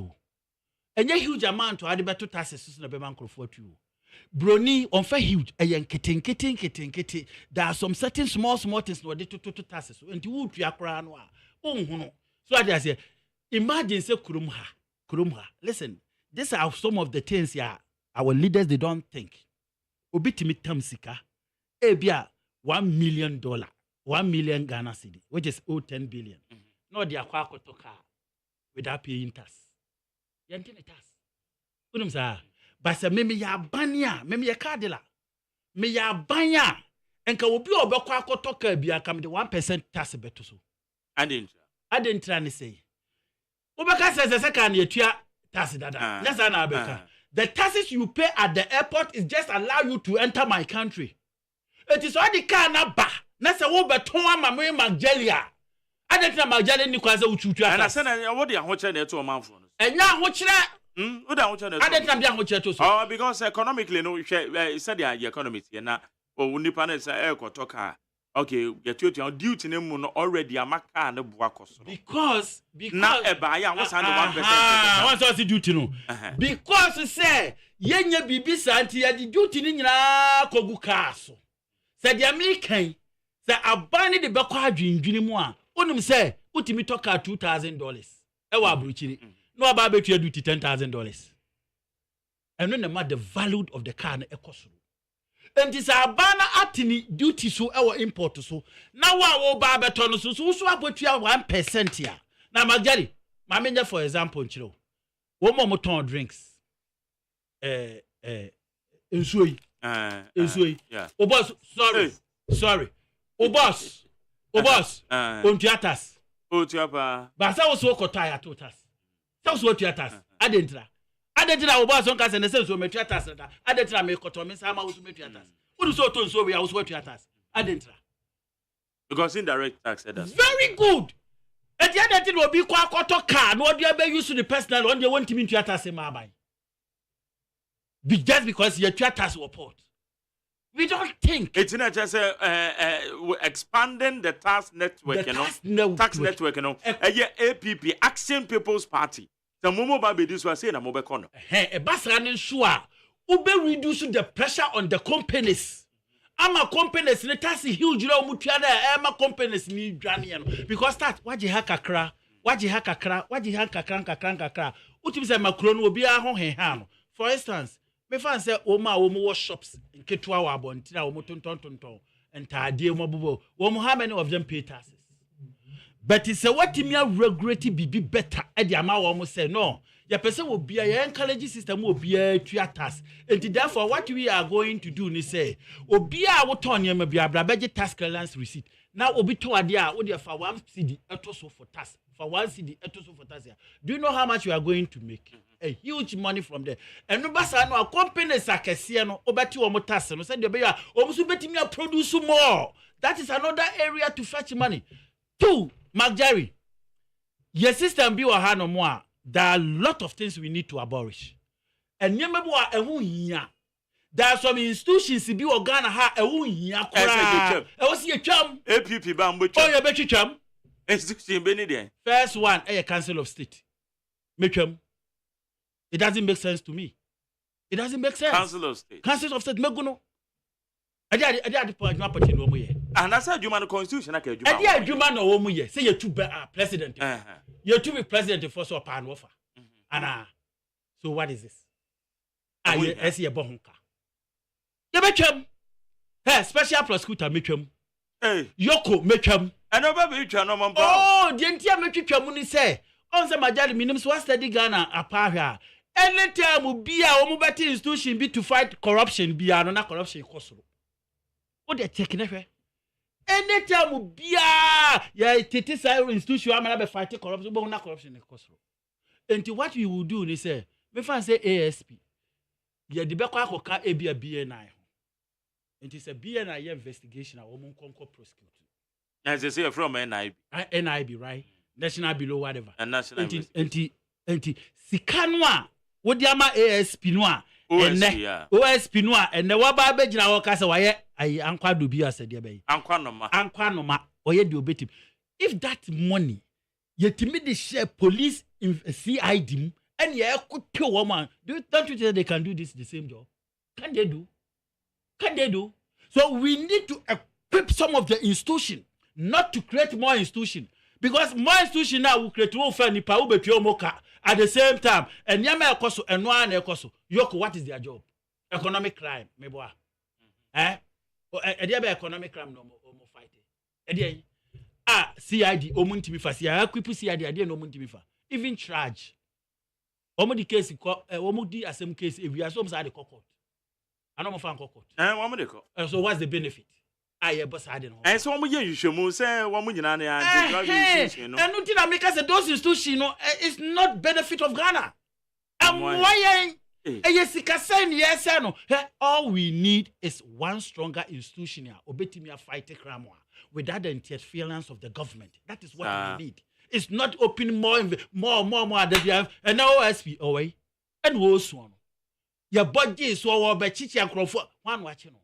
and a huge amount to add better taxes in the bank for you. Brony on fair huge, a young kitty. There are some certain small things no to taxes, and you would ya crown. So I say, imagine say Kurumha. Listen, these are some of the things here. Our leaders, they don't think. Obitimi Tamsika, Ebia, $1 million, 1 million Ghana cedi, which is 10 billion. No, they are toka without paying tax. Yantin tax. Unumsa, but say, maybe ya banya, maybe ya cardilla, me ya banya, and can be over Quaco toka be a come the 1% tax better so. I didn't try to say. Ubaka says the second year tax dada. That's an abeka. The taxes you pay at the airport is just allow you to enter my country. It is all the car na ba. Na se wo beton amame Magdalia. Adetna Magdalia ni kwaza uchutu asa. And I said what dey ahoche na to omanfo no. Enya ahoche. Wo dey ahoche na. Adetna bi ahoche to so. Oh, because economically no said the economy na o nipa na say ekotoka. Okay, your duty name no already amaka na bua koso. Because na eba ya won sand 1%. What's the duty no? Because say yenye bibi santi ya di duty ni nyina kogu kaso. Say the American say abani de bekwa adwindwini mu a Onum say, utimi talk $2,000. Ewa abruchiri. No about bet you do $10,000. And when the matter the value of the car na ekoso. And this abana atini duty so our import so. Now wa ba beto no so so abotua 1% here. Na magari, mamenja for example nchiro. Wo mo ton drinks. Ensuyi. Yeah. Oh boss, sorry. Oh boss. On theaters. Oh tiapa. But sa so kotaya totas. Sa so theaters. Adentra wo boss on kase na say so me theaters da. Adentra me koto me sa ma wo so me theaters. Who so to so we are so theaters. Adentra. Because indirect tax headers. Very good. And the other thing will be kwa koto car no dey be use the personal on dey want me theaters ma buy. Just because your theaters were port. We don't think it's not just expanding the tax network, tax network, APP, Action People's Party. The Momo Baby, this was saying a mobile corner. A bus running sure, Ube reduce the pressure on the companies. I'm a companies, let us see huge low mutiana, I'm a companies need Janian. Because that, what you hack a cra, Utim say Macron will be a home. For instance, me fan say omo shops in Ketwa wa bontina omo tonton and tade omo bobo omo how many of them pay taxes but it's a what me regret be better e dey ama omo say no your person will be a encourage system will be a tax and therefore what we are going to do ni say obi a wo ton yam bia bra budget tax clearance receipt now obi to ade a wo dey for 1 cedi etoso for tax for 1 cedi etoso for tax. Do you know how much you are going to make? A huge money from there. And no basa no companies akese no obeti wo tax no say dey be ya omusu betimi produce more. That is another area to fetch money. 2, Mark Jerry, your system be wa no more. There are a lot of things we need to abolish. And nyemebo a ehu hia. There are some institutions be wa Ghana ha ehu hia kora. E wo see twam. APP ba mbo twam. Oh, you be twam. Institution be ni there. First one, a Council of State. Metwam. It doesn't make sense to me. It doesn't make sense. Council of State. Council of State, meguno. Adi point no appoint no ye. And that's a human constitution aka juma. Adi juma no wo mu ye. Say you two president. You two be president for so pan offer. Ana. So what is this? Yes ye bo honka. Ye betwam. Hey, special prosecutor metwam. Hey, Yoko metwam. Ano ba be twa no man pa. Oh, the entia metwam ni say. On say majali minim so study Ghana apahwa. Anytime be a omubati institution be to fight corruption be no na corruption kosoro. What they take never. Anytime be a ya tete say institution am na be fight corruption but na corruption kosoro. And what we will do ni say me fan say ASP. Ya de be kwa akoka e bia BNI. And it's a BNI investigation a woman conquer prosecute. As they say from NIB. NIB, right? National below whatever. And national anti sikanwa wodiama ASP noa OSP noa and the waba begina wokasa waye ayi ankwa do bi asede be ankwa noma oye de obetim. If that money yetimi de share police in CID and ye could kill woman, don't you think they can do this the same job? Can they do? So we need to equip some of the institution, not to create more institution. Because more institution now will create more funny power moka at the same time. And yama ekoso and one ekoso. Yoko, what is their job? Economic crime, meboa. Ediabe economic crime no more fighting. CID omuntimifa CID equipu CID ade no omuntimifa. Even charge. Omudi case omudi asem case if we are some side court. I don't fan court. So what's the benefit? Boss had no. And so you should say one nyina na and nothing that make us those institutions it's not benefit of Ghana. Why all we need is one stronger institution here obetimi fight crime without the interference of the government. That is what we need. It's not opening more that you have and now OSP away and worse one. Your body so over chichi and crofo one watching.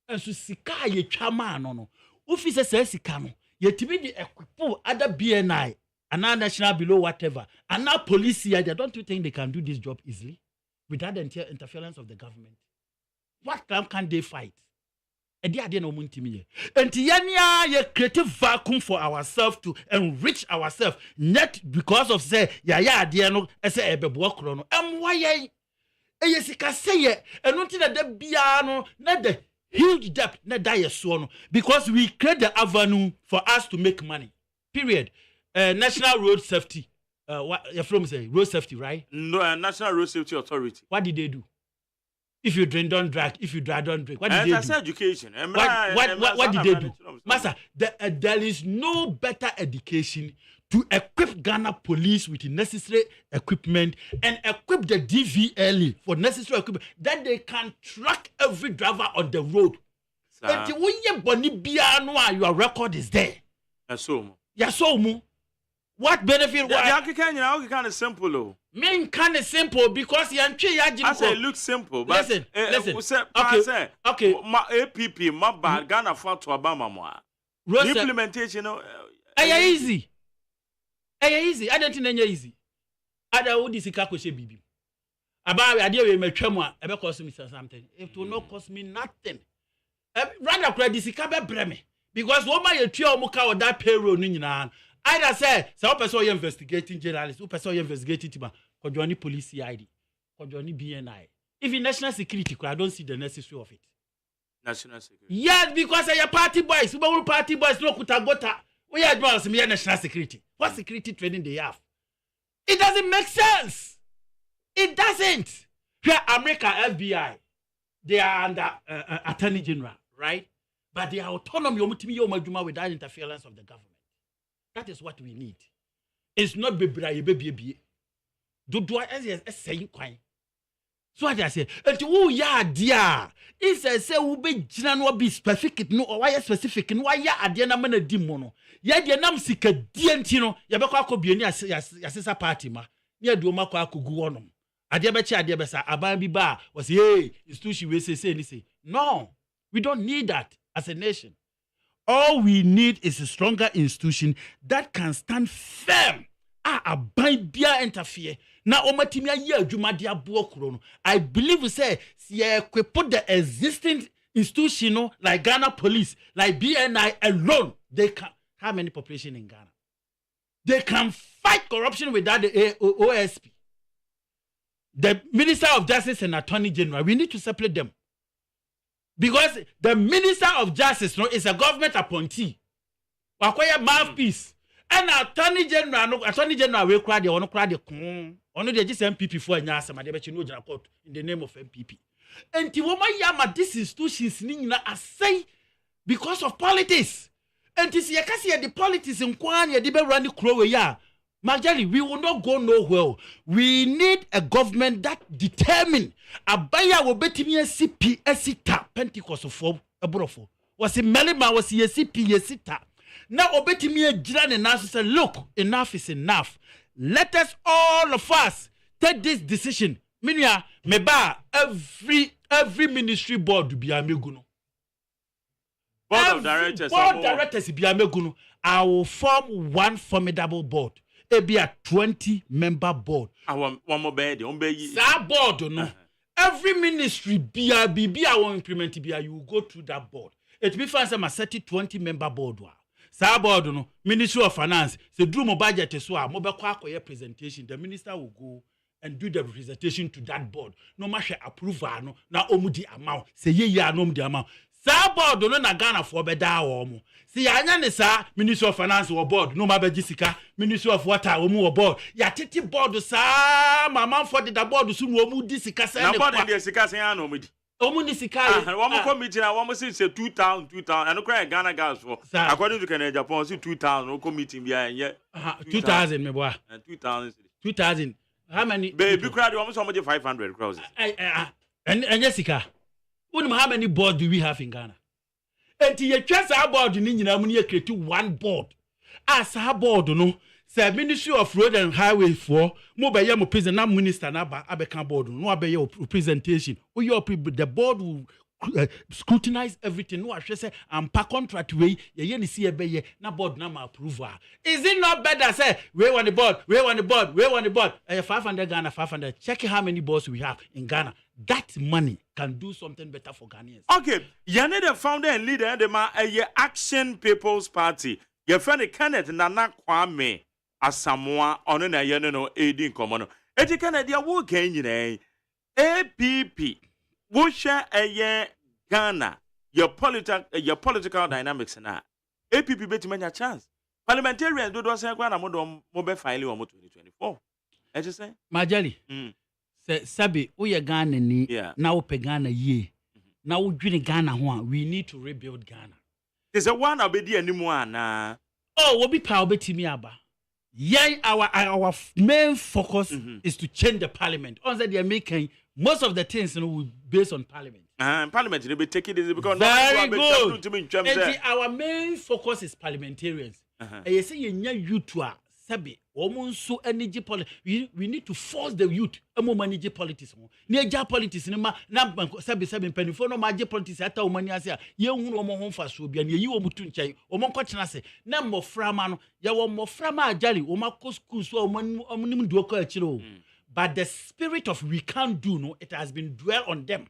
And so sika ye twama no officer say sika no yetimi de equipo other BNI and now national below whatever and now police here. Don't you think they can do this job easily without the interference of the government? What crime can they fight? edi ade na omu ntimi ye enti yania ye create vacuum for ourselves to enrich ourselves net because of say ya ade no ese ebebo kro no emwa ye sika say enu nti na bia no na the huge debt na die so no because we create the avenue for us to make money period. National road safety what you from say road safety, right? No, National Road Safety Authority. What did they do? If you drink, don't drag. If you drive, don't drink. What did they do? That's education. What did they do? Master, there is no better education to equip Ghana police with the necessary equipment and equip the DVLE for necessary equipment that they can track every driver on the road. And when your record is there. What benefit? How kind of simple though? Mean kind of simple because I say it looks simple, but listen. Okay. My APP, my bad, Ghana for to Obama more. Implementation, easy. Easy. I don't think easy. Ada wo disika ko she bibi. Aba ade we matwam a ebe cost me something. It will not cost me nothing. Rather credit disika be breme because wo ma ye twa omo ka that payroll no nyina. Either say some person you investigating journalists, who person you investigating team, Kojoni police CID, Kojoni BNI. Even national security, I don't see the necessary of it. National security. Yes, because your party boys, who party boys no kutagota. We are doing some national security. What security training they have? It doesn't make sense. It doesn't. Here, America FBI, they are under Attorney General, right? But they are autonomy without interference of the government. That is what we need. It's not baby. Do as saying quite. So what I say, and oh yeah, dear. It's a say will be general be specific, no or why specific, and why ya adiana mana dimono. Ya dianam sika dientino, yabaka ko bieni asesa party ma. Ya do ma kwa kugu onom. Adiabechi adiabesa abambi ba was hey, institution we say. No, we don't need that as a nation. All we need is a stronger institution that can stand firm. Interfere. Now, I believe we say, we put the existing institution like Ghana Police, like BNI alone. They can. How many population in Ghana? They can fight corruption without the OSP. The Minister of Justice and Attorney General, we need to separate them. Because the Minister of Justice is a government appointee. Wakwaya mouthpiece. And Attorney General will cry the one cry the only the just MPP for Nyasa, my debate no court in the name of MPP. And Tiwoma Yama, this institutions nina I say because of politics. And this yakasi the politics in Kwan ya dibe run the crow ya. Majali, we will not go nowhere. We need a government that determined. Abaya will bet me a CP, a sita, Pentecost of a brofo. Was it Melima, was he a CP, a sita? Now, obey me a jiran and answer, look, enough is enough. Let us, all of us, take this decision. Minya, meba, every ministry board to be ameguno. Board of directors. Board directors be ameguno. I will form one formidable board. It be a 20-member board. One more bed, that board, no. Every ministry be I will implement it. You will go through that board. It be fancy a 20-member board. Sa board, no. Ministry of Finance. Se do mo budget so a mo be kwa presentation. The minister will go and do the presentation to that board. No matter approval no na omudi amount. Se ye no omudi amount. Sa board no na Ghana for be da wo mo. Si anya ne sa Ministry of Finance or board no ma be gisika. Ministry of Water omu board. Ya titi board sa mama for the board so no omu disika sa ne kwa. Na board dey sika sa no omudi. Omunisika. One committee na one say 2000. I no cry Ghana gas for. According to Canada, Japan say 2000. No committee be here. 2000 me boy. 2000. How many? Baby, crowd almost 500 crowds. And Jessica, how many boards do we have in Ghana? And you trust our board in India, we create one board. As our board, no. Say Ministry of Road and Highway for mobile yam prison na minister na ba abeka board no abeye presentation the board will scrutinize everything no ahwe say ampa contract we ye ni see ebeye na board na ma approval. Is it not better say we want the board 500 Ghana 500 check how many boards we have in Ghana that money can do something better for Ghanaians. Okay, you need the founder and leader and the Action People's Party. Your friend Kenneth Nana Kwame Asamoah on an ayano aiding common. Eti Kennedy work in APP. We share a year Ghana. Your political dynamics na. APP bet me a chance. Parliamentarians do say Ghana mobile file on 2024. I just say Majali. Sabi we Ghana ni now pe Ghana ye. Now we Ghana ho we need to rebuild Ghana. There's a one obedi anymore na. Oh, we be power betimi aba. Yeah, our main focus is to change the parliament. Also, they are making most of the things based on parliament. Parliament they be taking this because very good. Our main focus is parliamentarians. You say you youth sabi omunso energy politics. We need to force the youth emo manage politics. Neja politics na sabi penifo no manage politics ata omani ase ye hunu omo ho fa so bia na yi omutu nkyai omo nkotena se na mmoframa no ya wo mmoframa ajali omo akọ school so omo do ko akiro. But the spirit of we can't do no, it has been dwell on them.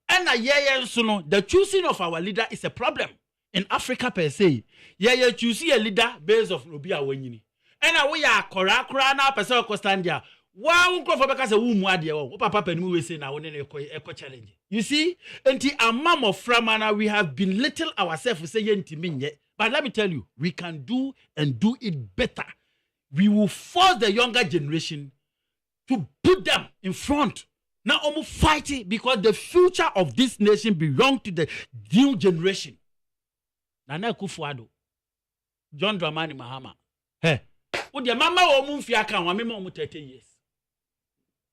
And the choosing of our leader is a problem in Africa per se. Yeah, choosing a leader based of Robia Wenyini. And we are kora na person ko stand there. Wow, go for because umu adie wo. Papa penu we say na won eco challenge. You see, enti amam of framana we have belittled ourselves say yentimi nye. But let me tell you, we can do and do it better. We will force the younger generation to put them in front. Now almost fighting because the future of this nation belongs to the new generation. Nana Kufuado, John Dramani Mahama. Hey, would your mama or Mumfiaka or Mimo 30 years?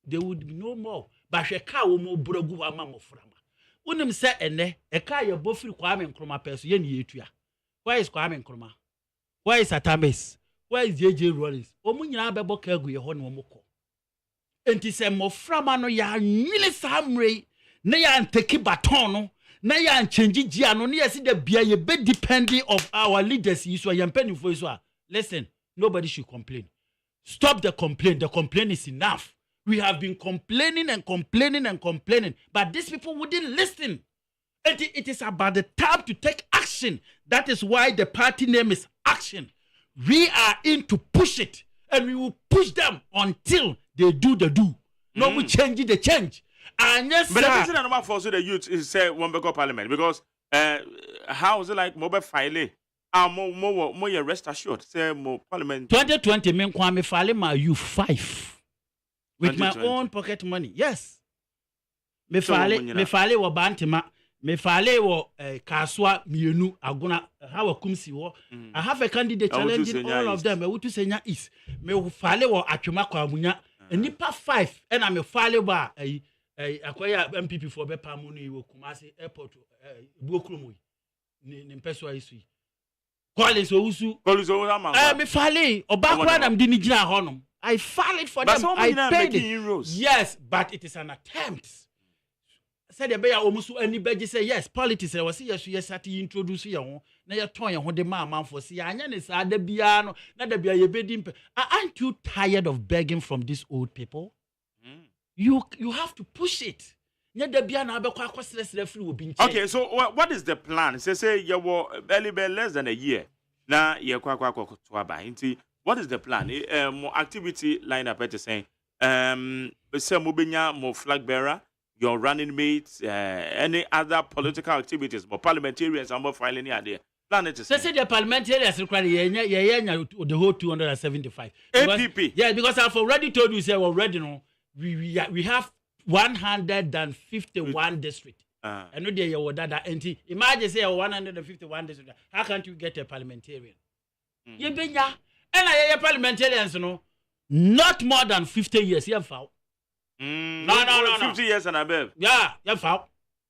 There would be no more. But she can't more brogu amamo frama. Wouldn't say ene, a car your bofu Kwame Nkrumah person yetuya. Why is Kwame Nkrumah? Why is Atames? Why is JJ Rollins? Omunya bebo kegu ye hon womoko. Enti se moframa no ya nyile samre na ya nteki baton no na ya change gia no na ya si da bia ye be depending of our leaders so ya mpanifo so. Listen, nobody should complain. Stop the complaint. The complaint is enough. We have been complaining and complaining and complaining, but these people wouldn't listen. It is about the time to take action. That is why the party name is Action. We are in to push it, and we will push them until they do the do. No, we change the change. And yes, but the reason I'm not forcing the youth is say one go parliament because how is it like mobile file? More rest assured. Say more parliament. 2020 me kwame file my you 5 with my own pocket money. Yes. Me file wo bantima. Me file wo kaswa mienu aguna how kumsi wo. I have a candidate challenging all of them. Me wutu senya is. Me file wo atwema kwa amunya. Nipa 5 and I'm a file ba akwaya MPP for bepa mu ni wo Kumasi airport buokrumu ni mpeswa isu Collins owusu me file obakwa na mdi ni gina honom. I file it for them. I paid it. Yes, but it is an attempt. Said the bear almost any beji say yes, politics I was yes at introduce you na ya ton ya ho de man for see anya ne sa da bia no na da bia ye bedim. Aren't you tired of begging from these old people? You have to push it. Okay, so what is the plan? Say you were barely less than a year. Now you what is the plan? More activity lineup at saying more flag bearer, your running mates, any other political activities, more parliamentarians and more filing the idea. Plan it to say the parliamentarians require the whole 275. APP. Yeah, because I've already told you, say already no. We have 151 districts. And no day you that empty. Imagine say 151 districts. How can't you get a parliamentarian? You been ya and I parliamentarians no not more than 50 years. You foul. No. 50 years and above. Yeah, you foul.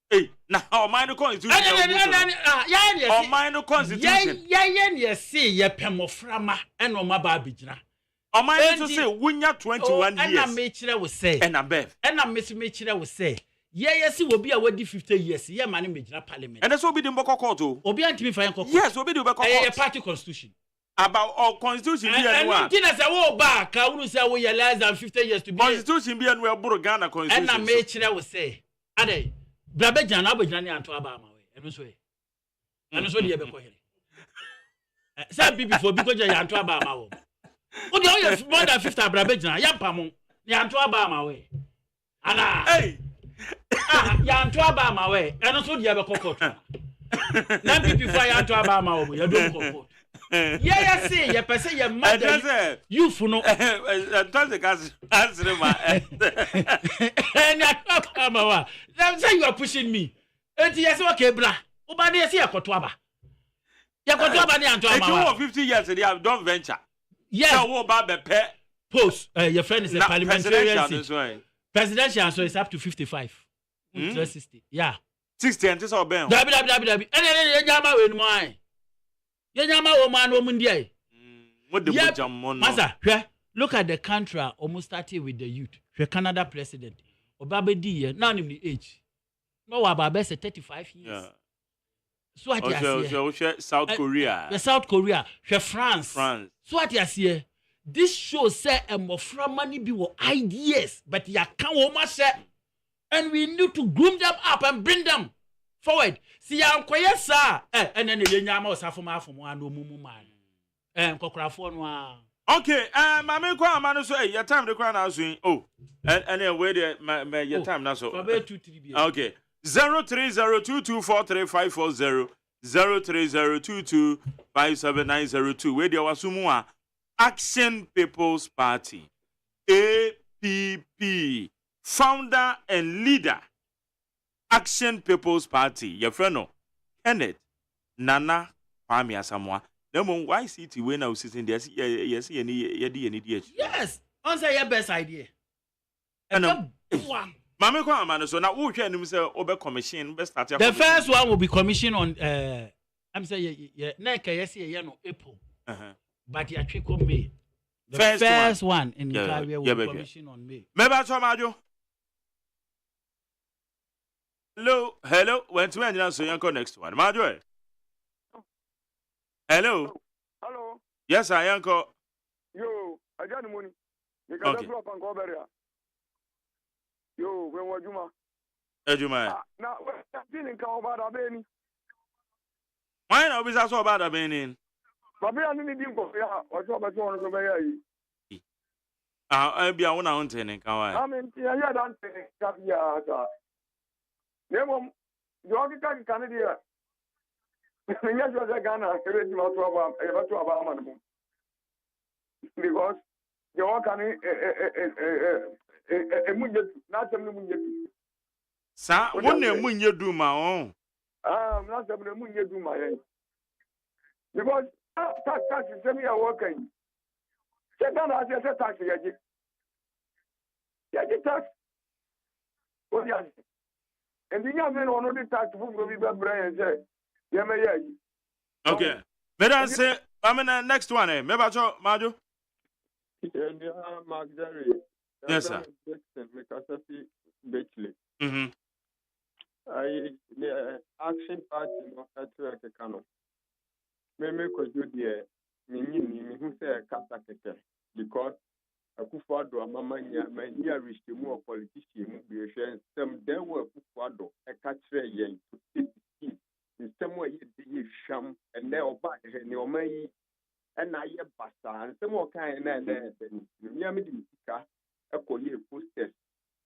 Hey, now minor constitution. Minor constitution. Yeah, see, ya pemoframa and no mababijna. Am I to say when you're 21 years? And I made sure will say, and above. And I miss Mitchell will say, yes, it will be already 50 years. Yeah, man, in parliament. And that's what be the Boko Court. Obi anti me fire. Yes, will be the Boko party constitution. about all constitution be and one. I say wo back I wouldn't say we are less than 50 years to be Constitution be and we are Ghana constitution. And I make sure we say ade brabejan abojana ni anto aba ma we eno so dey be ko here say be before because you anto aba ma wo o dey more than 50 brabejan ya pam ni anto aba ma we ana hey ya anto aba ma we eno so dey be ko court na be before ya anto aba ma wo ya do ko court yeah say ya pese ya mother you fu no don't the gas answer ma and ya say you are pushing me enti yes okay bra oba dey say yakoto aba ni anto ama 50 years they have done venture yes so wo ba be pe post your friend is a parliamentarian presidential so it's up to 55 to 60 yeah 60 and this all ben dabi and nyama we no ai nyama wo man wo mundia what the bujam mon masa hwe look at the country almost started with the youth hwe Canada president obabedi here now in the age no wa ba be 35 years yeah. So what you say South Korea the South Korea hwe France so what you say this show say emofra money be wo ideas but ya kan wo ma say and we need to groom them up and bring them forward. See ya nkoye sa and then ye nyama osafo ma afo mo anu mumu man. Nkokrafo no okay, mama kwa amano so your time the crown now so oh and where the your time now so okay 0302243540 0302257902 where there was sumu Action People's Party APP founder and leader Action People's Party your friend no Kenneth Nana Kwame Asamoah Nemo why city when I was sitting there yes yes answer your best idea and Mama kwa amano so na wo hwe anim say obe commission be start the first one will be commission on I'm say na ka yes ye no April but ya twe come May the first one in Nigeria will be commission on May meba so majo hello when to end so yanko next one majo hello yes I yanko yo ajani moni okay yo when wajuma na feeling ka obada beni why na obi so obada beni babe ya nini dinko ya ojo ba so ono so be ya yi bia wona wonte ne kan wa amen ti ya dan te ka ya ta nemo yo ki kan dia nya jo za Ghana ere ti ma to aba e ba to aba man mo because yo kan munye na tem ni munye sa wona munye du ma on na tem ni munye du ma yen because tax se mi ya working se Ghana se tax yaji tax o ya and the young men on the tax fu go be brain say ye me yaji okay better say I mean next one me ba cho majo Mark Jerry. Yes, sir. The Action Party no attract Kano. Me could do the me who say kasa keke because Akufo-Addo amamanya many reach the more politician be some there were Akufo-Addo a catcher yen to 16 in some way ye sham and now back and your may and I basta and some more kind and then Yamidi a collier posters.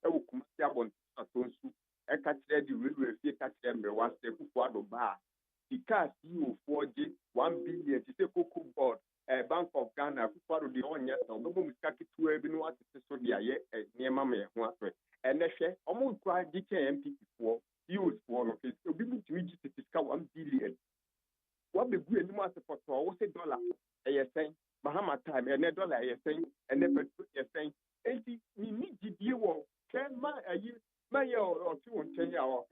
I will come on a tonsu, a catcher the railway catch them one step Akufo-Addo bar. Because you 4G 1 billion to say Cocoa Board, a Bank of Ghana, Akufo-Addo the on yes, no one kaki to every what is so the near Mamma, and they say almost quite DKMP for use for of it. So we need to reach 1 billion. What the good anymore for $1 a saying, Bahama time, and $1 a saying, and then a saying, 80 we need to deal 10 months a year, my year or 2 and 10 hours.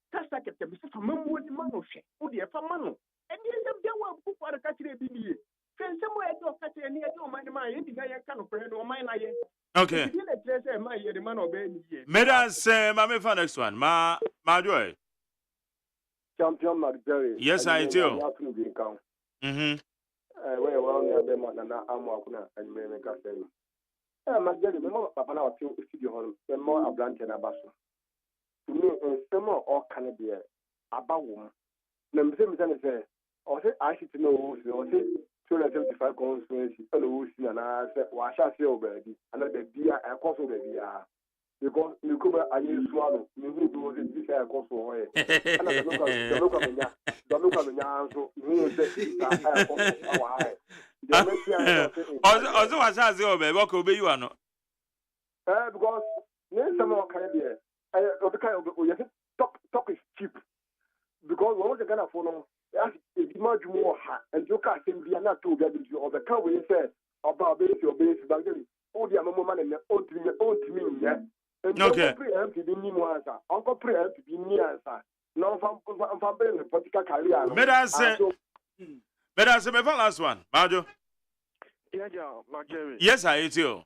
Kasa kete bisa famamwo di mano hwe wo de fa mano eni nsem de wa buku ara ka kire bi niye nsem wo e do ka kire ni e do man ma ye di ga ye ka no pre no man na ye okay di le kire say ma ye de man obe ni ye meda say ma me fa next one ma joy champion Mark Jerry yes I do where well near them and Amwakuna and America. My dear, the more Papa now feel studio home, the more a branch and a basso. To me, some more or can be about woman. Number 7 say, or say, I should know, or say, 275 constituencies, and the and I said, why shall I say, baby, and the beer and cost of the beer. Because you come a year swallow, you will do this air cost for way. And the local so you say, also, I said, what could be you are not? Because some more can be the kind of talk is cheap. Because what they're gonna follow, it's much more and you can't be not to get into or the car will say about base your base back then. Oh, the amount of money, old to me, yeah. Okay. Uncle Pre-Amp to be near, sir. No, from political career. Better say my last one, Majo. Yeah, Marjorie. Yes, I eat you.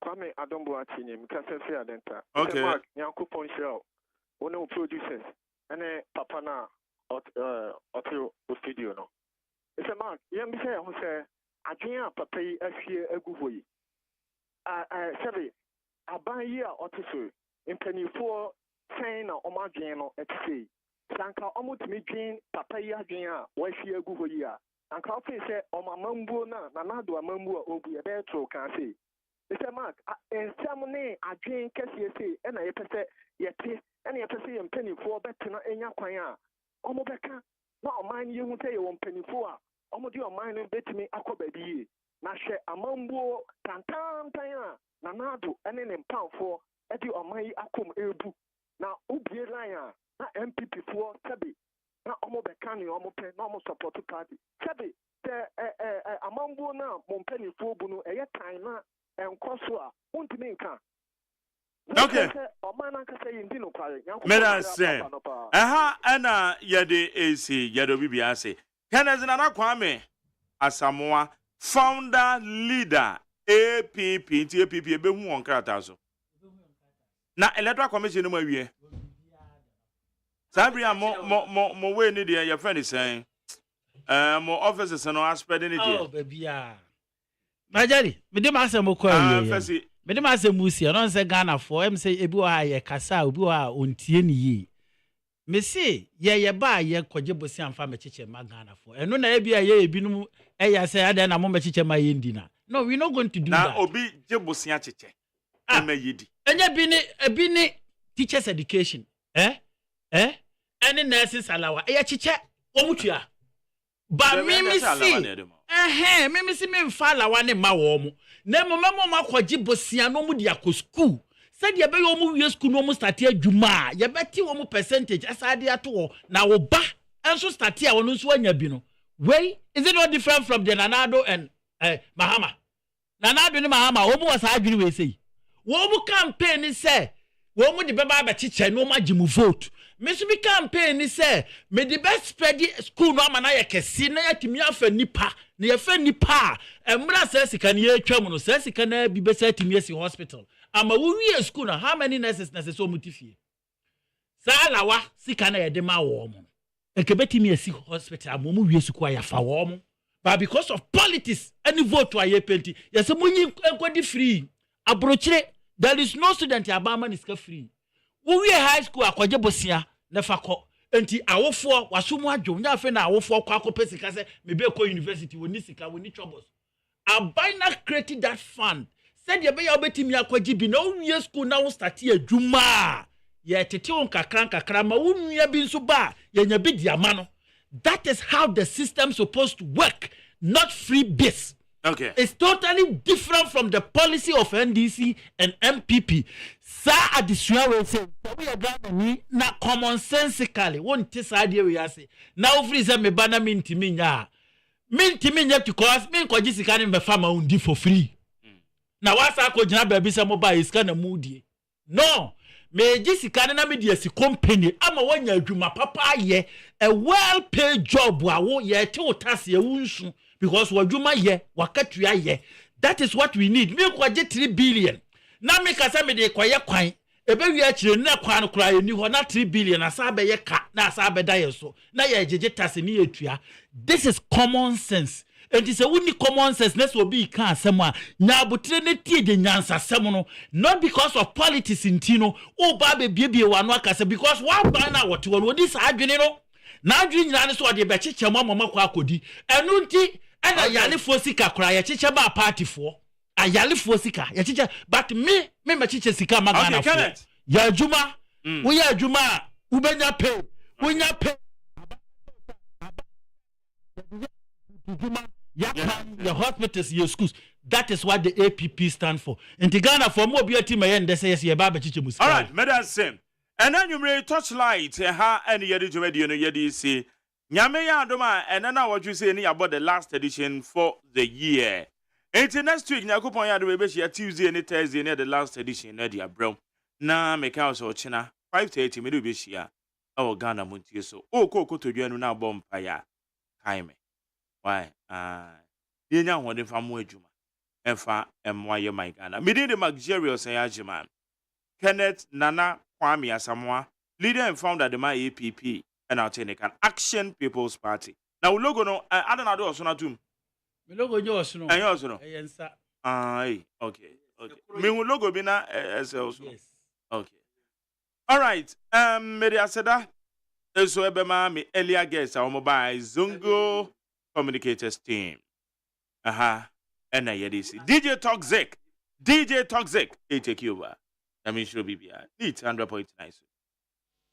Kwame Adombo Atinim, Cafe Adenta. Okay. Yanko Ponchel, one of producers, and a Papana Otto studio. No. It's a mark. Young say, who say, I can't pay a fear a good way. Sorry. About year or two, in penny for saying or my journal at sea. Sanka almost me dream, papaya dream, why she a good year. And coffee said, oh, my mumbo na, Nanado a mumbo will be a better can say. It's a mark, and some name I drink Cassie, and I say, yet, and I say, and penny for better in your choir. Almost better, not mind you won't say 1 penny for, almost your mind and bet me a baby. Now, share a mumbo, tantan, Nanado, and then pound for Eddie or my Akum Ebu. Now, Ubi Lion, not MPP for Tabby. Not almost a canny, almost normal support party. Tabby, a mambo now, Monpenny for Bunu, a time and Kosua, won't mean can. Okay. Mera say, aha, ana yede AC, yado bibiase. Kenneth Nana Kwame, Asamoah, founder, leader, APP, TAPP, ebe hu on krata so. Na electoral commission no mawie. Sabria mo we ni dey your friend is saying. Mo officers no aspect ni dey. Oh baby ah. Majari, me dey ma say mo kwa yi. Me dey ma say musi, no say Ghana for em say ebi wa ye kasa, obi wa ontie ni yi. Me say ye ba ye kwaje bosi amfa me cheche ma Ghana for. Eno na ebi ye ebinum ya say ada na mo me cheche ma ye ndina. No, we're not going to do that. Na obi jebosia cheche. Ema yedi. Enye bini teachers education. Any nursing salawa. Eya cheche omutua. Ba mimi si me mfa lawa ne ma wo mu. Na mo makwaji bosia no mu dia ko school. Said ye be yo mu wie school no mu start adwuma. Ye beti wo mu percentage asade ato na wo ba enso start a wono nso anya bi no. Wey, is it not different from the Nanado and Mahama? Nanado ni Mahama, wo mu wasa adwiri we sei. Wo mu campaign ni say, wo mu de beba ba chiche no ma gimu vote. Me so bi campaign ni say, me the best spread school no ama na ye kesi na ya timi afa nipa, na ye fa nipa. Emra say sika na ye twam no, say sika na bi be say timi esi hospital. Ama wo wie school na how many nurses so mutifie? Sa lawa sika na ye de ma wo mo. Ekebetimi esi hospital amomu wie school ya fa wo mo. But because of politics, any vote to a penti, yes, a free. Abrochire, there is no student Abama is free. We high school, a quadjabosia, nefako, enti our four was so much, Jonia our four quaco pesicase, maybe a university, when Nisika, we need troubles. Abina created that fund. Said ye be your betty me a quadjibi, no year school now start here, Juma. Ye tetion kakranka krama, wouldn't ye been so bad, ye bid yamano. That is how the system's supposed to work, not free base. Okay. It's totally different from the policy of NDC and MPP. Sir, at the way say, we are done na commonsensically. Won't this idea we say. Now, freeze me banner minti minya. Minti minya to cause me kwa jisi kani me farmer undi for free. Now, what's our kojina baby sa mobile is kind of moody. No. Me jisi kani na media si company ama wanya adwuma papa ye a well paid job wa wo ye te otase ye wunsu because wadwuma ye wakatua ye. That is what we need. Me kwaje 3 billion na me kasa me de kwaye kwan ebe wi akire na kwan kura ye ni ho na 3 billion asa be ye ka na asa be da ye so na ye jeje tase ni etua. This is common sense. And it's a winning common sense, let's be can someone. Now, but Trinity the Nyansa Semono, not because of politics in Tino, oh, baby, one worker, because one by now what you this argument. Now, doing Yanis or the Bachicha Mamma Kwakodi, and Nunti, and a Yali Fosika cry, a chicha bar party for a Yali Fosika, a chicha, but me, Chicha Sika Magana. Ya Juma, we are Juma, Ubenya pay, when you pay. Your hospitals, your schools. That is what the APP stand for. In Ghana, for more beauty, my end, they say, yes, all right, madam, same. And then you may touchlight, and yedi jumedi, and yedi see. Nyame Adoma, and then what you say about the last edition for the year. Until next week, Nakupon Yadu, Tuesday and Thursday, near the last edition, Nadia Bro. Na make house or China, 5:30, maybe this year. Oh, Ghana Munti so. Oh, Coco to you now, bomb fire. Kaime. Why? Yenya wode fa mo adwuma emfa emwaye my Ghana me the luxurious AGYEMANG Kenneth Nana Kwame Asamoah, leader and founder of the my APP and our Tenekan Action People's Party. Now logo no I don't know so na tum me logo yours no yours no yensa okay me logo bi na also yes okay all right me dey aseda eso ebema me earlier guest our mobile Zongo Communicators team. And I hear this. DJ Toxic. Hey, take you over. I mean, sure, BBI. It's 100.9.